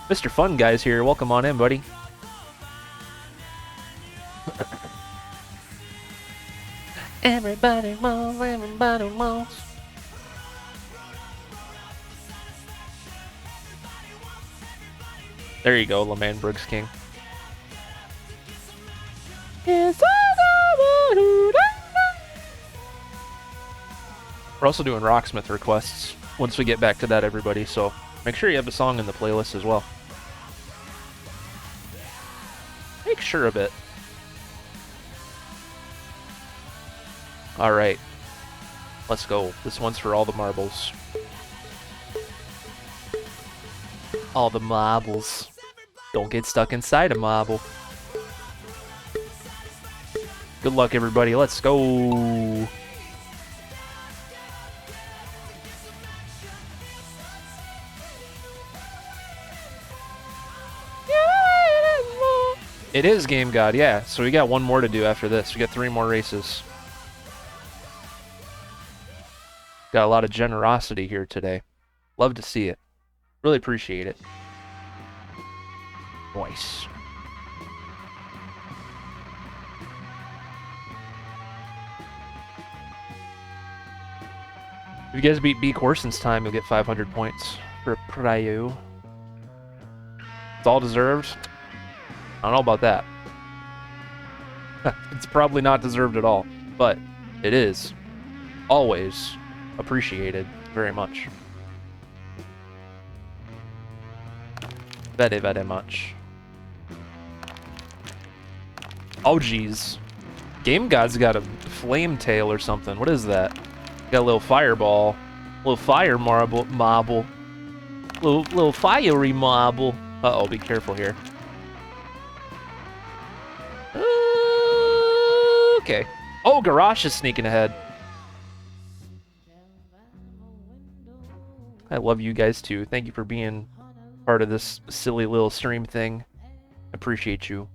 Mr. Fun Guy's here. Welcome on in, buddy. Everybody wants, everybody wants. There you go, LeMan Brooks King. We're also doing Rocksmith requests once we get back to that, everybody, so make sure you have a song in the playlist as well. Make sure of it. Alright. Let's go. This one's for all the marbles. All the marbles. Don't get stuck inside a marble. Good luck, everybody. Let's go. It is Game God, yeah. So we got one more to do after this. We got 3 more races. Got a lot of generosity here today. Love to see it. Really appreciate it. Nice. If you guys beat B. Corson's time, you'll get 500 points for Prayo. It's all deserved. I don't know about that. It's probably not deserved at all, but it is always appreciated very much. Very, very much. Oh, geez. Game God's got a flame tail or something. What is that? Got a little fireball. A little fire marble. Little fiery marble. Uh-oh, be careful here. Okay. Oh, Garage is sneaking ahead. I love you guys too. Thank you for being part of this silly little stream thing. Appreciate you.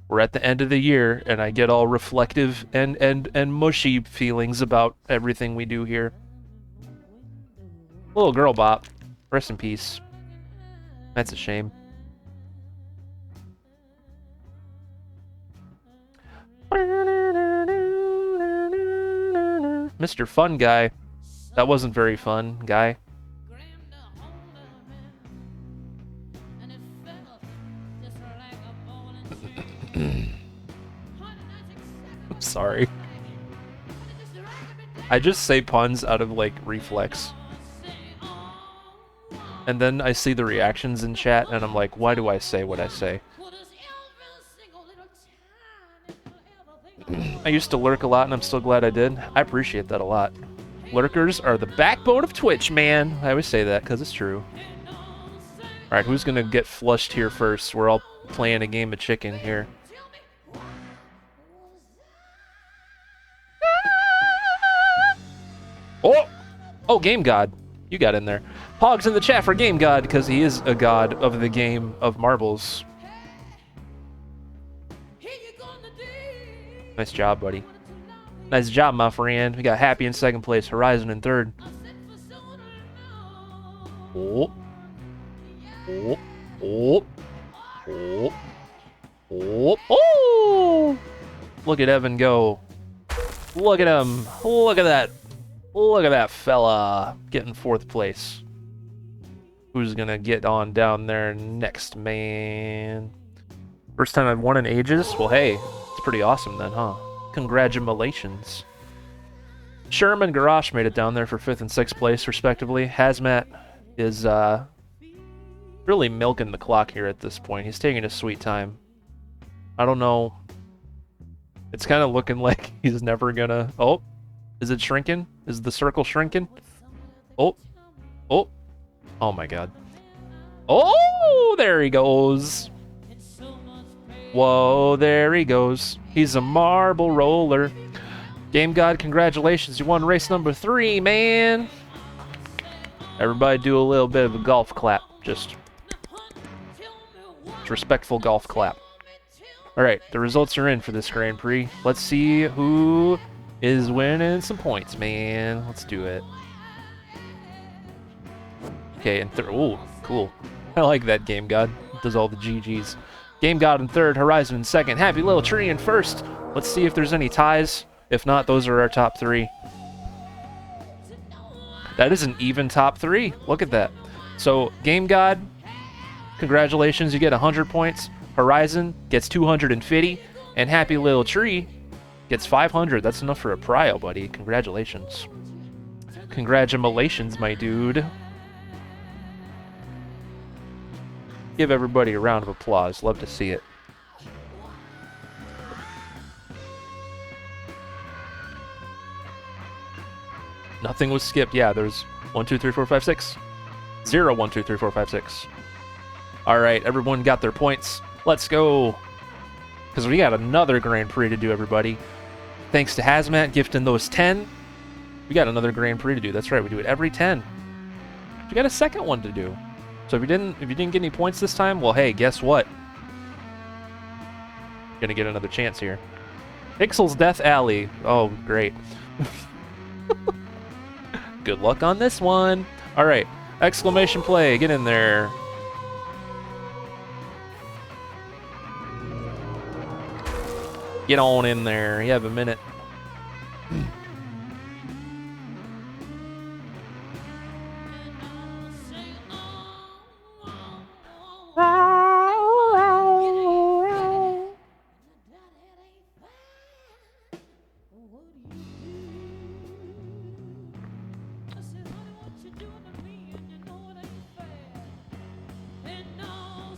We're at the end of the year, and I get all reflective and mushy feelings about everything we do here. Little girl bop. Rest in peace. That's a shame. Mr. Fun Guy. That wasn't very fun, guy. I'm sorry. I just say puns out of, like, reflex. And then I see the reactions in chat, and I'm like, why do I say what I say? I used to lurk a lot, and I'm still glad I did. I appreciate that a lot. Lurkers are the backbone of Twitch, man. I always say that because it's true. All right, who's gonna get flushed here first? We're all playing a game of chicken here. Oh! Oh, Game God. You got in there. Pogs in the chat for Game God, because he is a god of the game of marbles. Nice job, buddy. Nice job, my friend. We got Happy in second place, Horizon in third. Oh. Oh. Oh. Oh. Oh. Oh! Look at Evan go. Look at him. Look at that. Look at that fella getting fourth place. Who's gonna get on down there next, man? First time I've won in ages? Well, hey, it's pretty awesome then, huh? Congratulations. Sherman and Garrosh made it down there for 5th and 6th place, respectively. Hazmat is really milking the clock here at this point. He's taking his sweet time. I don't know. It's kind of looking like he's never gonna... Oh, is it shrinking? Is the circle shrinking? Oh, oh, oh my god. Oh, there he goes. Whoa, there he goes. He's a marble roller. Game God, congratulations. You won race number 3, man. Everybody do a little bit of a golf clap. Just respectful golf clap. All right, the results are in for this Grand Prix. Let's see who is winning some points, man. Let's do it. Okay, and oh, cool. I like that, Game God. Does all the GGs. Game God in third, Horizon in second, Happy Little Tree in first. Let's see if there's any ties. If not, those are our top 3. That is an even top 3. Look at that. So, Game God, congratulations, you get 100 points. Horizon gets 250, and Happy Little Tree gets 500. That's enough for a prio, buddy. Congratulations. Congratulations, my dude. Give everybody a round of applause. Love to see it. Nothing was skipped. Yeah, there's 1, 2, 3, 4, 5, 6. 0, 1, 2, 3, 4, 5, 6. All right, everyone got their points. Let's go. Because we got another Grand Prix to do, everybody. Thanks to Hazmat gifting those 10. We got another Grand Prix to do. That's right, we do it every 10. We got a second one to do. So if you didn't get any points this time, well, hey, guess what? Gonna get another chance here. Pixel's Death Alley. Oh, great. Good luck on this one. All right, exclamation play. Get in there. Get on in there. You have a minute.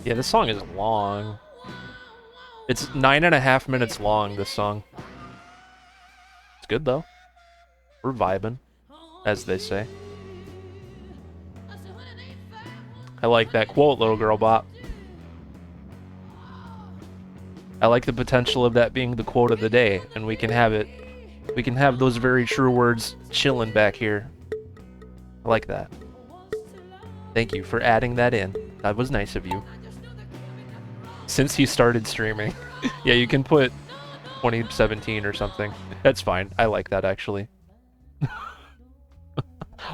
Yeah, this song is long. It's 9.5 minutes long, this song. It's good, though. We're vibing, as they say. I like that quote, Little Girl Bop. I like the potential of that being the quote of the day, and we can have it. We can have those very true words chilling back here. I like that. Thank you for adding that in. That was nice of you. Since he started streaming. Yeah, you can put 2017 or something. That's fine. I like that, actually.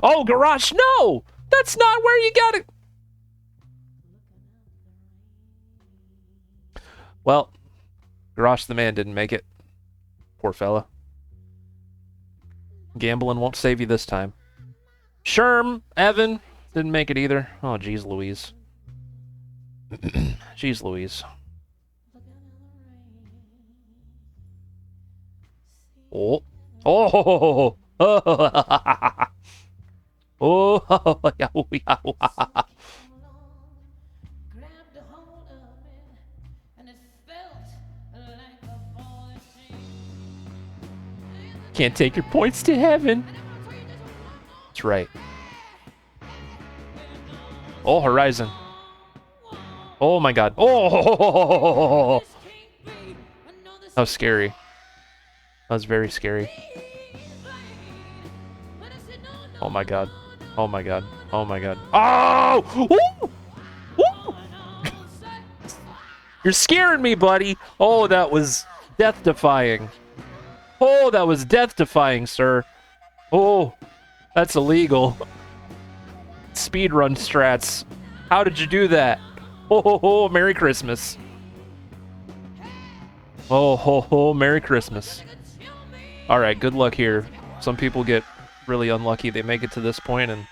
Oh, Garrosh, no! That's not where you got it! Well, Garrosh the man didn't make it. Poor fella. Gambling won't save you this time. Sherm, Evan, didn't make it either. Oh, jeez Louise. Jeez Louise. Oh. Oh. Oh. Oh. Can't take your points to heaven. That's right. Oh, Horizon. Oh my god. Oh! That was scary. That was very scary. Oh my god. Oh my god. Oh my god. Oh! Woo! Woo! You're scaring me, buddy. Oh, that was death-defying. Oh, that was death-defying, sir. Oh, that's illegal. Speedrun strats. How did you do that? Oh, ho, ho, Merry Christmas. Oh, ho, ho, Merry Christmas. Alright, good luck here. Some people get really unlucky. They make it to this point, and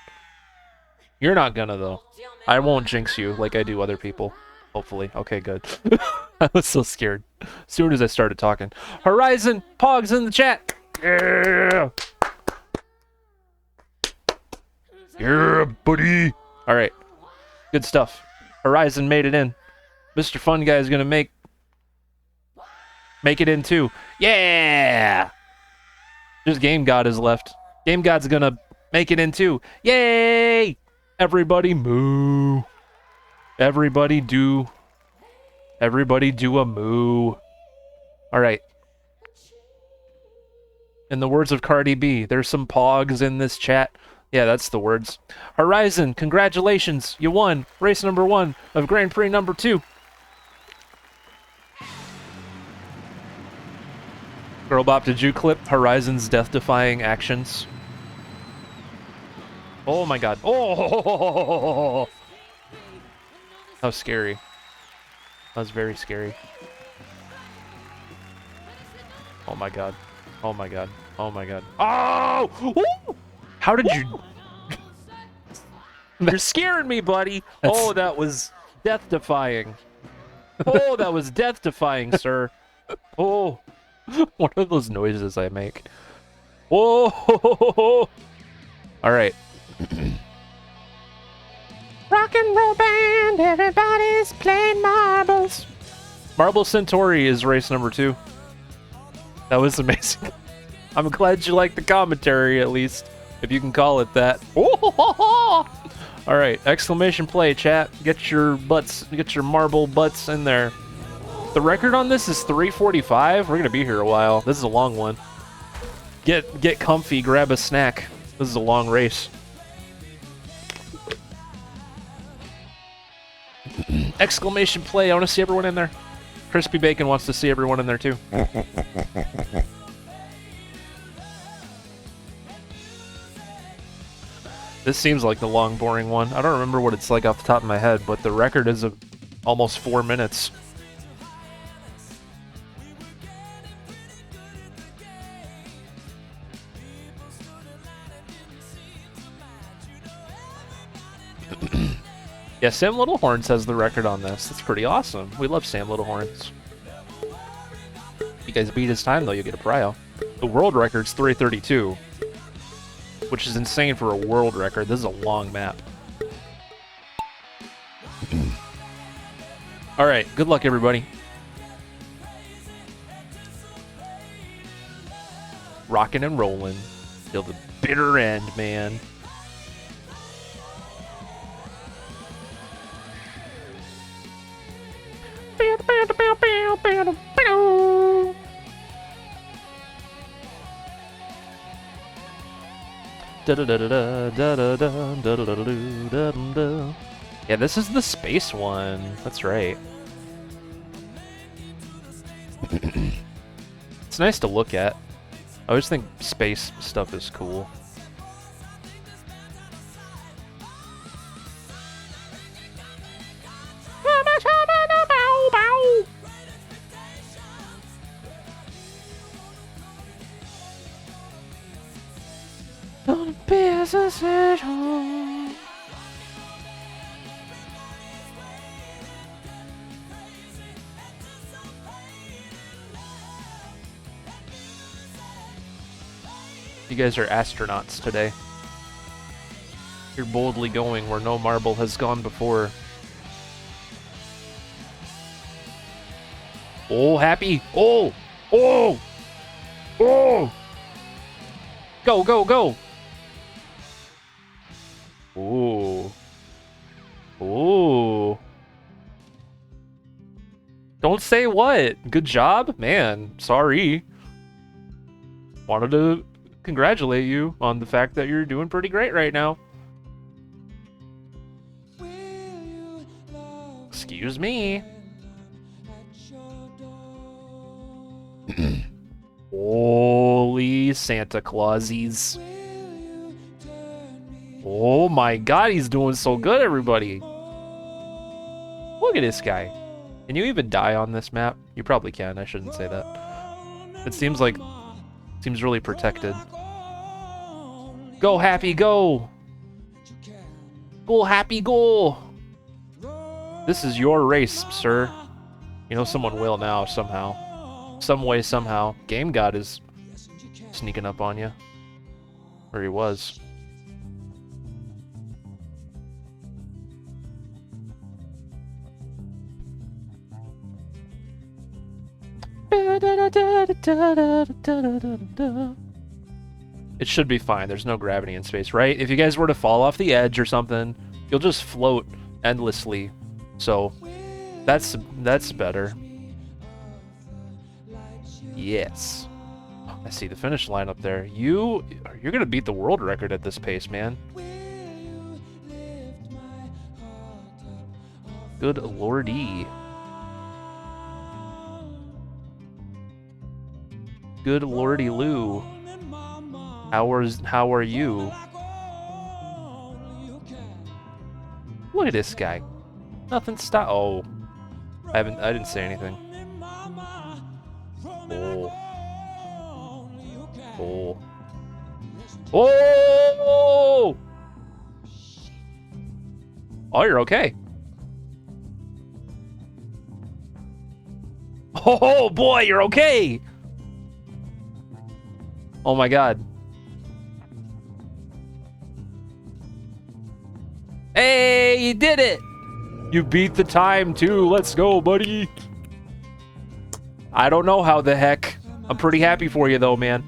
you're not gonna, though. I won't jinx you like I do other people. Hopefully. Okay, good. I was so scared as soon as I started talking. Horizon, Pogs in the chat. Yeah! Yeah, buddy. Alright. Good stuff. Horizon made it in. Mr. Fun Guy is gonna make it in too. Yeah! Just Game God is left. Game God's gonna make it in too. Yay! Everybody moo. Everybody do a moo. Alright. In the words of Cardi B, there's some pogs in this chat. Yeah, that's the words. Horizon, congratulations. You won race number 1 of Grand Prix number 2. Girlbop, did you clip Horizon's death-defying actions? Oh my god. Oh! That was scary. That was very scary. Oh my god. Oh my god. Oh my god. Oh! Woo! How did you... You're scaring me, buddy. Oh, that was death-defying. Oh, that was death-defying, sir. Oh. What are those noises I make? Whoa! Alright. Rock and roll band, everybody's playing marbles. Marble Centauri is race number 2. That was amazing. I'm glad you liked the commentary, at least, if you can call it that. Alright, exclamation play, chat. Get your marble butts in there. The record on this is 3:45. We're gonna be here a while. This is a long one. Get comfy, grab a snack. This is a long race. Exclamation play. I want to see everyone in there. Crispy Bacon wants to see everyone in there too. This seems like the long, boring one. I don't remember what it's like off the top of my head, but the record is almost 4 minutes. Yeah, Sam Littlehorns has the record on this. That's pretty awesome. We love Sam Littlehorns. If you guys beat his time, though, you'll get a prio. The world record's 3:32, which is insane for a world record. This is a long map. Alright, good luck, everybody. Rockin' and rollin' till the bitter end, man. Yeah, this is the space one. That's right. It's nice to look at. I always think space stuff is cool. You guys are astronauts today. You're boldly going where no marble has gone before. Oh, happy! Oh! Oh! Oh! Go, go, go. Ooh. Ooh. Don't say what. Good job? Man, sorry. Wanted to congratulate you on the fact that you're doing pretty great right now. Excuse me. Holy Santa Clausies. Oh my god, he's doing so good, everybody. Look at this guy. Can you even die on this map? You probably can. I shouldn't say that. It seems really protected. Go, Happy, go! Go, Happy, go! This is your race, sir. You know someone will now, somehow. Some way, somehow. Game God is sneaking up on you. Or he was. It should be fine. There's no gravity in space, right? If you guys were to fall off the edge or something, you'll just float endlessly. So that's better. Yes. I see the finish line up there. You're gonna beat the world record at this pace, man. Good lordy. Good lordy Lou. How are you? Look at this guy. Nothing stop. Oh, I didn't say anything. Oh. Oh. Oh. Oh, you're okay. Oh boy, you're okay. Oh my god. Hey, you did it! You beat the time too. Let's go, buddy. I don't know how the heck. I'm pretty happy for you though, man.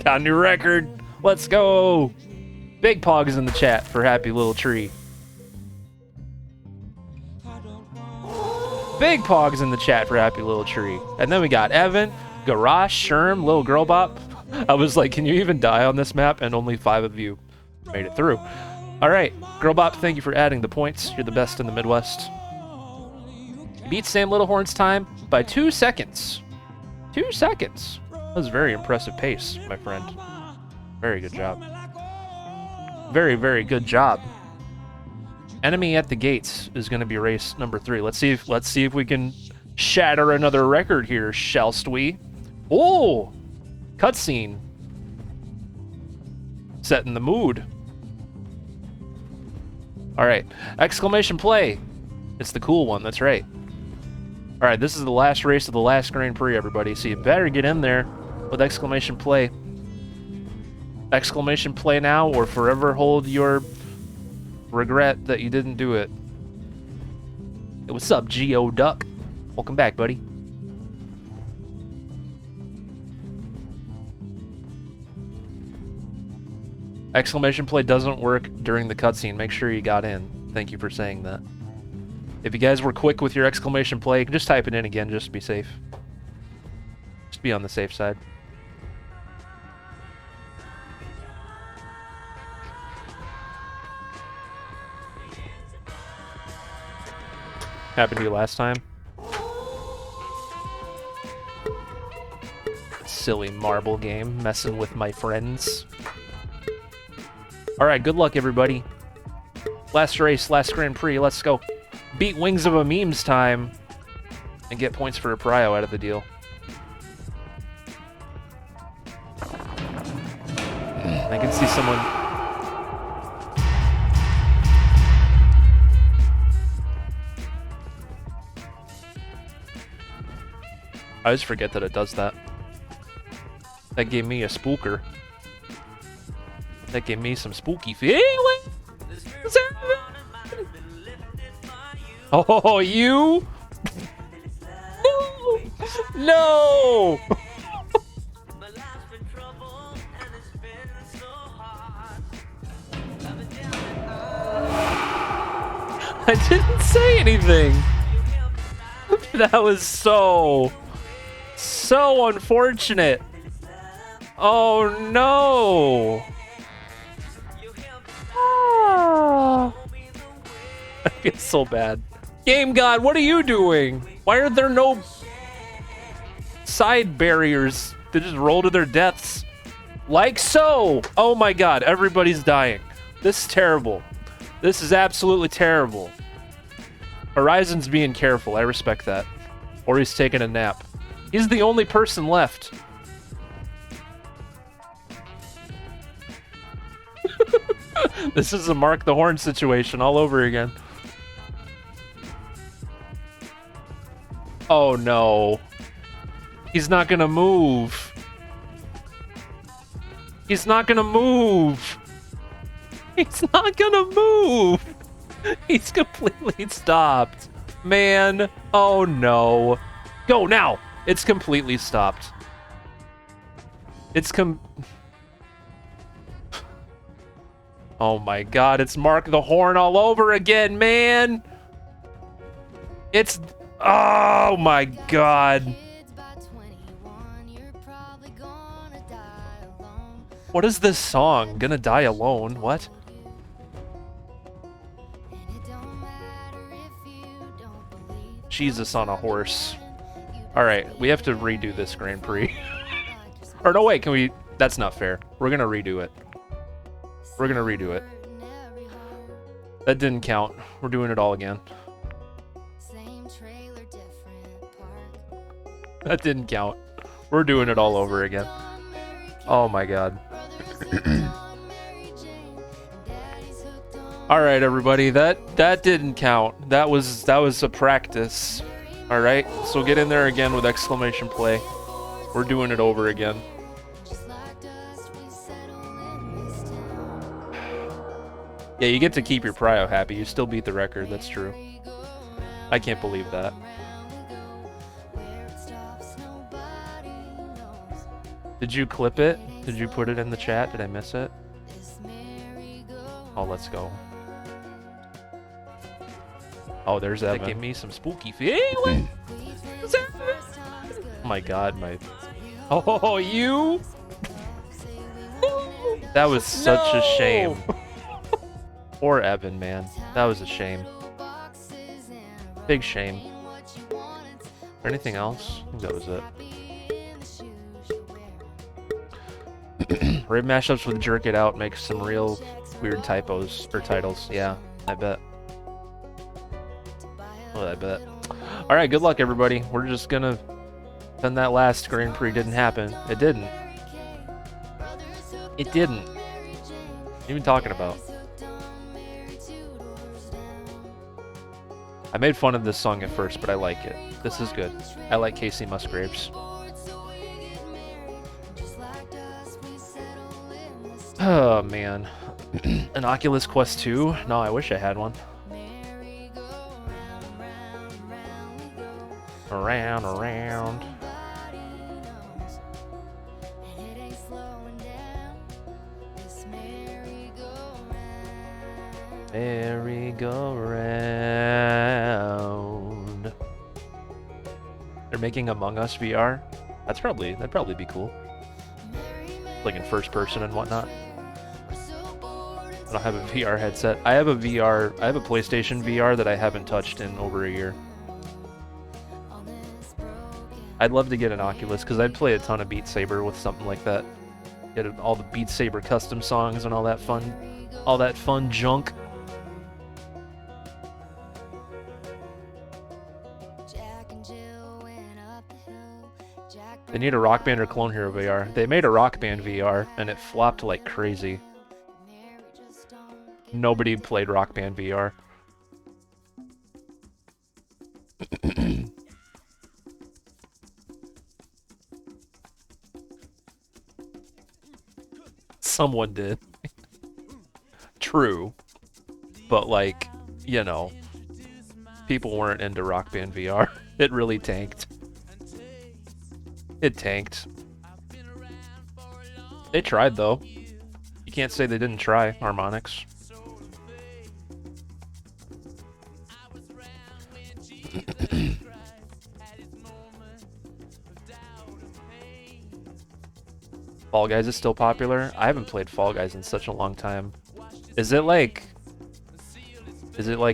Got a new record. Let's go. Big Pogs in the chat for Happy Little Tree. Big Pogs in the chat for Happy Little Tree. And then we got Evan, Garage, Sherm, Little Girl Bop. I was like, can you even die on this map? And only 5 of you made it through. All right, Girl Bop, thank you for adding the points. You're the best in the Midwest. Beat Sam Littlehorn's time by 2 seconds. 2 seconds. That was a very impressive pace, my friend. Very good job. Very, very good job. Enemy at the Gates is going to be race number 3. Let's see if we can shatter another record here, shallst we? Oh, cutscene. Setting the mood. All right, exclamation play. It's the cool one. That's right. All right, this is the last race of the last Grand Prix, everybody. So you better get in there with exclamation play. Exclamation play now, or forever hold your regret that you didn't do it. Hey, what's up, Geo Duck? Welcome back, buddy. Exclamation play doesn't work during the cutscene. Make sure you got in. Thank you for saying that. If you guys were quick with your exclamation play, you can just type it in again just to be safe. Just be on the safe side. Happened to you last time? Silly marble game, messing with my friends. Alright, good luck, everybody. Last race, last Grand Prix, let's go. Beat Wings of a Memes time and get points for a prio out of the deal. I can see someone... I always forget that it does that. That gave me a spooker. That gave me some spooky feelings. Oh, you? No! No! I didn't say anything. That was so unfortunate. Oh no. Ah. I feel so bad. Game God, what are you doing? Why are there no side barriers that just roll to their deaths? Like so. Oh my God, everybody's dying. This is terrible. This is absolutely terrible. Horizon's being careful. I respect that. Or he's taking a nap. He's the only person left. This is a Mark the Horn situation all over again. Oh no. He's not gonna move. He's not gonna move. He's not gonna move. He's completely stopped. Man. Oh no. Go now. It's completely stopped. It's Oh my God, it's Mark the Horn all over again, man. It's... Oh my God. What is this song? Gonna Die Alone? What? Jesus on a horse. Alright, we have to redo this Grand Prix. Or no, wait, can we... That's not fair. We're gonna redo it. We're gonna redo it. That didn't count. We're doing it all again. That didn't count. We're doing it all over again. Oh my God. Alright, everybody. That didn't count. That was a practice. Alright? So get in there again with exclamation play. We're doing it over again. Yeah, you get to keep your prio happy. You still beat the record. That's true. I can't believe that. Did you clip it? Did you put it in the chat? Did I miss it? Oh, let's go. Oh, there's Evan. Give me some spooky feeling. Oh my God, my... Oh, you? That was such a shame. Poor Evan, man. That was a shame. Big shame. Anything else? I think that was it. Raid mashups with Jerk It Out makes some real weird typos or titles. Yeah, I bet. Well, I bet. Alright, good luck, everybody. We're just gonna... Then that last Grand Prix didn't happen. It didn't. It didn't. What are you even talking about? I made fun of this song at first, but I like it. This is good. I like Casey Musgraves. Oh, man. An Oculus Quest 2? No, I wish I had one. Around, around. Merry-go-round. They're making Among Us VR? That'd probably be cool. Like in first person and whatnot. I don't have a VR headset. I have a PlayStation VR that I haven't touched in over a year. I'd love to get an Oculus because I'd play a ton of Beat Saber with something like that. Get all the Beat Saber custom songs and all that fun junk. They need a Rock Band or Clone Hero VR. They made a Rock Band VR and it flopped like crazy. Nobody played Rock Band VR. Someone did. True. But like, you know, people weren't into Rock Band VR. It really tanked. It tanked. They tried though. You can't say they didn't try, Harmonix. Fall Guys is still popular. I haven't played Fall Guys in such a long time. Is it like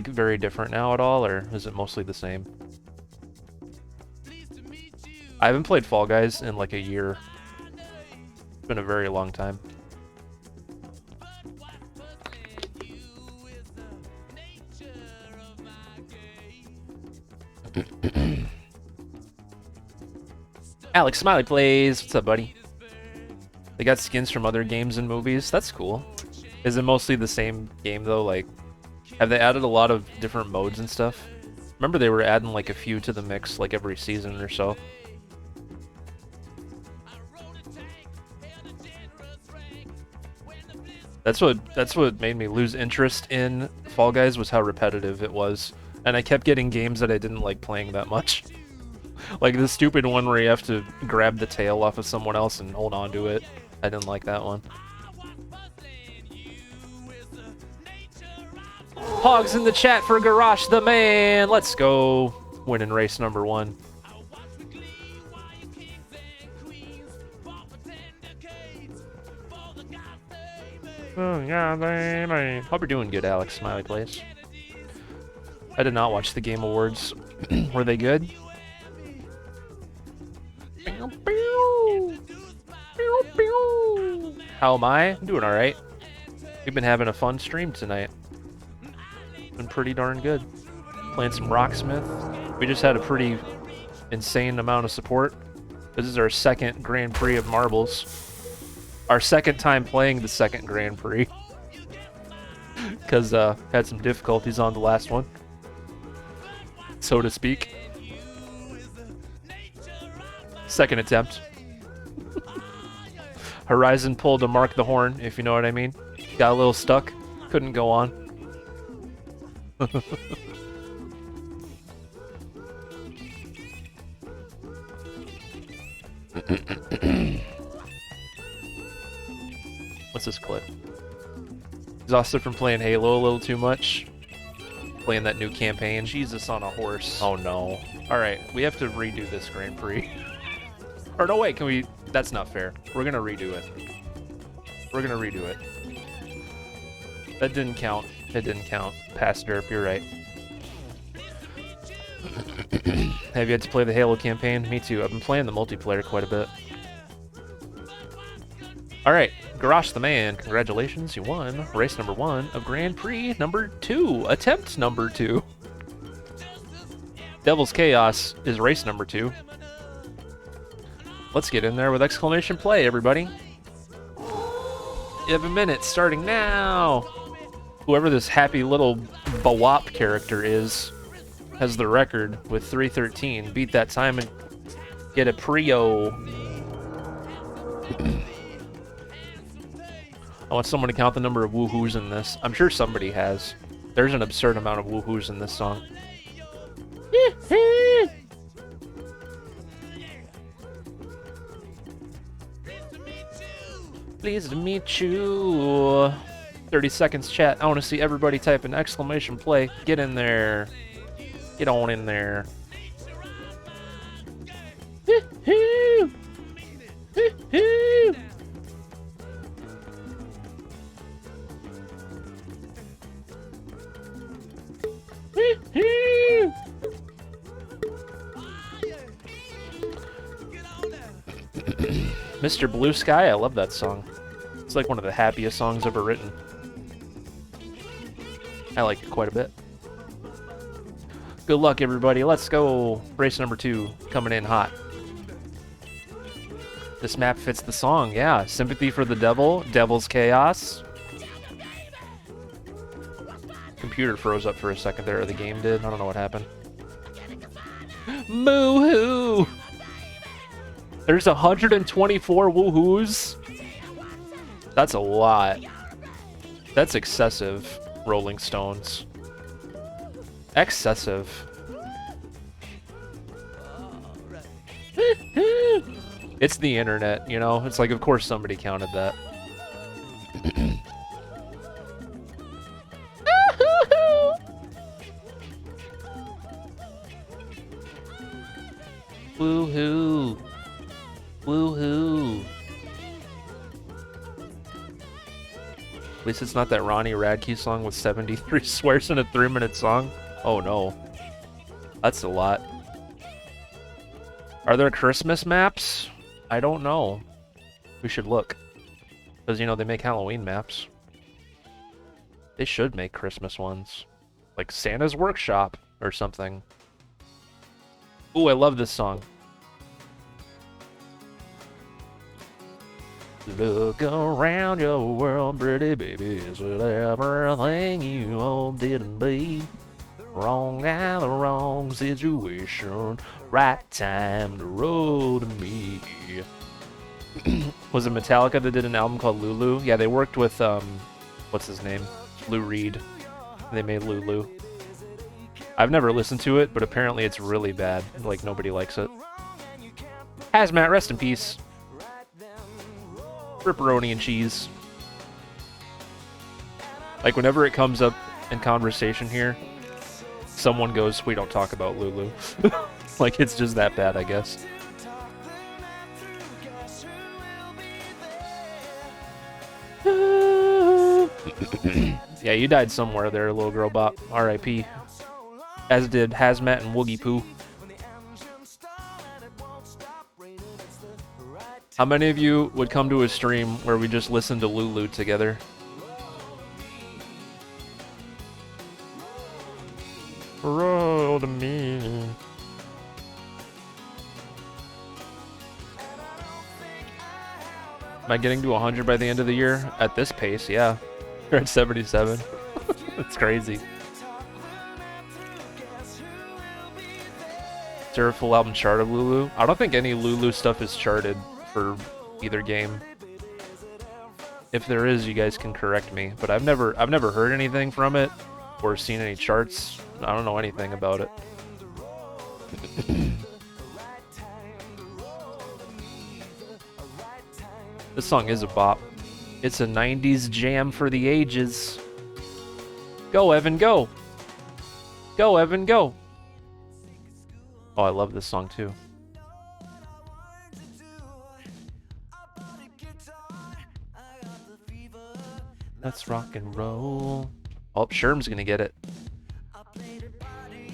very different now at all, or is it mostly the same? I haven't played Fall Guys in like a year. It's been a very long time. Alex Smiley plays. What's up, buddy? They got skins from other games and movies. That's cool. Is it mostly the same game though? Like, have they added a lot of different modes and stuff? Remember they were adding like a few to the mix like every season or so. That's what made me lose interest in Fall Guys, was how repetitive it was. And I kept getting games that I didn't like playing that much. Like the stupid one where you have to grab the tail off of someone else and hold on to it. I didn't like that one. Hogs in the chat for Garage the Man. Let's go. Winning race number 1. Oh, yeah, hope you're doing good, Alex. Smiley plays. I did not watch the Game Awards. Were they good? How am I? I'm doing alright. We've been having a fun stream tonight. Been pretty darn good. Playing some Rocksmith. We just had a pretty insane amount of support. This is our second Grand Prix of Marbles. Our second time playing the second Grand Prix. Because had some difficulties on the last one, so to speak. Second attempt. Horizon pulled a Mark the Horn, if you know what I mean. Got a little stuck. Couldn't go on. What's this clip? Exhausted from playing Halo a little too much. Playing that new campaign. Jesus on a horse. Oh no. Alright, we have to redo this Grand Prix. Or no, wait, can we... That's not fair. We're gonna redo it. We're gonna redo it. That didn't count. It didn't count. Past derp, you're right. Have you had to play the Halo campaign? Me too. I've been playing the multiplayer quite a bit. Alright, Garage the Man, congratulations, you won race number 1 of Grand Prix number 2. Attempt number 2. Devil's Chaos is race number 2. Let's get in there with exclamation play, everybody. You have a minute starting now. Whoever this happy little Bawop character is has the record with 3:13. Beat that time and get a Prio. I want someone to count the number of woohoos in this. I'm sure somebody has. There's an absurd amount of woohoos in this song. Pleased to meet you. 30 seconds chat. I want to see everybody type an exclamation play. Get in there. Get on in there. Mr. Blue Sky, I love that song. It's like one of the happiest songs ever written. I like it quite a bit. Good luck, everybody. Let's go. Race number 2 coming in hot. This map fits the song, yeah. Sympathy for the Devil, Devil's Chaos. Computer froze up for a second there, or the game did. I don't know what happened. Moo-hoo! There's 124 woohoos. That's a lot. That's excessive, Rolling Stones. Excessive. It's the internet, you know? It's like, of course somebody counted that. Woohoo! Woohoo! At least it's not that Ronnie Radke song with 73 swears in a 3-minute song. Oh no. That's a lot. Are there Christmas maps? I don't know. We should look. Because, you know, they make Halloween maps. They should make Christmas ones. Like Santa's Workshop or something. Ooh, I love this song. Look around your world, pretty babies, with everything you all didn't be. Wrong and the wrong situation, right time to roll to me. Was it Metallica that did an album called Lulu? Yeah, they worked with, what's his name? Lou Reed. They made Lulu. I've never listened to it, but apparently it's really bad. Like, nobody likes it. Hazmat, rest in peace. Ripperoni and cheese. Like, whenever it comes up in conversation here, someone goes, we don't talk about Lulu. Like, it's just that bad, I guess. Yeah, you died somewhere there, little girl bop. R.I.P. As did Hazmat and Woogie Poo. How many of you would come to a stream where we just listen to Lulu together? Roll to me. Am I getting to 100 by the end of the year? At this pace, yeah. You're at 77. That's crazy. Is there a full album chart of Lulu? I don't think any Lulu stuff is charted for either game. If there is, you guys can correct me. But I've never heard anything from it or seen any charts. I don't know anything about it. This song is a bop. It's a 90s jam for the ages. Go, Evan, go! Go, Evan, go! Oh, I love this song too. Let's rock and roll. Oh, Sherm's gonna get it.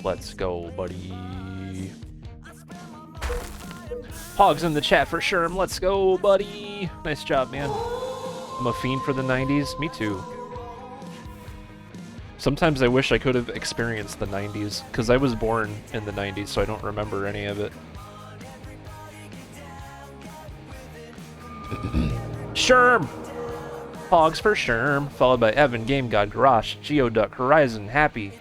Let's go, buddy. Hogs in the chat for Sherm. Let's go, buddy. Nice job, man. I'm a fiend for the 90s. Me too. Sometimes I wish I could have experienced the 90s, because I was born in the 90s, so I don't remember any of it. Sherm! Hogs for Sherm, followed by Evan, Game God, Garage, Geoduck, Horizon, Happy.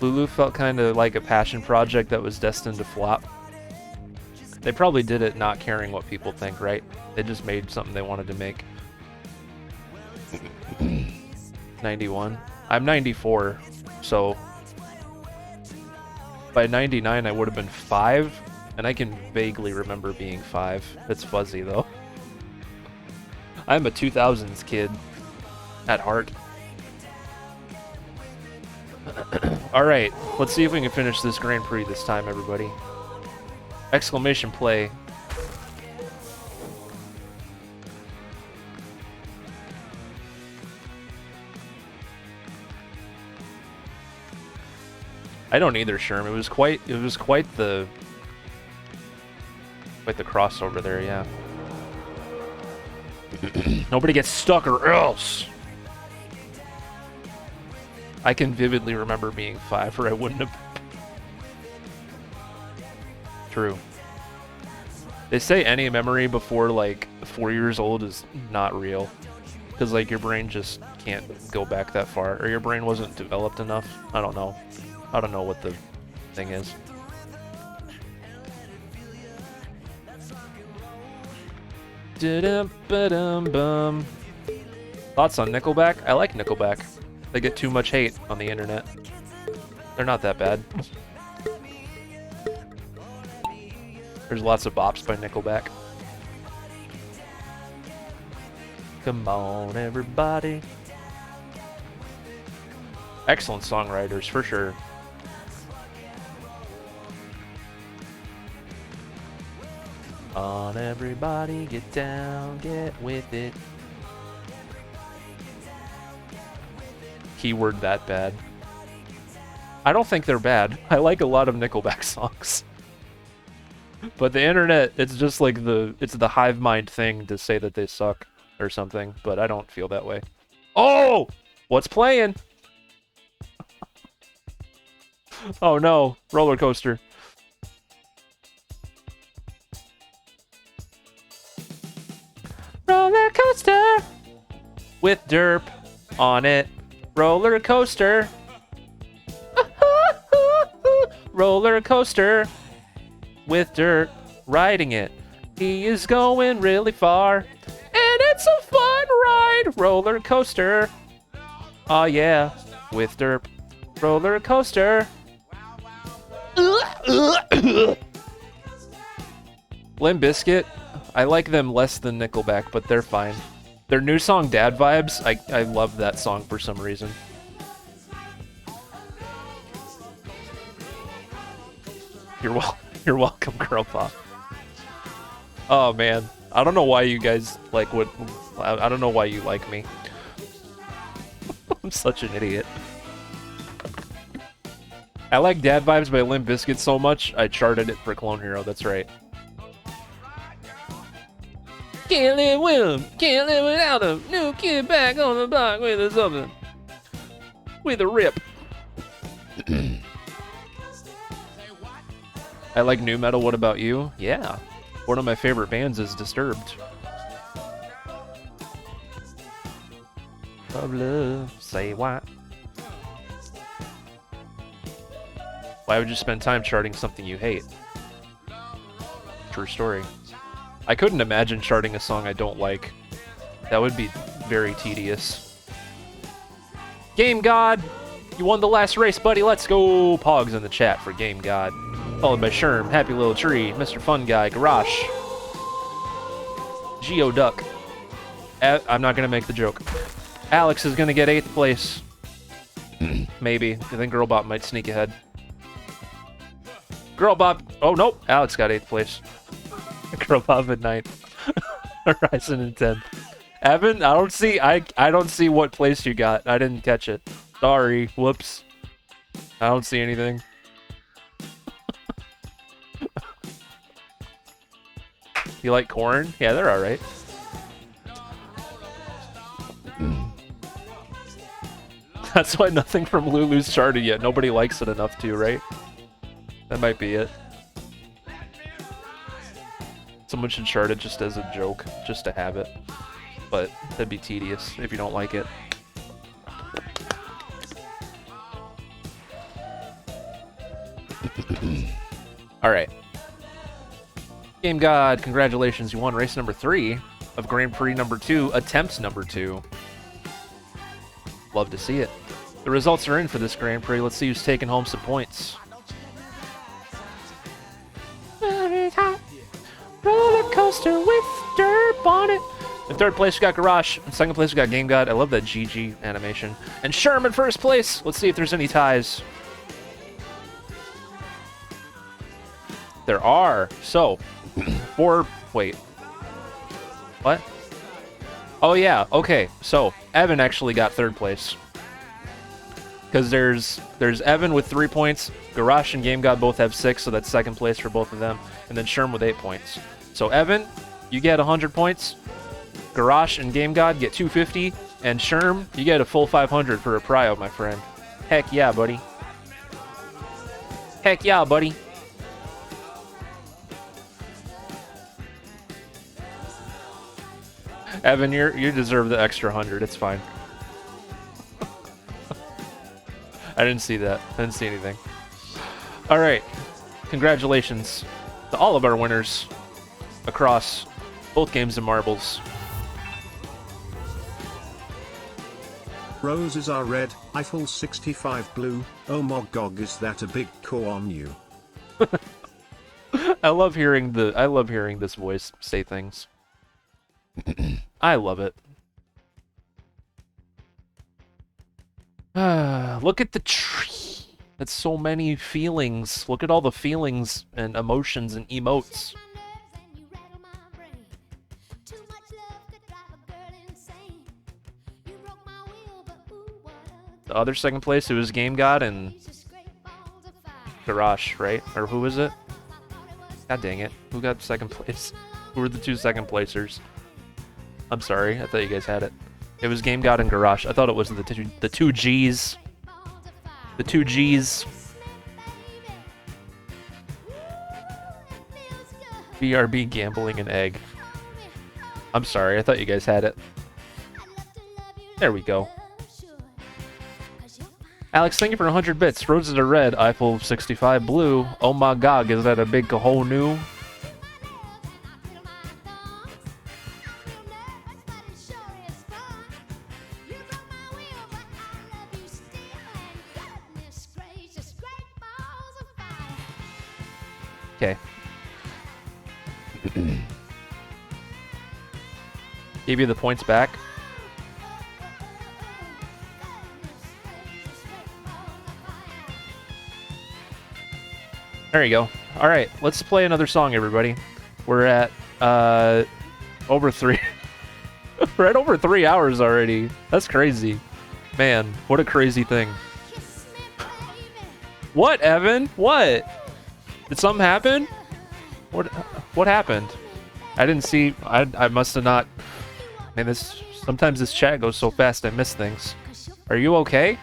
Lulu felt kind of like a passion project that was destined to flop. They probably did it not caring what people think, right? They just made something they wanted to make. 91. I'm 94, so by 99 I would have been 5, and I can vaguely remember being 5. It's fuzzy though. I'm a 2000s kid at heart. Alright, let's see if we can finish this Grand Prix this time, everybody. Exclamation play. I don't either, Sherm. It was quite the crossover there, yeah. Nobody gets stuck or else. I can vividly remember being 5, or I wouldn't have. True. They say any memory before like 4 years old is not real, because like your brain just can't go back that far, or your brain wasn't developed enough. I don't know. I don't know what the thing is. Bum. Thoughts on Nickelback? I like Nickelback. They get too much hate on the internet. They're not that bad. There's lots of bops by Nickelback. Come on, everybody. Excellent songwriters, for sure. On everybody, get down, get with it. Keyword that bad. I don't think they're bad. I like a lot of Nickelback songs. But the internet, it's just like it's the hive mind thing to say that they suck or something, but I don't feel that way. Oh! What's playing? Oh no, roller coaster. Roller coaster with derp on it. Roller coaster. Roller coaster with dirt riding it. He is going really far, and it's a fun ride. Roller coaster. Oh yeah, with derp. Roller coaster. Limp Bizkit, I like them less than Nickelback, but they're fine. Their new song, Dad Vibes, I love that song for some reason. You're welcome, Girl Pop. Oh man, I don't know why you guys like what. I don't know why you like me. I'm such an idiot. I like Dad Vibes by Limp Bizkit so much, I charted it for Clone Hero, that's right. Can't live with him, can't live without him. New kid back on the block with a something. With a rip. I like new metal, what about you? Yeah. One of my favorite bands is Disturbed. Of love, say what? Why would you spend time charting something you hate? True story. I couldn't imagine charting a song I don't like. That would be very tedious. Game God! You won the last race, buddy. Let's go! Pogs in the chat for Game God. Followed by Sherm, Happy Little Tree, Mr. Fun Guy, Garrosh, Geoduck. I'm not gonna make the joke. Alex is gonna get 8th place. Maybe. I think Girlbop might sneak ahead. Girlbop. Oh nope. Alex got 8th place. Girlbop at 9th. Horizon in 10th. Evan, I don't see what place you got. I didn't catch it. Sorry. Whoops. I don't see anything. You like corn? Yeah, they're alright. That's why nothing from Lulu's charted yet. Nobody likes it enough to, right? That might be it. Someone should chart it just as a joke, just to have it. But that'd be tedious if you don't like it. Alright. Game God, congratulations, you won race number 3 of Grand Prix number 2, attempt number 2. Love to see it. The results are in for this Grand Prix. Let's see who's taking home some points. Roller coaster with derp on it. In 3rd place, we got Garrosh. In 2nd place, we got Game God. I love that GG animation. And Sherm in 1st place. Let's see if there's any ties. There are. So, wait. What? Oh yeah, okay. So, Evan actually got 3rd place. Because there's Evan with 3 points, Garrosh and Game God both have 6, so that's 2nd place for both of them, and then Sherm with 8 points. So Evan, you get 100 points, Garrosh and Game God get 250, and Sherm, you get a full 500 for a prio, my friend. Heck yeah, buddy. Heck yeah, buddy. Evan, you deserve the extra 100. It's fine. I didn't see that. I didn't see anything. All right. Congratulations to all of our winners across both games of marbles. Roses are red, Eiffel 65 blue. Oh my god, is that a big core on you? I love hearing this voice say things. I love it. Look at the tree. That's so many feelings. Look at all the feelings and emotions and emotes. The other second place, it was Game God and Garage, right? Or who was it? God dang it. Who got second place? Who were the two second placers? I'm sorry. I thought you guys had it. It was Game God and Garage. I thought it was the two G's. The two G's. BRB gambling and egg. I'm sorry. I thought you guys had it. There we go. Alex, thank you for 100 bits. Roses are red, Eiffel 65 blue. Oh my god, is that a big Kahonu? Okay. Gave you the points back. There you go. All right, let's play another song, everybody. We're at over 3. We're at over 3 hours already. That's crazy, man. What a crazy thing. What, Evan? What? Did something happen? What happened? I didn't see. I must have not. Man, sometimes this chat goes so fast I miss things. Are you okay? You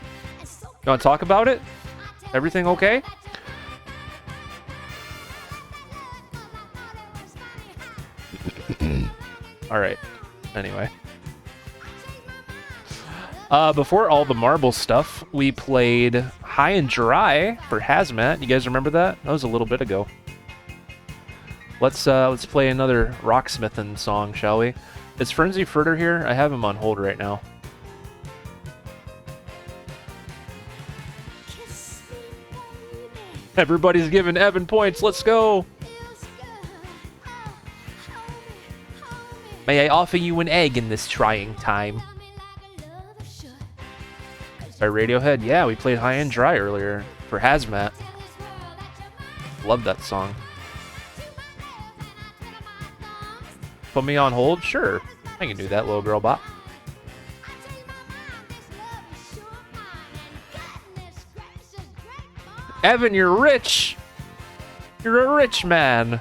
want to talk about it? Everything okay? All right. Anyway. Before all the marble stuff, we played High and Dry for Hazmat. You guys remember that? That was a little bit ago. Let's play another Rocksmith song, shall we? Is Frenzy Furter here? I have him on hold right now. Everybody's giving Evan points. Let's go. May I offer you an egg in this trying time? By Radiohead. Yeah, we played High and Dry earlier for Hazmat. Love that song. Put me on hold? Sure. I can do that, little girl bot. Evan, you're rich! You're a rich man!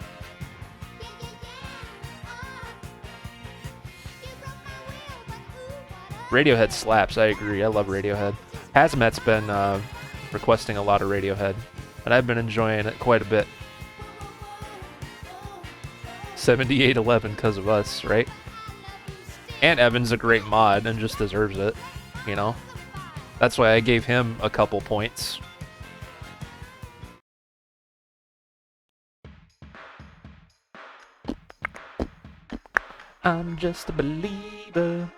Radiohead slaps, I agree. I love Radiohead. Hazmat's been requesting a lot of Radiohead, and I've been enjoying it quite a bit. 7811 because of us, right? And Evan's a great mod and just deserves it, you know? That's why I gave him a couple points. I'm just a believer.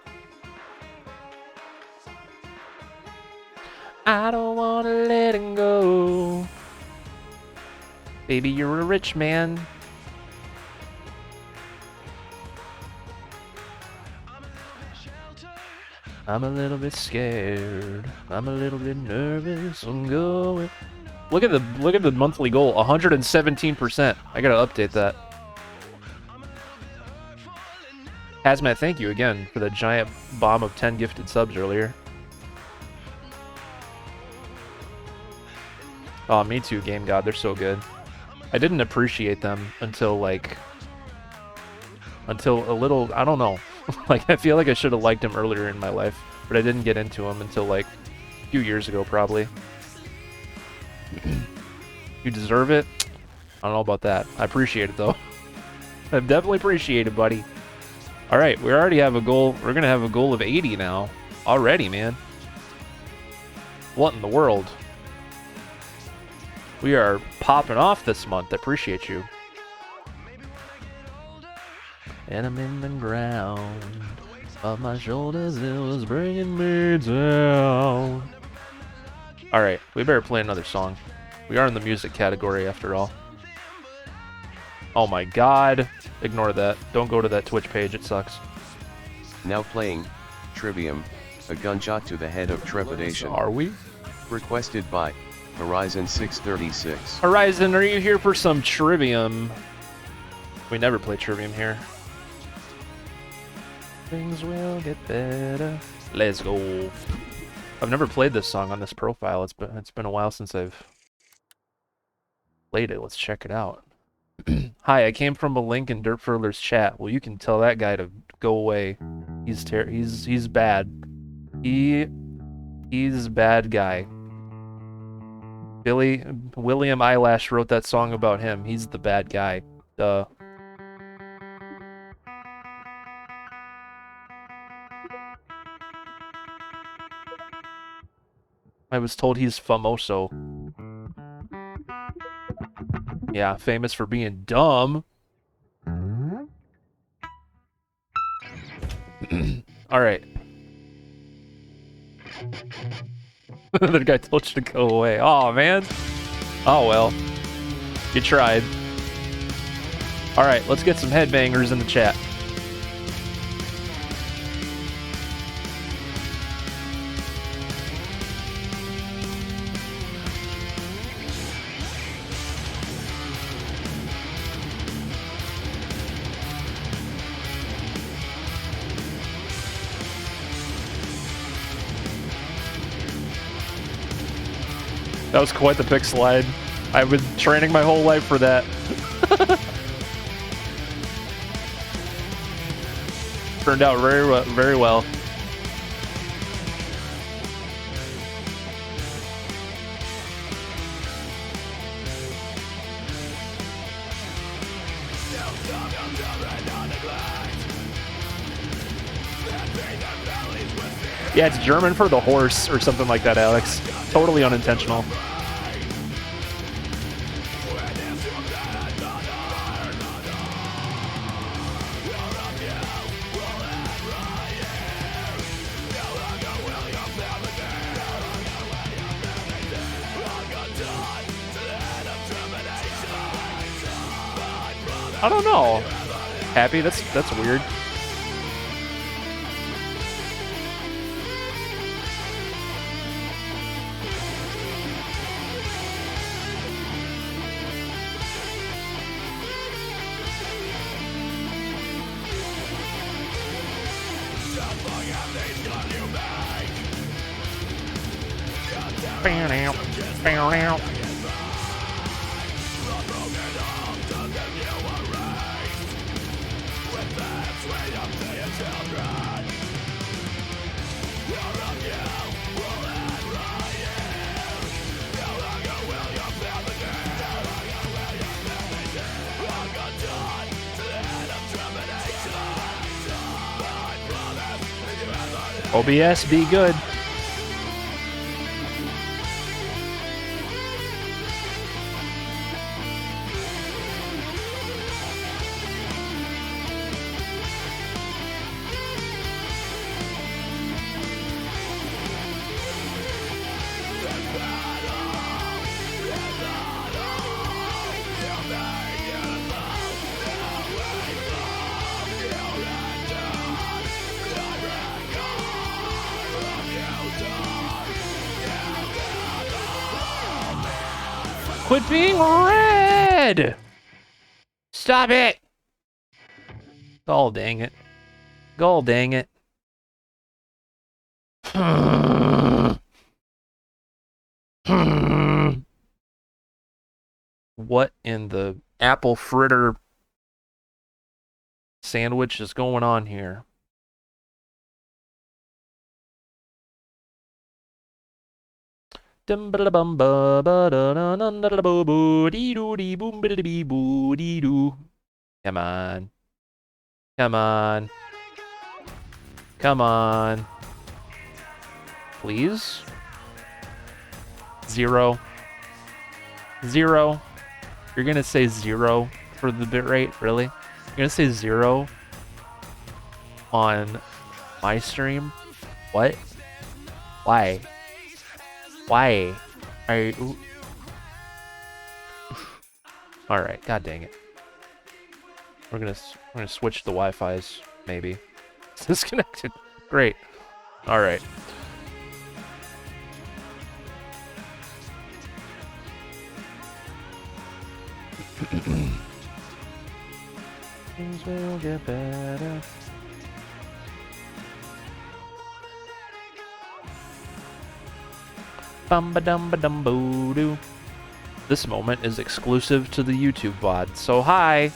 I don't want to let him go. Baby, you're a rich man. I'm a little bit scared. I'm a little bit nervous. I'm going. Look at the monthly goal, 117%. I gotta update that. Hazmat, thank you again for the giant bomb of 10 gifted subs earlier. Oh, me too, Game God. They're so good. I didn't appreciate them until a little, I don't know. Like, I feel like I should have liked him earlier in my life, but I didn't get into him until like a few years ago, probably. You deserve it? I don't know about that. I appreciate it, though. I definitely appreciate it, buddy. All right, we already have a goal. We're going to have a goal of 80 now. Already, man. What in the world? We are popping off this month. I appreciate you. And I'm in the ground. Off my shoulders, it was bringing me down. Alright, we better play another song. We are in the music category after all. Oh my god. Ignore that. Don't go to that Twitch page, it sucks. Now playing Trivium, a gunshot to the head of trepidation. Are we? Requested by Horizon 636. Horizon, are you here for some Trivium? We never play Trivium here. Things will get better. Let's go. I've never played this song on this profile. It's been a while since I've played it. Let's check it out. Hi, I came from a link in Dirtfurler's chat. Well, you can tell that guy to go away. He's bad. He's a bad guy. William Eyelash wrote that song about him. He's the bad guy. Duh. I was told he's famoso. Yeah, famous for being dumb. Alright. The guy told you to go away. Oh man. Oh well. You tried. Alright, let's get some headbangers in the chat. That was quite the pick slide. I've been training my whole life for that. Turned out very well. Yeah, it's German for the horse or something like that, Alex. Totally unintentional. I don't know. Happy? That's weird. OBS, be good. Quit being red! Stop it! Oh, dang it. Oh, dang it. What in the apple fritter sandwich is going on here? Come on. Come on. Come on. Please? 0. 0. You're gonna say 0 for the bitrate? Really? You're gonna say 0 on my stream? What? Why? Why? Are you... All right. God dang it. We're gonna switch the Wi-Fi's. Maybe. It's disconnected. Great. All right. Things will get better. Bum ba dum ba dum boo doo. This moment is exclusive to the YouTube VOD. So hi,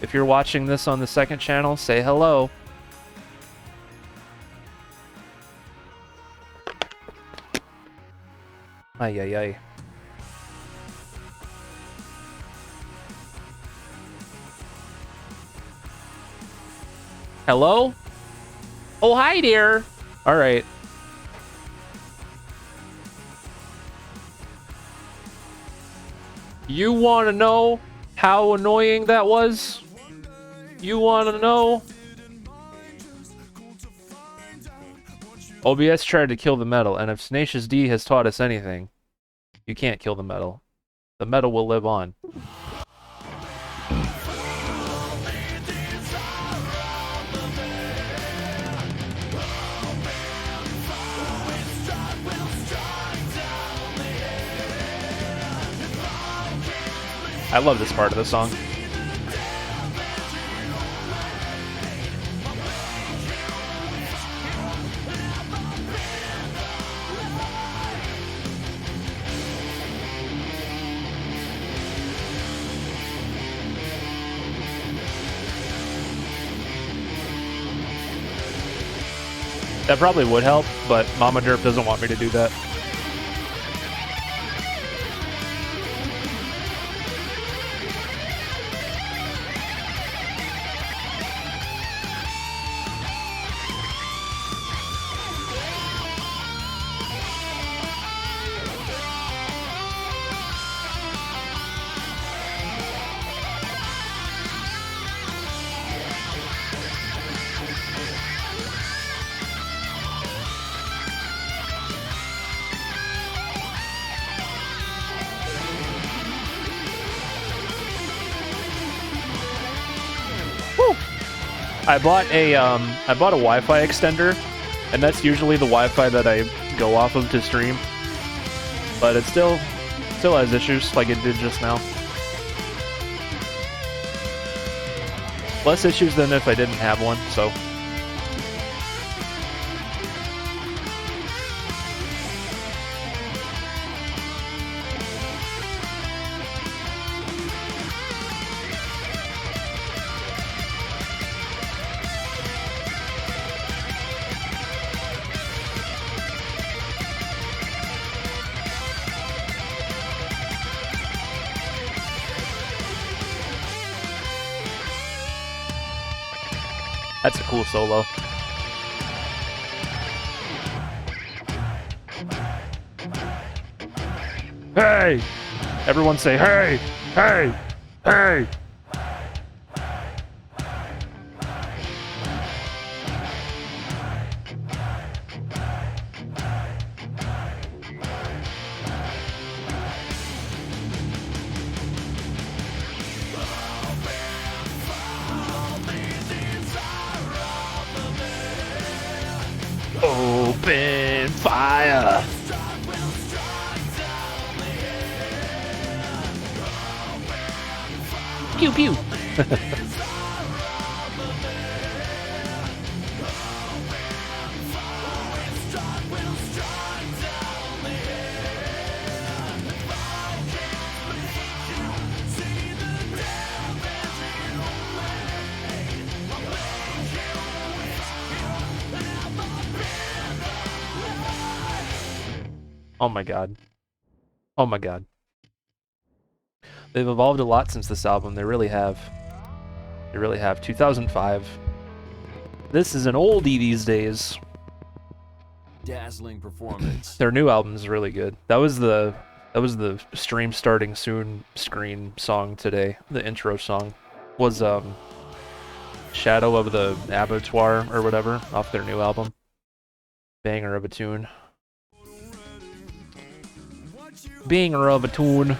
if you're watching this on the second channel, say hello. Ay ay ay. Hello? Oh, hi, dear. All right. You want to know how annoying that was? You want to know? OBS tried to kill the metal, and if Tenacious D has taught us anything, you can't kill the metal. The metal will live on. I love this part of the song. That probably would help, but Mama Derp doesn't want me to do that. I bought a Wi-Fi extender, and that's usually the Wi-Fi that I go off of to stream. But it still has issues like it did just now. Less issues than if I didn't have one, so. That's a cool solo. Hey! Everyone say hey! Hey! Hey! Open fire! Pew pew! Oh my god. Oh my god. They've evolved a lot since this album, they really have. They really have. 2005. This is an oldie these days. Dazzling performance. Their new album is really good. That was the stream starting soon screen song today. The intro song was Shadow of the Abattoir or whatever off their new album. Banger of a tune. Banger of a tune.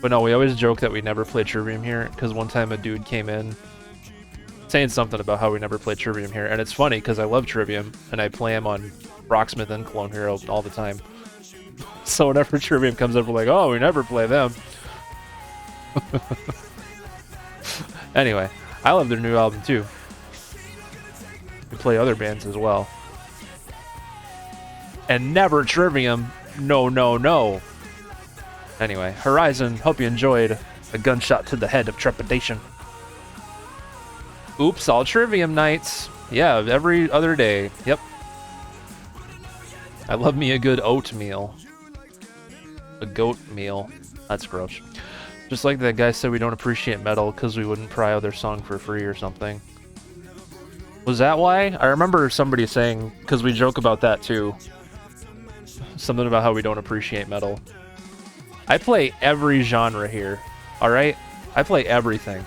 But no, we always joke that we never play Trivium here, because one time a dude came in saying something about how we never play Trivium here, and it's funny because I love Trivium, and I play him on Rocksmith and Clone Hero all the time. So whenever Trivium comes up, we're like, oh, we never play them. Anyway, I love their new album too. We play other bands as well. And never Trivium. No, no, no. Anyway, Horizon, hope you enjoyed. A gunshot to the head of trepidation. Oops, all Trivium nights. Yeah, every other day. Yep. I love me a good oatmeal. A goat meal. That's gross. Just like that guy said we don't appreciate metal because we wouldn't pry out their song for free or something. Was that why? I remember somebody saying, because we joke about that too. Something about how we don't appreciate metal. I play every genre here, alright? I play everything.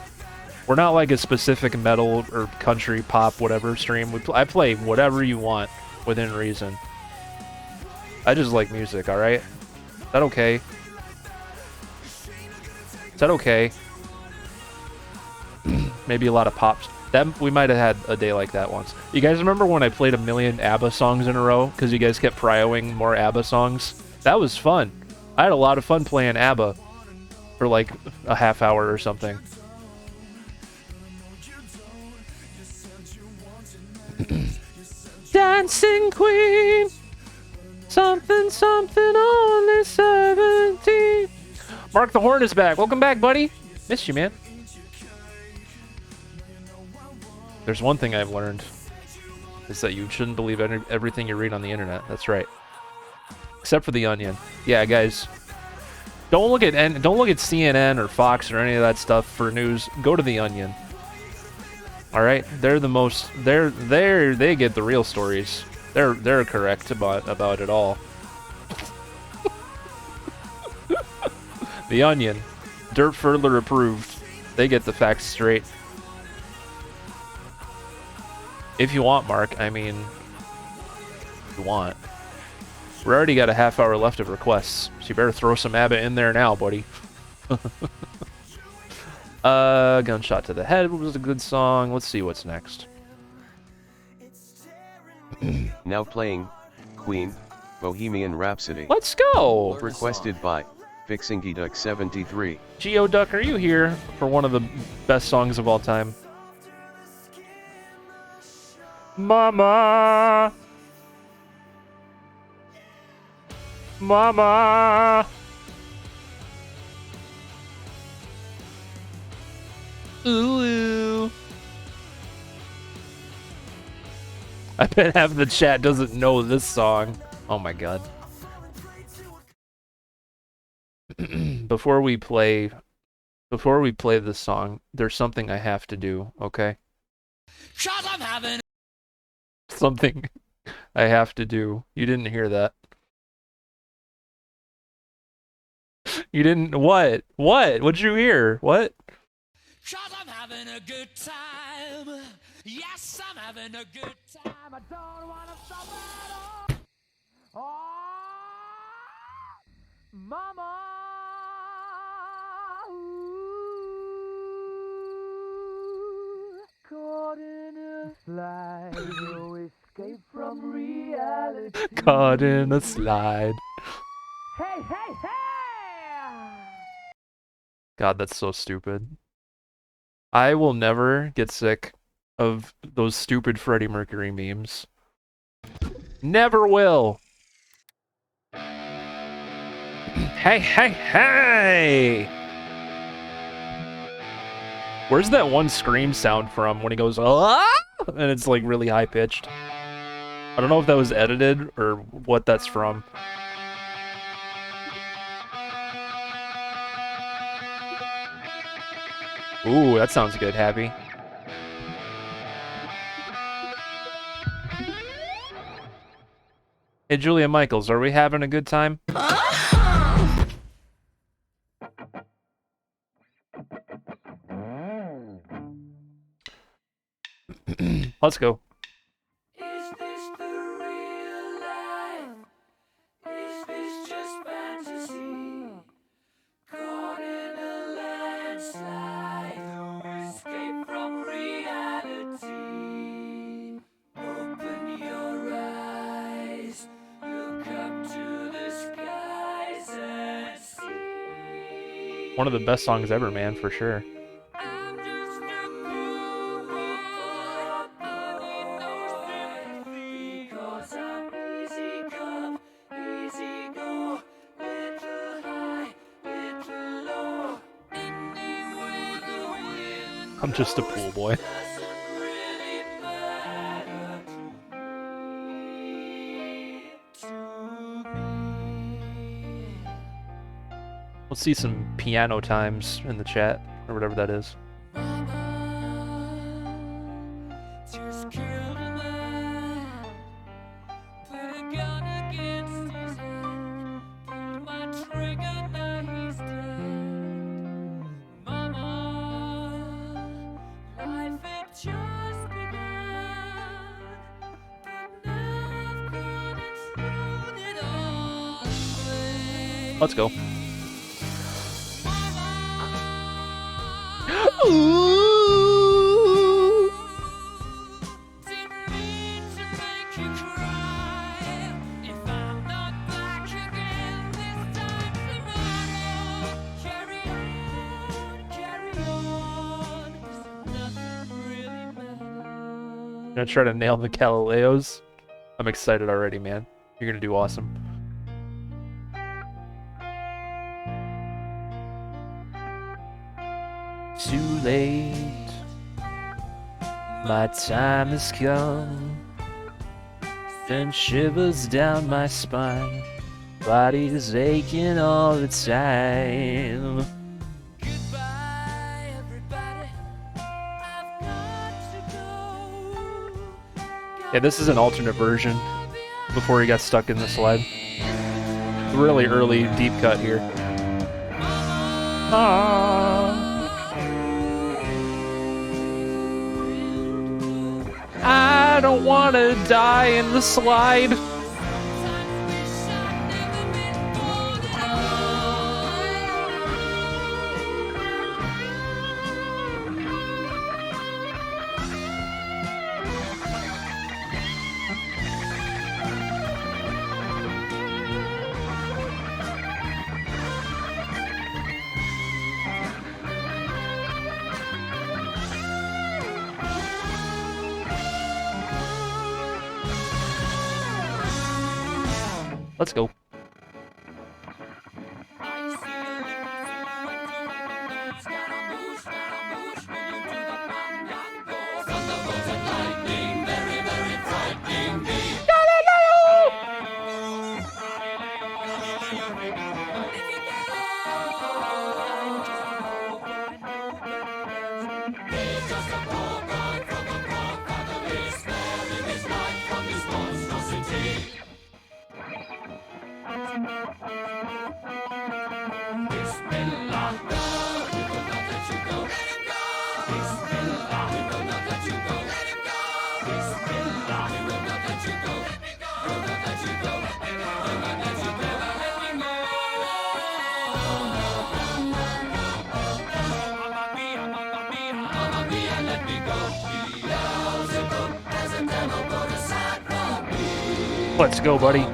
We're not like a specific metal or country, pop, whatever stream. I play whatever you want within reason. I just like music, alright? Is that okay? Is that okay? Maybe a lot of pops. That we might have had a day like that once. You guys remember when I played a million ABBA songs in a row because you guys kept prioing more ABBA songs? That was fun. I had a lot of fun playing ABBA for like a half hour or something. Dancing Queen, something, something, only 17. Mark the Horn is back. Welcome back, buddy. Missed you, man. There's one thing I've learned, is that you shouldn't believe everything you read on the internet. That's right. Except for The Onion. Yeah, guys. Don't look at CNN or Fox or any of that stuff for news. Go to The Onion. All right, they're the most. They get the real stories. They're correct about it all. The Onion, Dirt Furler approved. They get the facts straight. If you want, Mark. I mean, if you want. We already got a half hour left of requests, so you better throw some ABBA in there now, buddy. Gunshot to the Head was a good song. Let's see what's next. Now playing Queen, Bohemian Rhapsody. Let's go! Requested by FixingGeeduck73. Geoduck, are you here for one of the best songs of all time? Mama! Mama! Ooh. I bet half the chat doesn't know this song. Oh my god. Before we play this song, there's something I have to do, okay? Something I have to do. You didn't hear that. You didn't what? What? What'd you hear? What? I'm having a good time. Yes, I'm having a good time. I don't want to stop at all. Oh, mama. Ooh, caught in a slide. No escape from reality. Caught in a slide. Hey, hey, hey! God, that's so stupid. I will never get sick of those stupid Freddie Mercury memes. Never will. Hey, hey, hey! Where's that one scream sound from when he goes, ah? And it's like really high pitched? I don't know if that was edited or what that's from. Ooh, that sounds good, Happy. Hey, Julia Michaels, are we having a good time? Let's go. Is this the real life? Is this just fantasy? Caught in a landslide, no escape from reality. Open your eyes, look up to the skies and see. One of the best songs ever, man, for sure. I'm just a poor boy, need no sympathy, 'cause I'm easy come, easy go. I'm just a pool boy. Let's see some piano times in the chat, or whatever that is. Let's go. Ooh. Gonna try to nail the Galileos. I'm excited already, man. You're gonna do awesome. Too late, my time has come, send shivers down my spine, body's aching all the time. Yeah, this is an alternate version before he got stuck in the slide. Really early deep cut here. I don't want to die in the slide. Let's go. Let's go, buddy.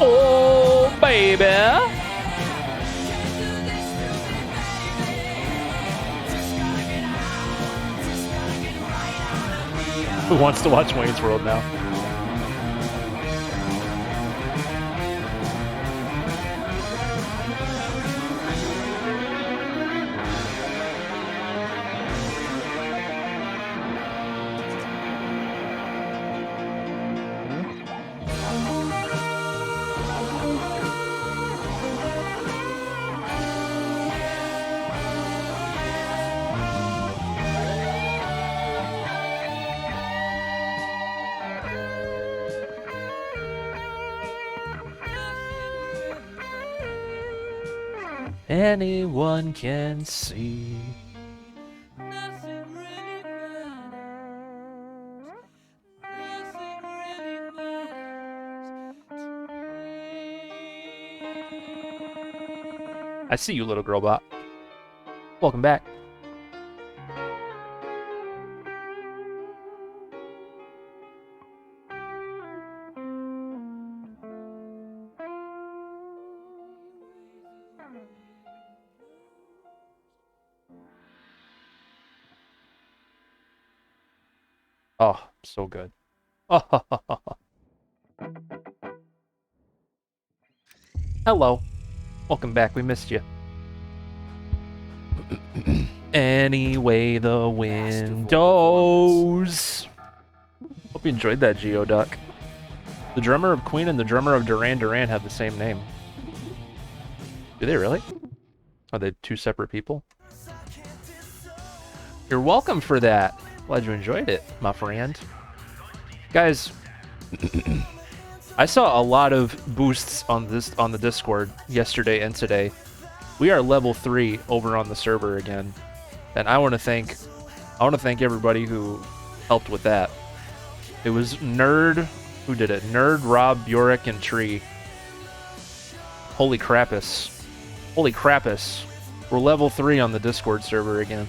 Oh, baby. Who wants to watch Wayne's World now? Anyone can see. I see you, little girl bot. Welcome back. Oh, so good. Oh, hello. Welcome back. We missed you. Anyway, the windows. Hope you enjoyed that, Geoduck. The drummer of Queen and the drummer of Duran Duran have the same name. Do they really? Are they two separate people? You're welcome for that. Glad you enjoyed it, my friend. Guys, I saw a lot of boosts on the Discord yesterday and today. We are level 3 over on the server again, and I want to thank everybody who helped with that. It was Nerd who did it. Nerd, Rob, Bjork, and Tree. Holy crappus! Holy crappus! We're level 3 on the Discord server again.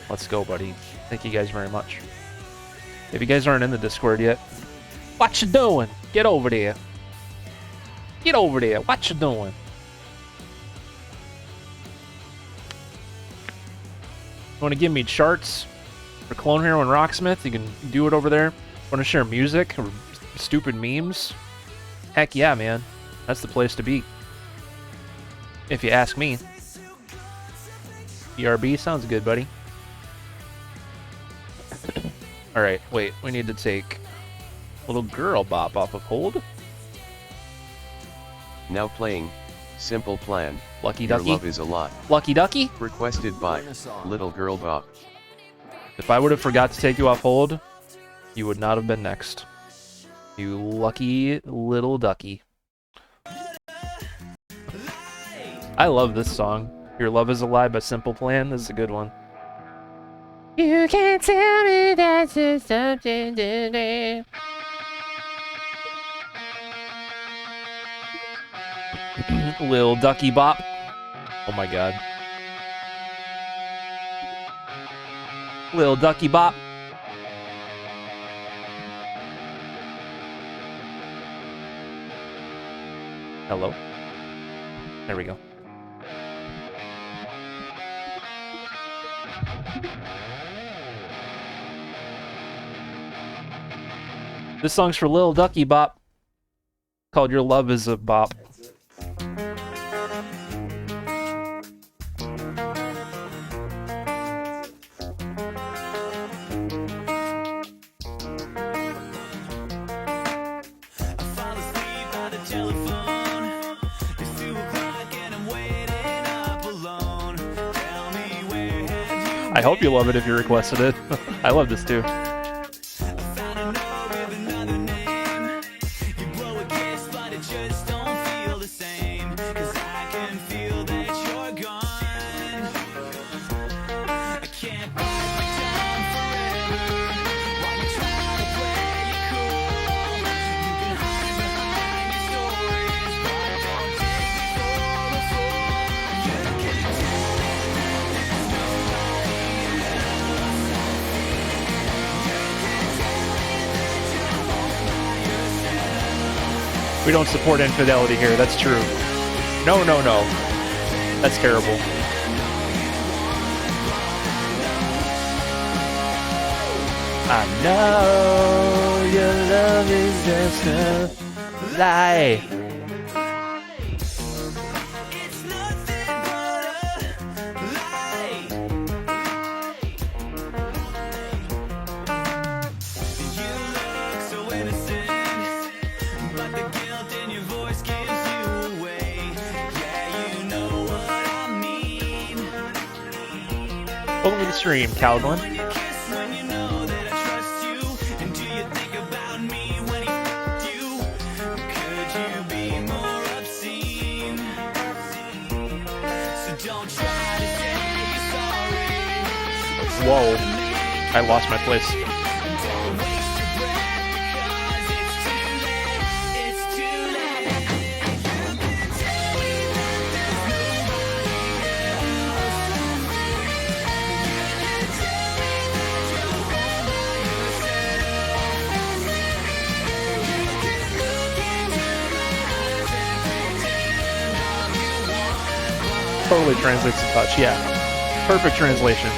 Let's go, buddy. Thank you guys very much. If you guys aren't in the Discord yet, what you doing? Get over there. Get over there. What you doing? You want to give me charts for Clone Hero and Rocksmith? You can do it over there. Want to share music or stupid memes? Heck yeah, man. That's the place to be. If you ask me. BRB sounds good, buddy. Alright, wait. We need to take Little Girl Bop off of hold. Now playing Simple Plan. Lucky Your Ducky. Love Is a Lot. Lucky Ducky? Requested by Little Girl Bop. If I would have forgot to take you off hold, you would not have been next. You lucky little ducky. I love this song. Your Love Is a Lie by Simple Plan. This is a good one. You can't tell me that's just something to do. Lil Ducky Bop. Oh my god. Lil Ducky Bop. Hello. There we go. This song's for Lil Ducky Bop, called Your Love Is a Bop. I hope you love it if you requested it. I love this too. We don't support infidelity here, that's true. No, no, no. That's terrible. I know your love is just a lie. Welcome to the stream, Calglin. Whoa, I lost my place. Totally translates to touch, yeah. Perfect translation.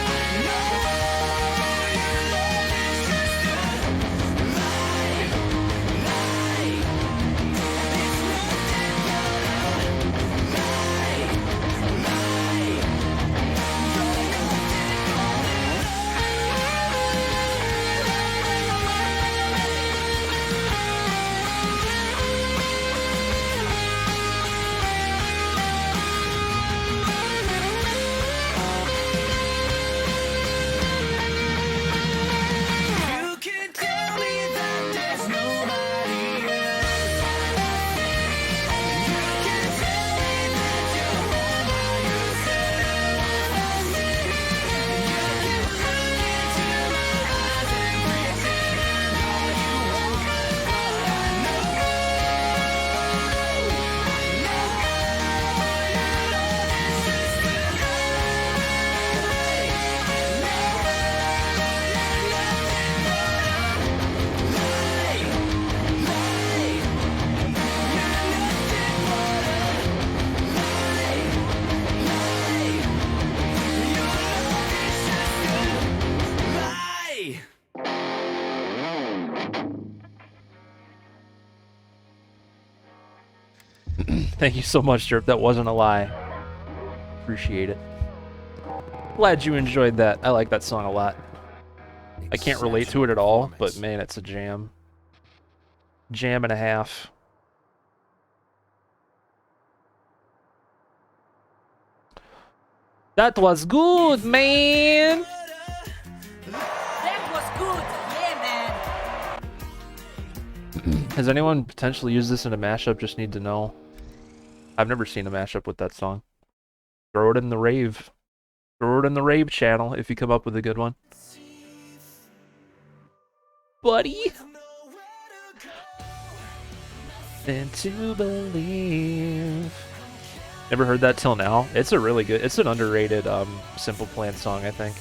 Thank you so much, Derp. That wasn't a lie. Appreciate it. Glad you enjoyed that. I like that song a lot. I can't relate to it at all, but man, it's a jam. Jam and a half. That was good, man. That was good. Yeah, man. Has anyone potentially used this in a mashup? Just need to know. I've never seen a mashup with that song. Throw it in the rave. Throw it in the rave channel if you come up with a good one. Buddy. Then to believe. Never heard that till now. It's a really good, it's an underrated Simple Plan song, I think.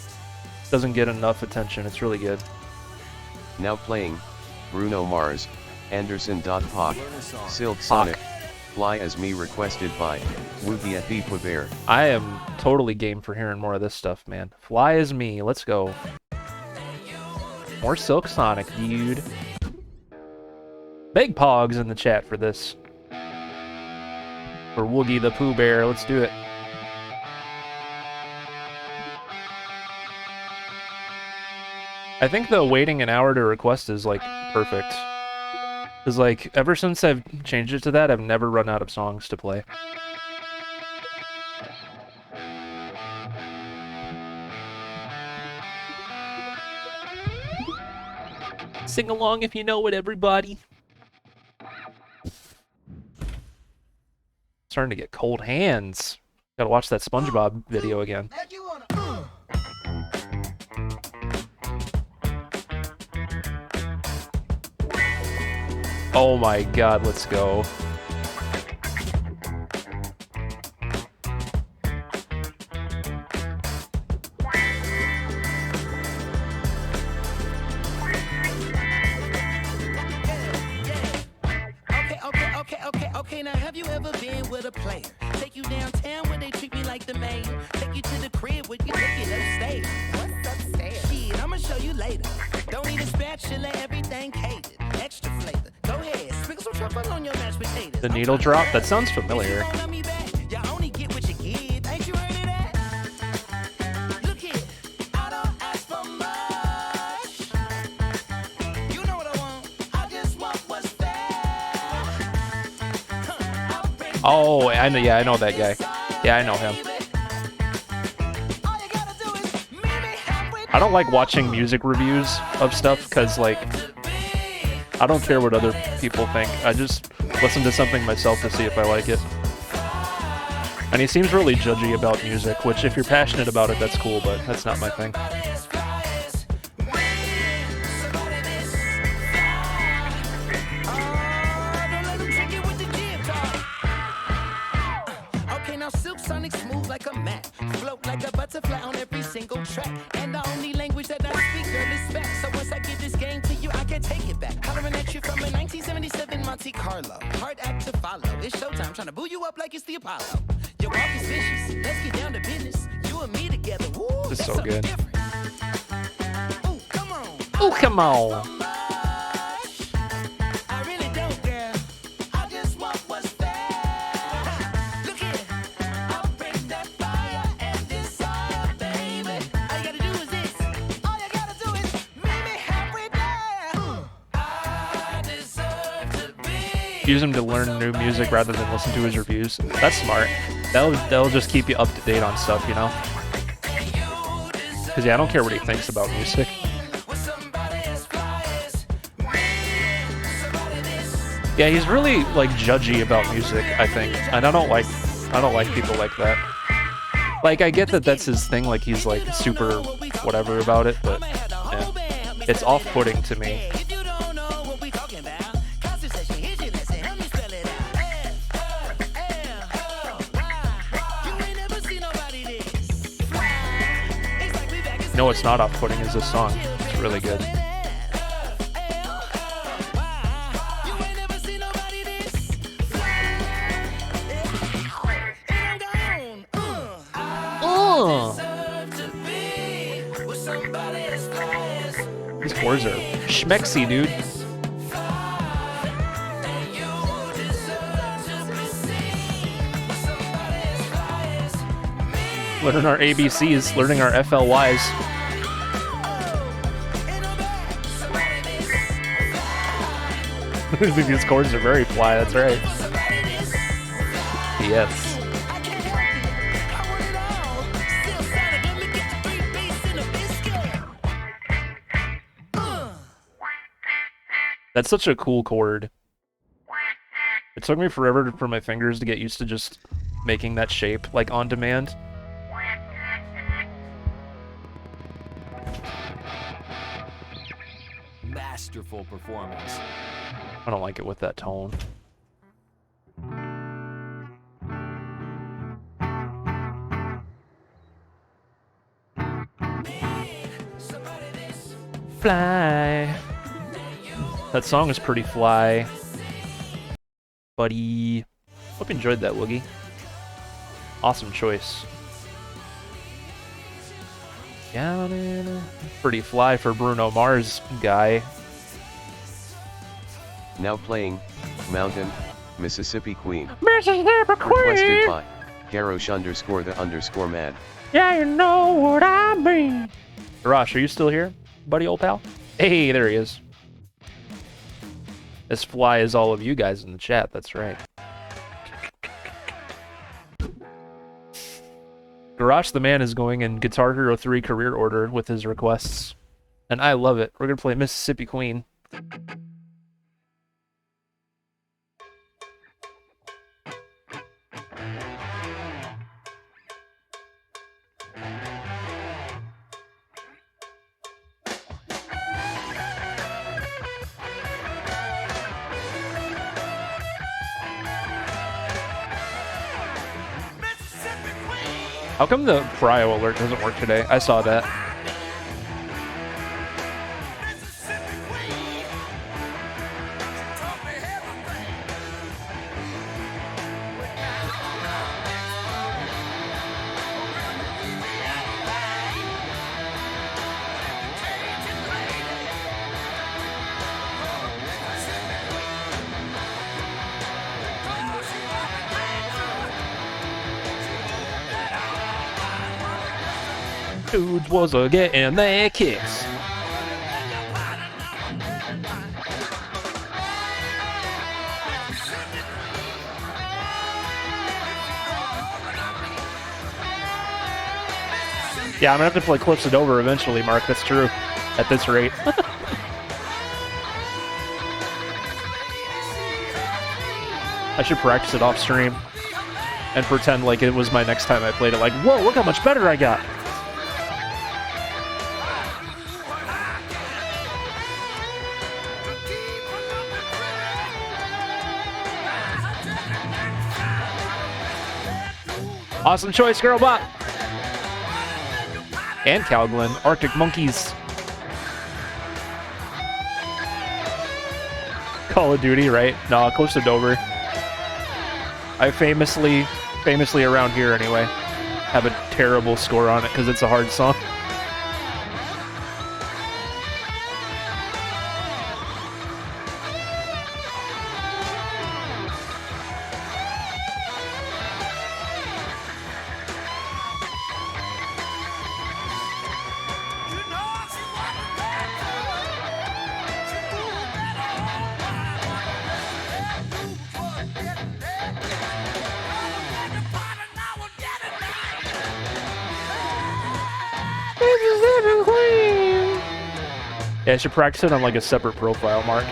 Doesn't get enough attention. It's really good. Now playing Bruno Mars, Anderson.Pock, Silk Sonic, Fly As Me requested by Woogie at the Bear. I am totally game for hearing more of this stuff, man. Fly As Me, let's go. More Silk Sonic, dude. Big Pogs in the chat for this. For Woogie the Pooh Bear, let's do it. I think the waiting an hour to request is like perfect. Cause like ever since I've changed it to that, I've never run out of songs to play. Sing along if you know it, everybody. Starting to get cold hands. Gotta watch that SpongeBob video again. Oh my god, let's go. Okay, now have you ever been with a player? Take you downtown where they treat me like the mayor. Take you to the crib where you take it upstairs. What's upstairs? Shit, I'ma show you later. Don't need a spatula, everything catered. Extra flavor. Go ahead, sprinkle some truffle on your mashed potatoes. The needle drop? That sounds familiar. You only get what you get. Ain't you heard of that? Look here, I don't ask for much. You know what I want. I just want what's fair. Oh, I know. Yeah, I know that guy. Yeah, I know him. I don't like watching music reviews of stuff because, like, I don't care what other people think. I just listen to something myself to see if I like it. And he seems really judgy about music, which if you're passionate about it, that's cool, but that's not my thing. Okay, now Silk Sonic smooth like a mat. Float like a butterfly on every single track. And the only language that I speak, girl, is back. So once I give this game to you, I can't take it back. Hollering at you from a 1977 Monte Carlo. Hard act to follow. It's showtime, trying to boo you up like it's the Apollo. Your walk is vicious. Let's get down to business. You and me together. Woo, This is that's so good. different. Ooh, come on. Oh, come on. I really don't, girl. I just want what's fair. Look here, I'll bring that fire and desire, baby. All you gotta do is this. All you gotta do is meet me halfway there. I deserve to be. Use him to learn new music rather than listen to his reviews. That's smart. That'll just keep you up to date on stuff, you know? Because, yeah, I don't care what he thinks about music. Yeah, he's really, like, judgy about music, I think. And I don't like people like that. Like, I get that that's his thing, like, he's, like, super whatever about it, but, yeah. It's off-putting to me. No, it's not off-putting is this song. It's really good. These chords are schmexy, dude. Learning our ABCs, learning our FLYs. These chords are very fly, that's right. Yes. That's such a cool chord. It took me forever for my fingers to get used to just making that shape, like, on demand. Masterful performance. I don't like it with that tone. Fly. That song is pretty fly. Buddy. Hope you enjoyed that, Woogie. Awesome choice. Pretty fly for Bruno Mars guy. Now playing, Mountain, Mississippi Queen. Mississippi Requested by, Garrosh_the_mad. Yeah, you know what I mean. Rosh, are you still here, buddy old pal? Hey, there he is. As fly as all of you guys in the chat, that's right. Garrosh the man is going in Guitar Hero 3 career order with his requests. And I love it. We're going to play Mississippi Queen. How come the prio alert doesn't work today? I saw that. Dudes was getting their kicks. Yeah, I'm gonna have to play Cliffs of Dover eventually, Mark. That's true. At this rate. I should practice it off stream and pretend like it was my next time I played it. Like, whoa, look how much better I got. Awesome choice, Girl Bop. And Calglen, Arctic Monkeys. Call of Duty, right? No, close to Dover. I famously around here anyway, have a terrible score on it because it's a hard song. Yeah, I should practice it on like a separate profile, Mark.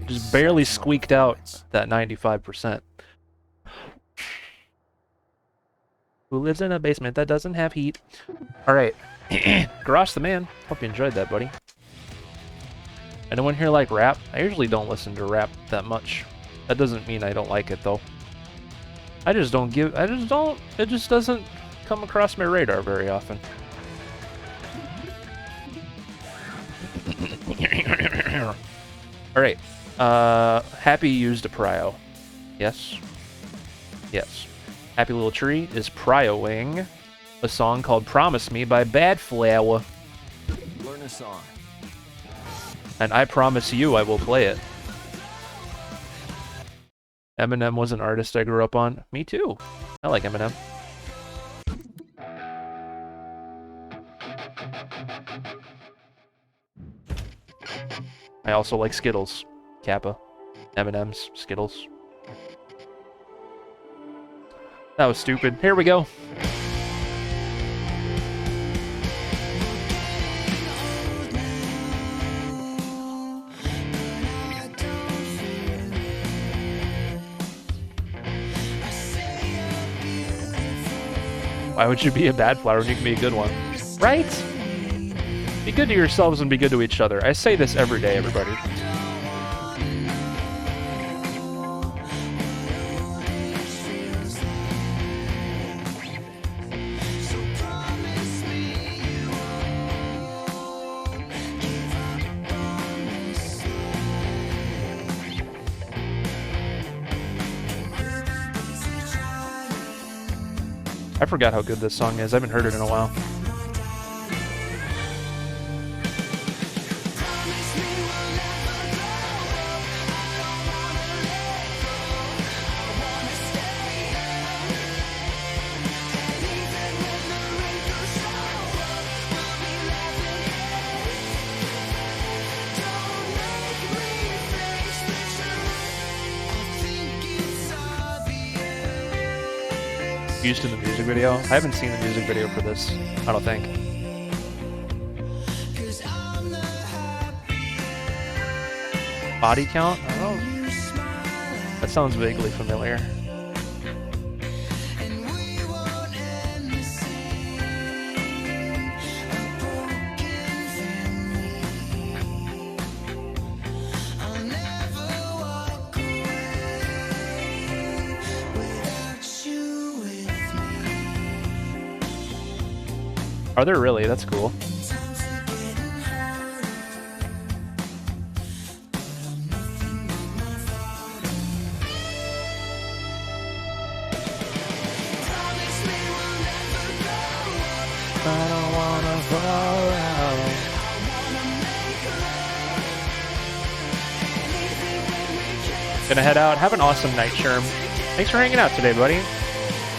Just barely squeaked out that 95%. Who lives in a basement that doesn't have heat? Alright. Garrosh the man. Hope you enjoyed that, buddy. Anyone here like rap? I usually don't listen to rap that much. That doesn't mean I don't like it, though. It just doesn't come across my radar very often. Alright. Happy used a prio. Yes. Yes. Happy Little Tree is prioing. a song called Promise Me by Bad Flower. Learn a song. And I promise you I will play it. Eminem was an artist I grew up on. Me too. I like Eminem. I also like Skittles. Kappa. M&M's. Skittles. That was stupid. Here we go. Why would you be a bad flower when you can be a good one? Right? Be good to yourselves and be good to each other. I say this every day, everybody. I forgot how good this song is. I haven't heard it in a while. Used in the music video. I haven't seen the music video for this, I don't think. Body count? Oh. That sounds vaguely familiar. Are there really? That's cool. I don't wanna fall out. Gonna head out. Have an awesome night, Sherm. Thanks for hanging out today, buddy.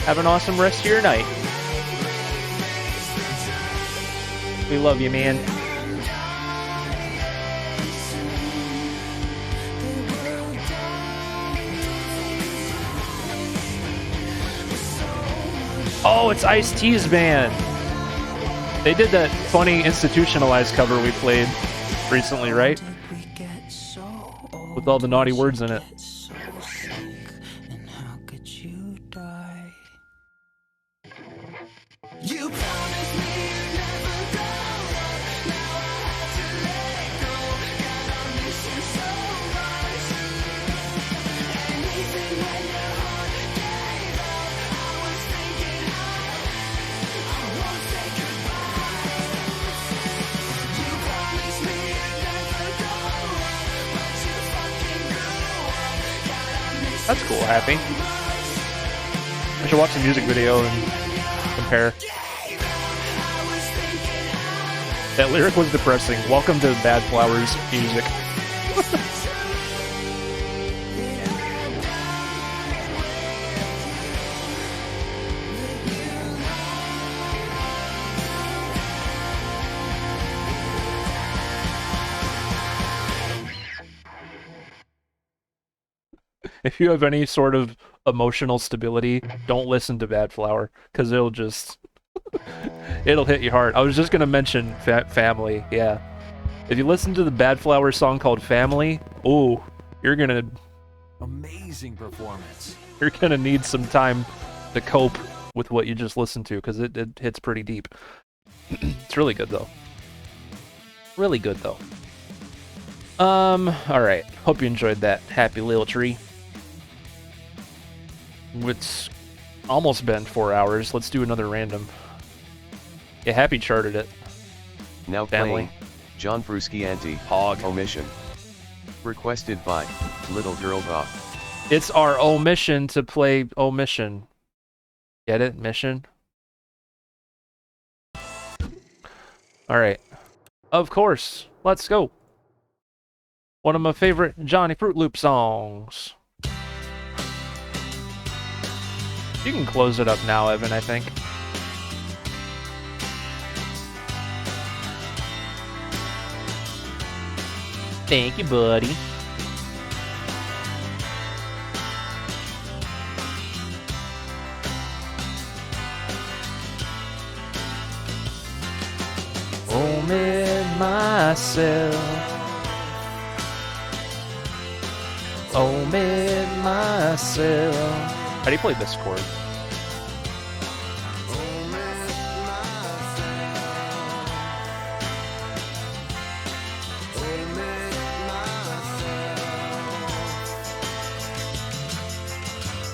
Have an awesome rest of your night. We love you, man. Oh, it's Ice-T's band. They did that funny institutionalized cover we played recently, right? With all the naughty words in it. That's cool, Happy. I should watch the music video and compare. That lyric was depressing. Welcome to Bad Flowers music. If you have any sort of emotional stability, don't listen to Bad Flower, because it'll just... it'll hit you hard. I was just going to mention Family, yeah. If you listen to the Bad Flower song called Family, ooh, you're going to... Amazing performance. You're going to need some time to cope with what you just listened to, because it hits pretty deep. It's really good, though. Really good, though. Alright. Hope you enjoyed that happy little tree. It's almost been 4 hours. Let's do another random. Yeah, Happy charted it. Now Family. playing John Frusciante. Hog. Omission. Requested by Little Girl Bob. It's our omission to play Omission. Get it? Mission? Alright. Of course. Let's go. One of my favorite Johnny Fruit Loop songs. You can close it up now, Evan, I think. Thank you, buddy. Home in myself. Home in myself. How do you play this chord?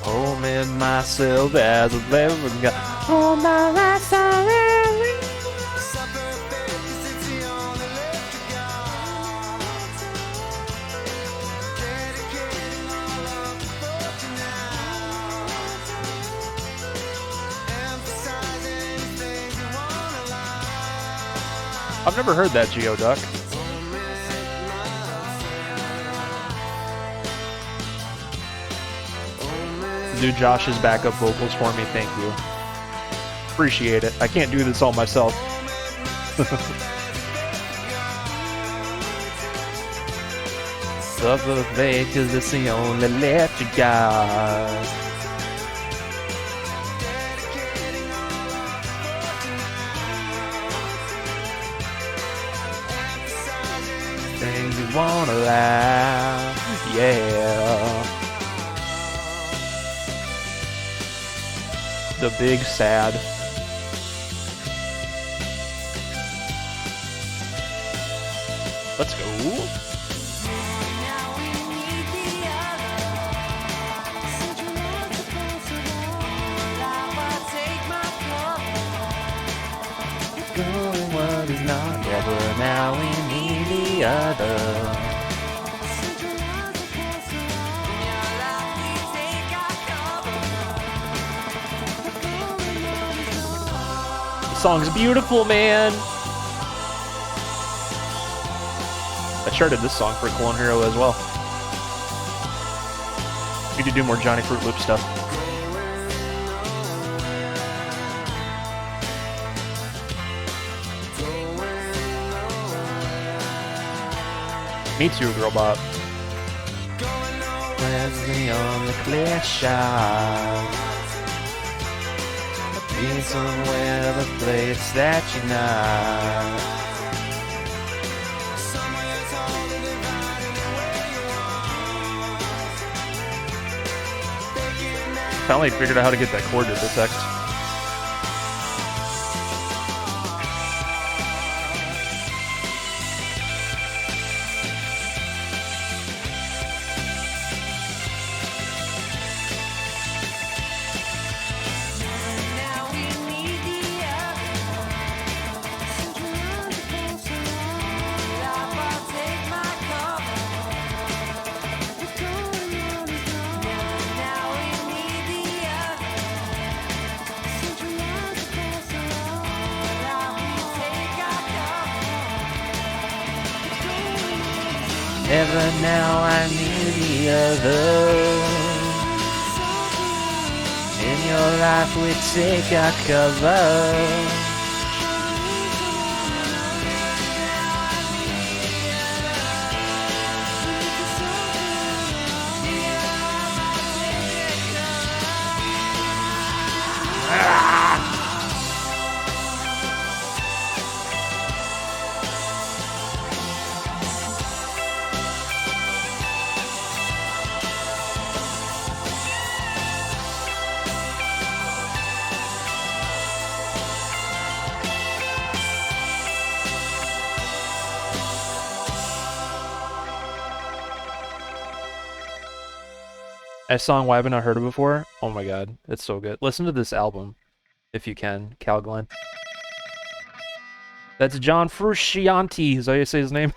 Home in myself as a living God. Home by myself. I've never heard that, Geoduck. Do Josh's backup vocals for me, thank you. Appreciate it. I can't do this all myself. Suffer faith, 'cause it's the only left you got. Things you wanna laugh, yeah. The big sad. Let's go. Going one is not ever, now we need the other. The song's beautiful, man. I charted this song for Clone Hero as well. Need to do more Johnny Fruit Loop stuff. Me too, girl bot. Leslie on the clear shot. Be somewhere the place that you're not. Finally figured out how to get that chord to detect. Ever now I need the other. In your life we take our cover. A song why have I not heard it before? Oh my god, it's so good. Listen to this album, if you can, Calglen. That's John Frusciante, is that how you say his name?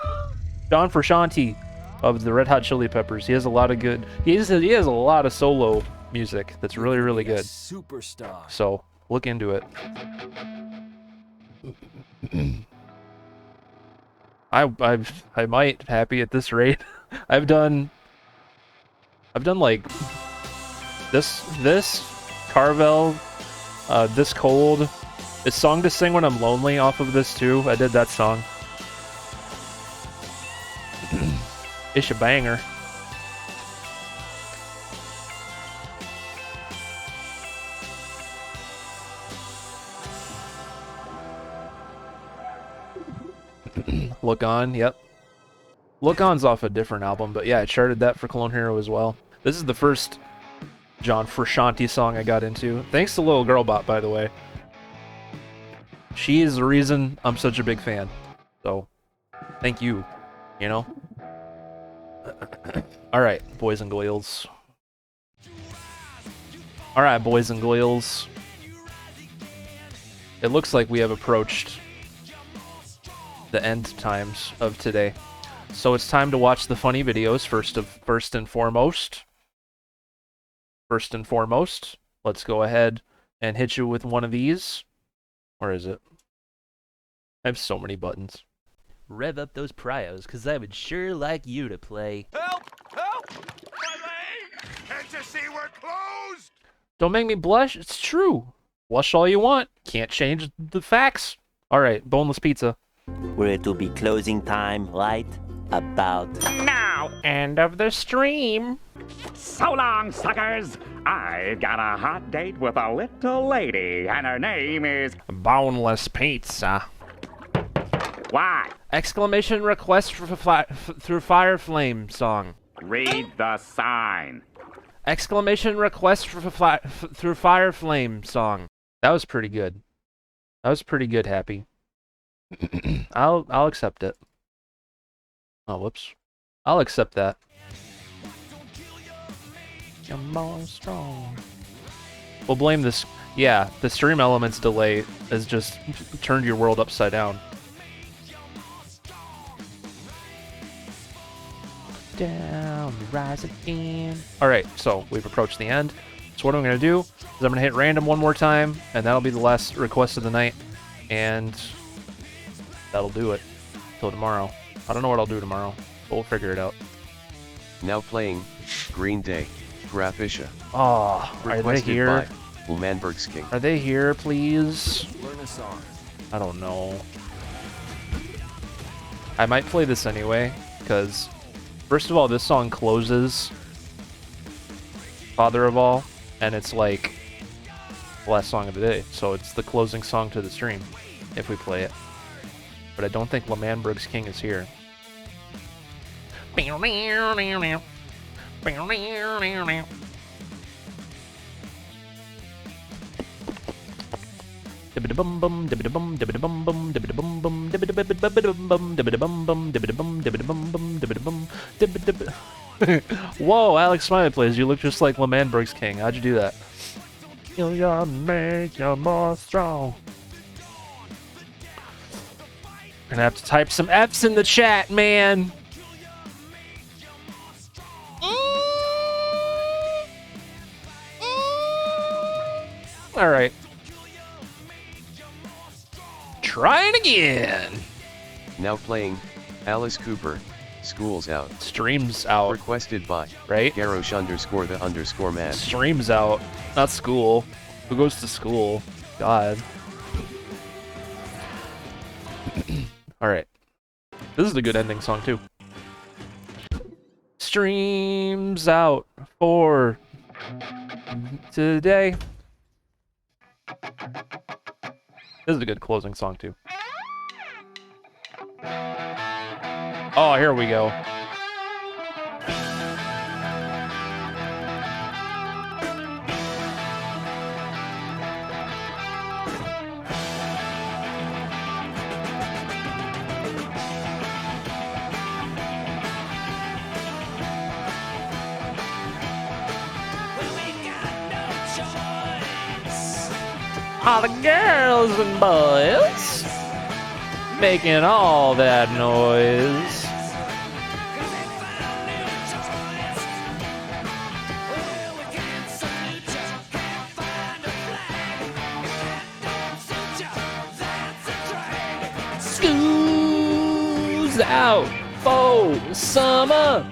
John Frusciante of the Red Hot Chili Peppers. He has a lot of good, he has a lot of solo music that's really, really good. Superstar. So, look into it. I might, happy at this rate. I've done like this Carvel, This Cold, this Song to Sing When I'm Lonely off of this too. I did that song. It's a banger. Look On, yep. Look On's off a different album, but yeah, I charted that for Clone Hero as well. This is the first John Frusciante song I got into. Thanks to Little Girl Bot, by the way. She is the reason I'm such a big fan. So, thank you, you know? Alright, boys and girls. Alright, boys and girls. It looks like we have approached the end times of today. So it's time to watch the funny videos first and foremost. First and foremost, let's go ahead and hit you with one of these. Where is it? I have so many buttons. Rev up those pryos, because I would sure like you to play. Help! Help! My leg! Can't you see we're closed? Don't make me blush, it's true. Blush all you want, can't change the facts. Alright, boneless pizza. Where it will be closing time right about now. End of the stream. So long, suckers. I've got a hot date with a little lady, and her name is Boneless Pizza. Why? Exclamation request through Fire Flame song. Read the sign. Exclamation request through Fire Flame song. That was pretty good. That was pretty good, Happy. I'll accept it. Oh, whoops. I'll accept that. Come on, strong. We'll blame this. Yeah, the stream elements delay has just turned your world upside down. Down, rise again. Alright, so we've approached the end. So what I'm going to do is I'm going to hit random one more time, and that'll be the last request of the night. And that'll do it till tomorrow. I don't know what I'll do tomorrow, but we'll figure it out. Now playing Green Day, Grafisha. Oh, are they here? Manberg's King. Are they here, please? Learn a song. I don't know. I might play this anyway, because first of all, this song closes Father of All, and it's like the last song of the day, so it's the closing song to the stream if we play it. But I don't think Manberg's King is here. Whoa, Alex Smiley plays. You look just like Manberg's King. How'd you do that? You gotta make you more strong. Gonna have to type some F's in the chat, man. Alright. Trying again. Now playing Alice Cooper, School's Out. Streams out. Requested by right? Garrosh_the_man. Streams out, not school. Who goes to school? God. Alright. This is a good ending song, too. Streams out for today. This is a good closing song, too. Oh, here we go. All the girls and boys making all that noise. School's out for summer.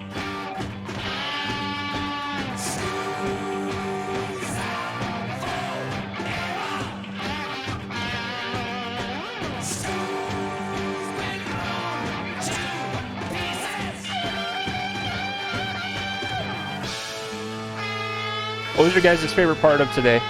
What was your guys' favorite part of today?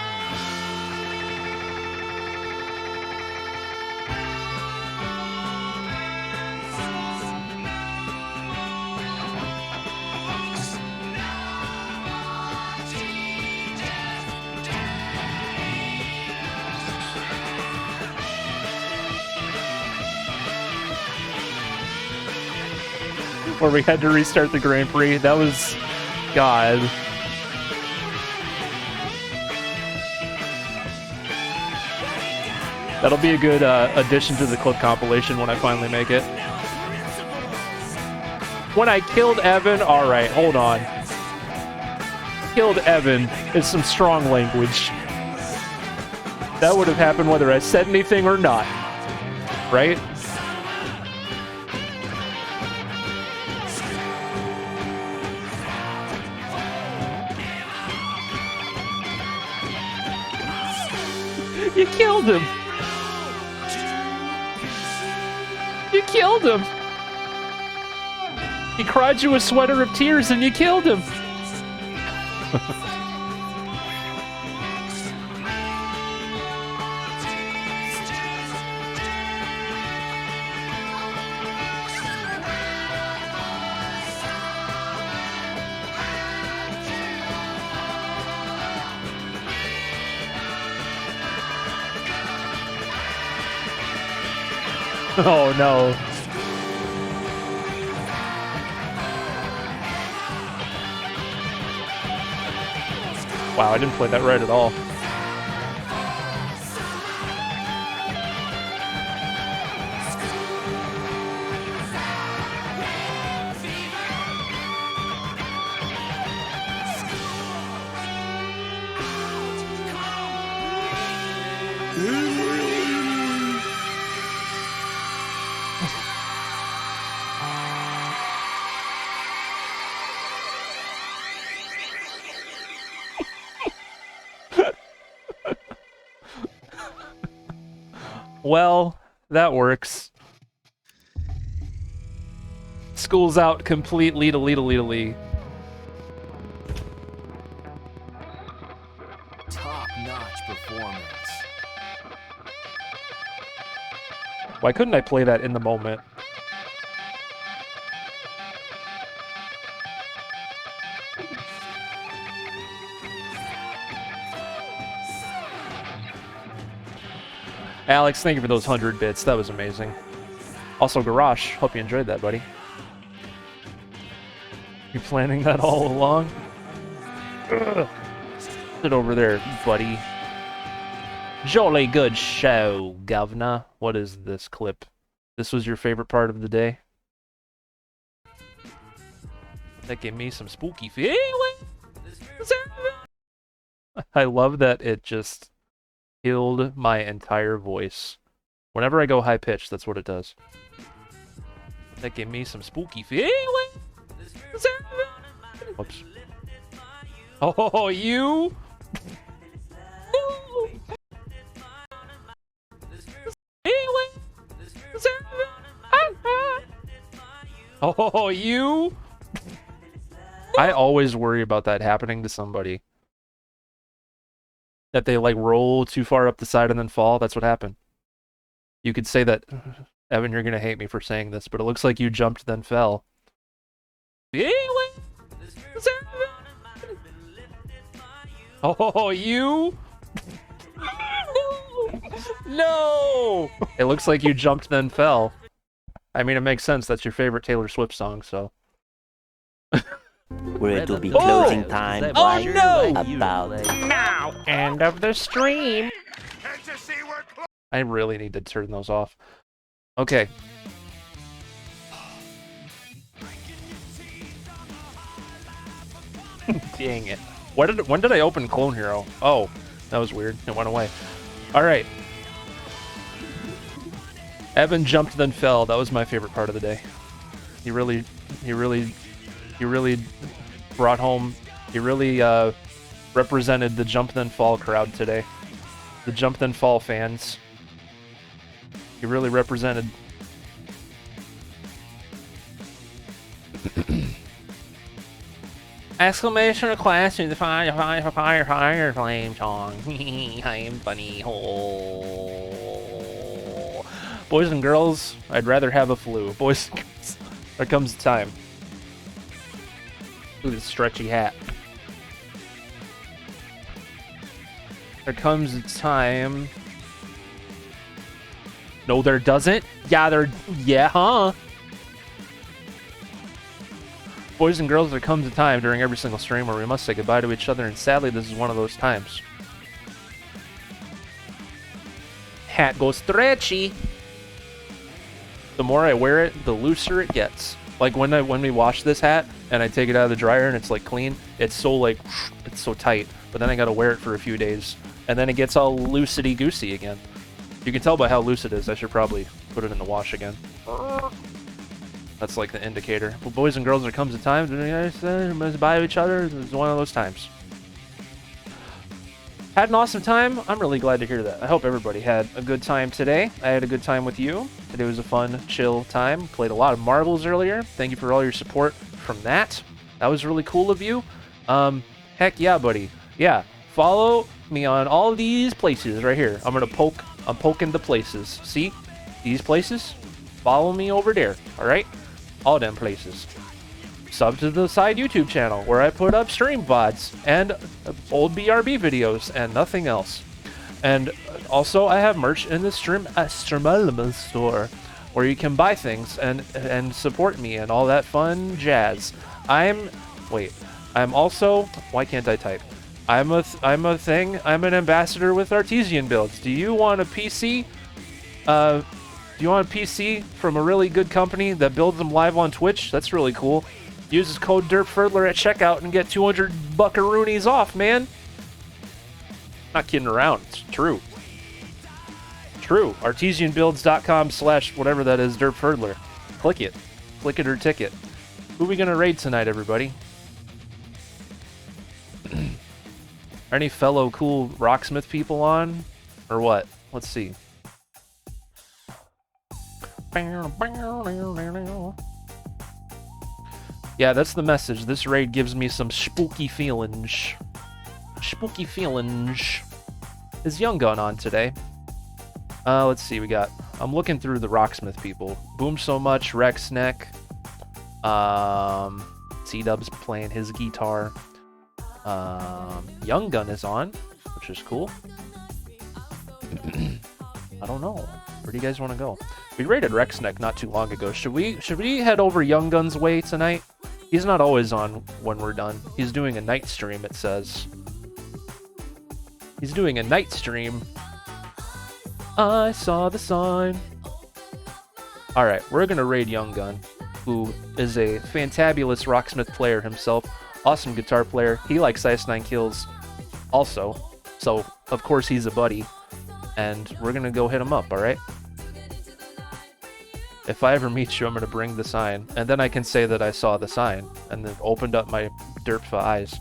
Where we had to restart the Grand Prix. That was... God. That'll be a good addition to the clip compilation when I finally make it. When I killed Evan... Alright, hold on. Killed Evan is some strong language. That would have happened whether I said anything or not. Right? You killed him! You killed him! He cried you a sweater of tears and you killed him! Oh no. Wow, I didn't play that right at all. Well, that works. School's out completely to lead. Top-notch performance. Why couldn't I play that in the moment? Alex, thank you for those 100 bits. That was amazing. Also, Garage, hope you enjoyed that, buddy. You planning that all along? Ugh. Sit over there, buddy. Jolly good show, governor. What is this clip? This was your favorite part of the day? That gave me some spooky feeling. I love that it just killed my entire voice. Whenever I go high pitched, that's what it does. That gave me some spooky feeling. Whoops. Oh, you! Oh, you! I always worry about that happening to somebody. That they, like, roll too far up the side and then fall. That's what happened. You could say that... Evan, you're gonna hate me for saying this, but it looks like you jumped then fell. Oh, you! No! It looks like you jumped then fell. I mean, it makes sense. That's your favorite Taylor Swift song, so... Where it will be closing time. Oh no! About Now, end of the stream. I really need to turn those off. Okay. Dang it. When did I open Clone Hero? Oh, that was weird. It went away. Alright. Evan jumped then fell. That was my favorite part of the day. He really brought home. He really represented the Jump Then Fall crowd today. The Jump Then Fall fans. He really represented. Exclamation request to the fire flame song. I am funny. Oh. Boys and girls, I'd rather have a flu. Boys and girls, there comes the time. Look at this stretchy hat. There comes a time. No, there doesn't. Yeah, huh? Boys and girls, there comes a time during every single stream where we must say goodbye to each other, and sadly, this is one of those times. Hat goes stretchy. The more I wear it, the looser it gets. Like when we wash this hat and I take it out of the dryer and it's like clean, it's so it's so tight. But then I gotta wear it for a few days, and then it gets all loosey goosey again. You can tell by how loose it is. I should probably put it in the wash again. That's like the indicator. But boys and girls, there comes a time we must buy each other. It's one of those times. Had an awesome time. I'm really glad to hear that. I hope everybody had a good time today. I had a good time with you. Today was a fun, chill time. Played a lot of marbles earlier. Thank you for all your support from that. That was really cool of you. Heck yeah, buddy. Yeah, follow me on all these places right here. I'm poking the places. See? These places? Follow me over there, alright? All them places. Sub to the side YouTube channel where I put up stream VODs and old BRB videos and nothing else. And also I have merch in the stream store where you can buy things and support me and all that fun jazz. I'm also, why can't I type? I'm an ambassador with Artesian Builds. Do you want a PC? Do you want a PC from a really good company that builds them live on Twitch? That's really cool. Use code DIRTFERDLER at checkout and get 200 buckaroonies off, man. Not kidding around. It's true. True. Artesianbuilds.com/ whatever that is, DIRTFERDLER. Click it. Click it or ticket. Who are we going to raid tonight, everybody? Are any fellow cool Rocksmith people on? Or what? Let's see. Yeah, that's the message. This raid gives me some spooky feelings. Spooky feelings. Is Young Gun on today? Let's see, I'm looking through the Rocksmith people. Boom So Much, Rex Neck. C-Dub's playing his guitar. Young Gun is on, which is cool. I don't know. Where do you guys want to go? We raided Rexneck not too long ago. Should we head over Young Gun's way tonight? He's not always on when we're done. He's doing a night stream, it says. He's doing a night stream. I saw the sign. Alright, we're gonna raid Young Gun, who is a fantabulous Rocksmith player himself. Awesome guitar player. He likes Ice 9 Kills also. So, of course, he's a buddy. And we're gonna go hit him up, alright? If I ever meet you, I'm gonna bring the sign. And then I can say that I saw the sign. And then opened up my derpfa eyes.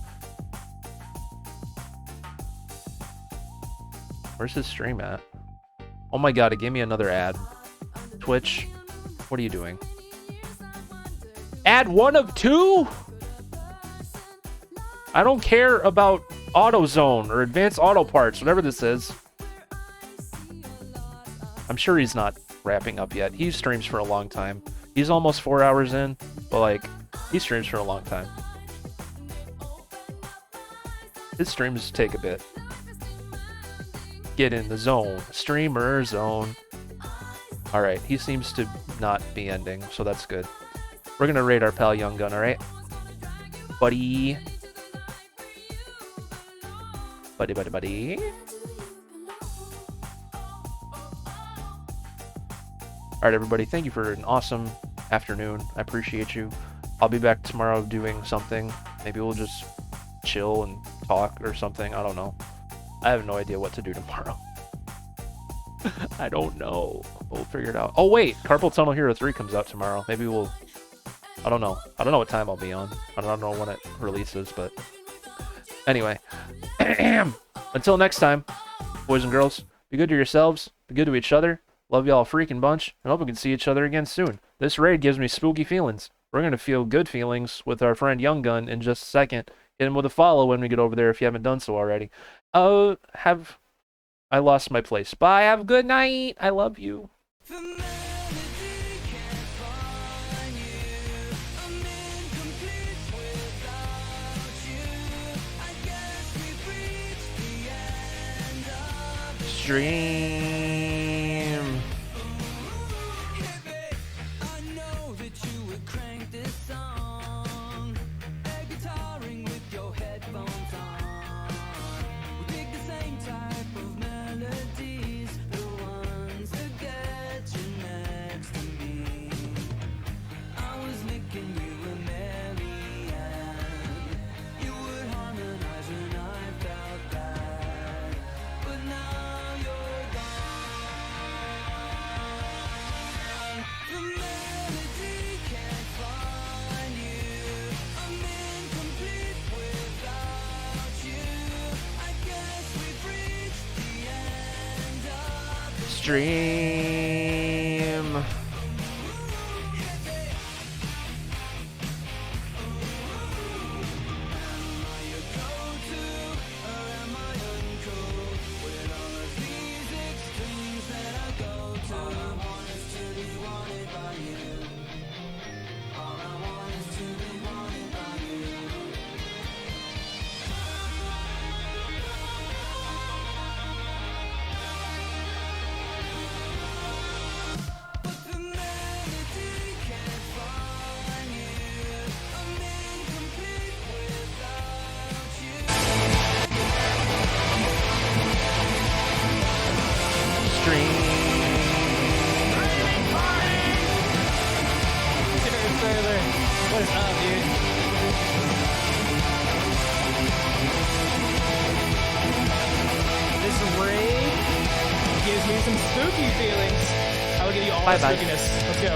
Where's his stream at? Oh my god, it gave me another ad. Twitch, what are you doing? Ad 1 of 2? I don't care about AutoZone or Advanced Auto Parts, whatever this is. I'm sure he's not wrapping up yet. He streams for a long time. He's almost 4 hours in, but like, he streams for a long time. His streams take a bit. Get in the zone. Streamer zone. Alright, he seems to not be ending, so that's good. We're gonna raid our pal Young Gun, alright? Buddy. Buddy. Alright, everybody, thank you for an awesome afternoon. I appreciate you. I'll be back tomorrow doing something. Maybe we'll just chill and talk or something. I don't know. I have no idea what to do tomorrow. I don't know. We'll figure it out. Oh, wait. Carpal Tunnel Hero 3 comes out tomorrow. Maybe we'll I don't know. I don't know what time I'll be on. I don't know when it releases, but anyway. Until next time, boys and girls, be good to yourselves, be good to each other. Love y'all a freaking bunch, and hope we can see each other again soon. This raid gives me spooky feelings. We're going to feel good feelings with our friend Young Gun in just a second. Hit him with a follow when we get over there if you haven't done so already. I lost my place. Bye, have a good night. I love you. Stream. Stream. What is up, dude? This raid gives me some spooky feelings. I will give you all the spookiness. Let's go.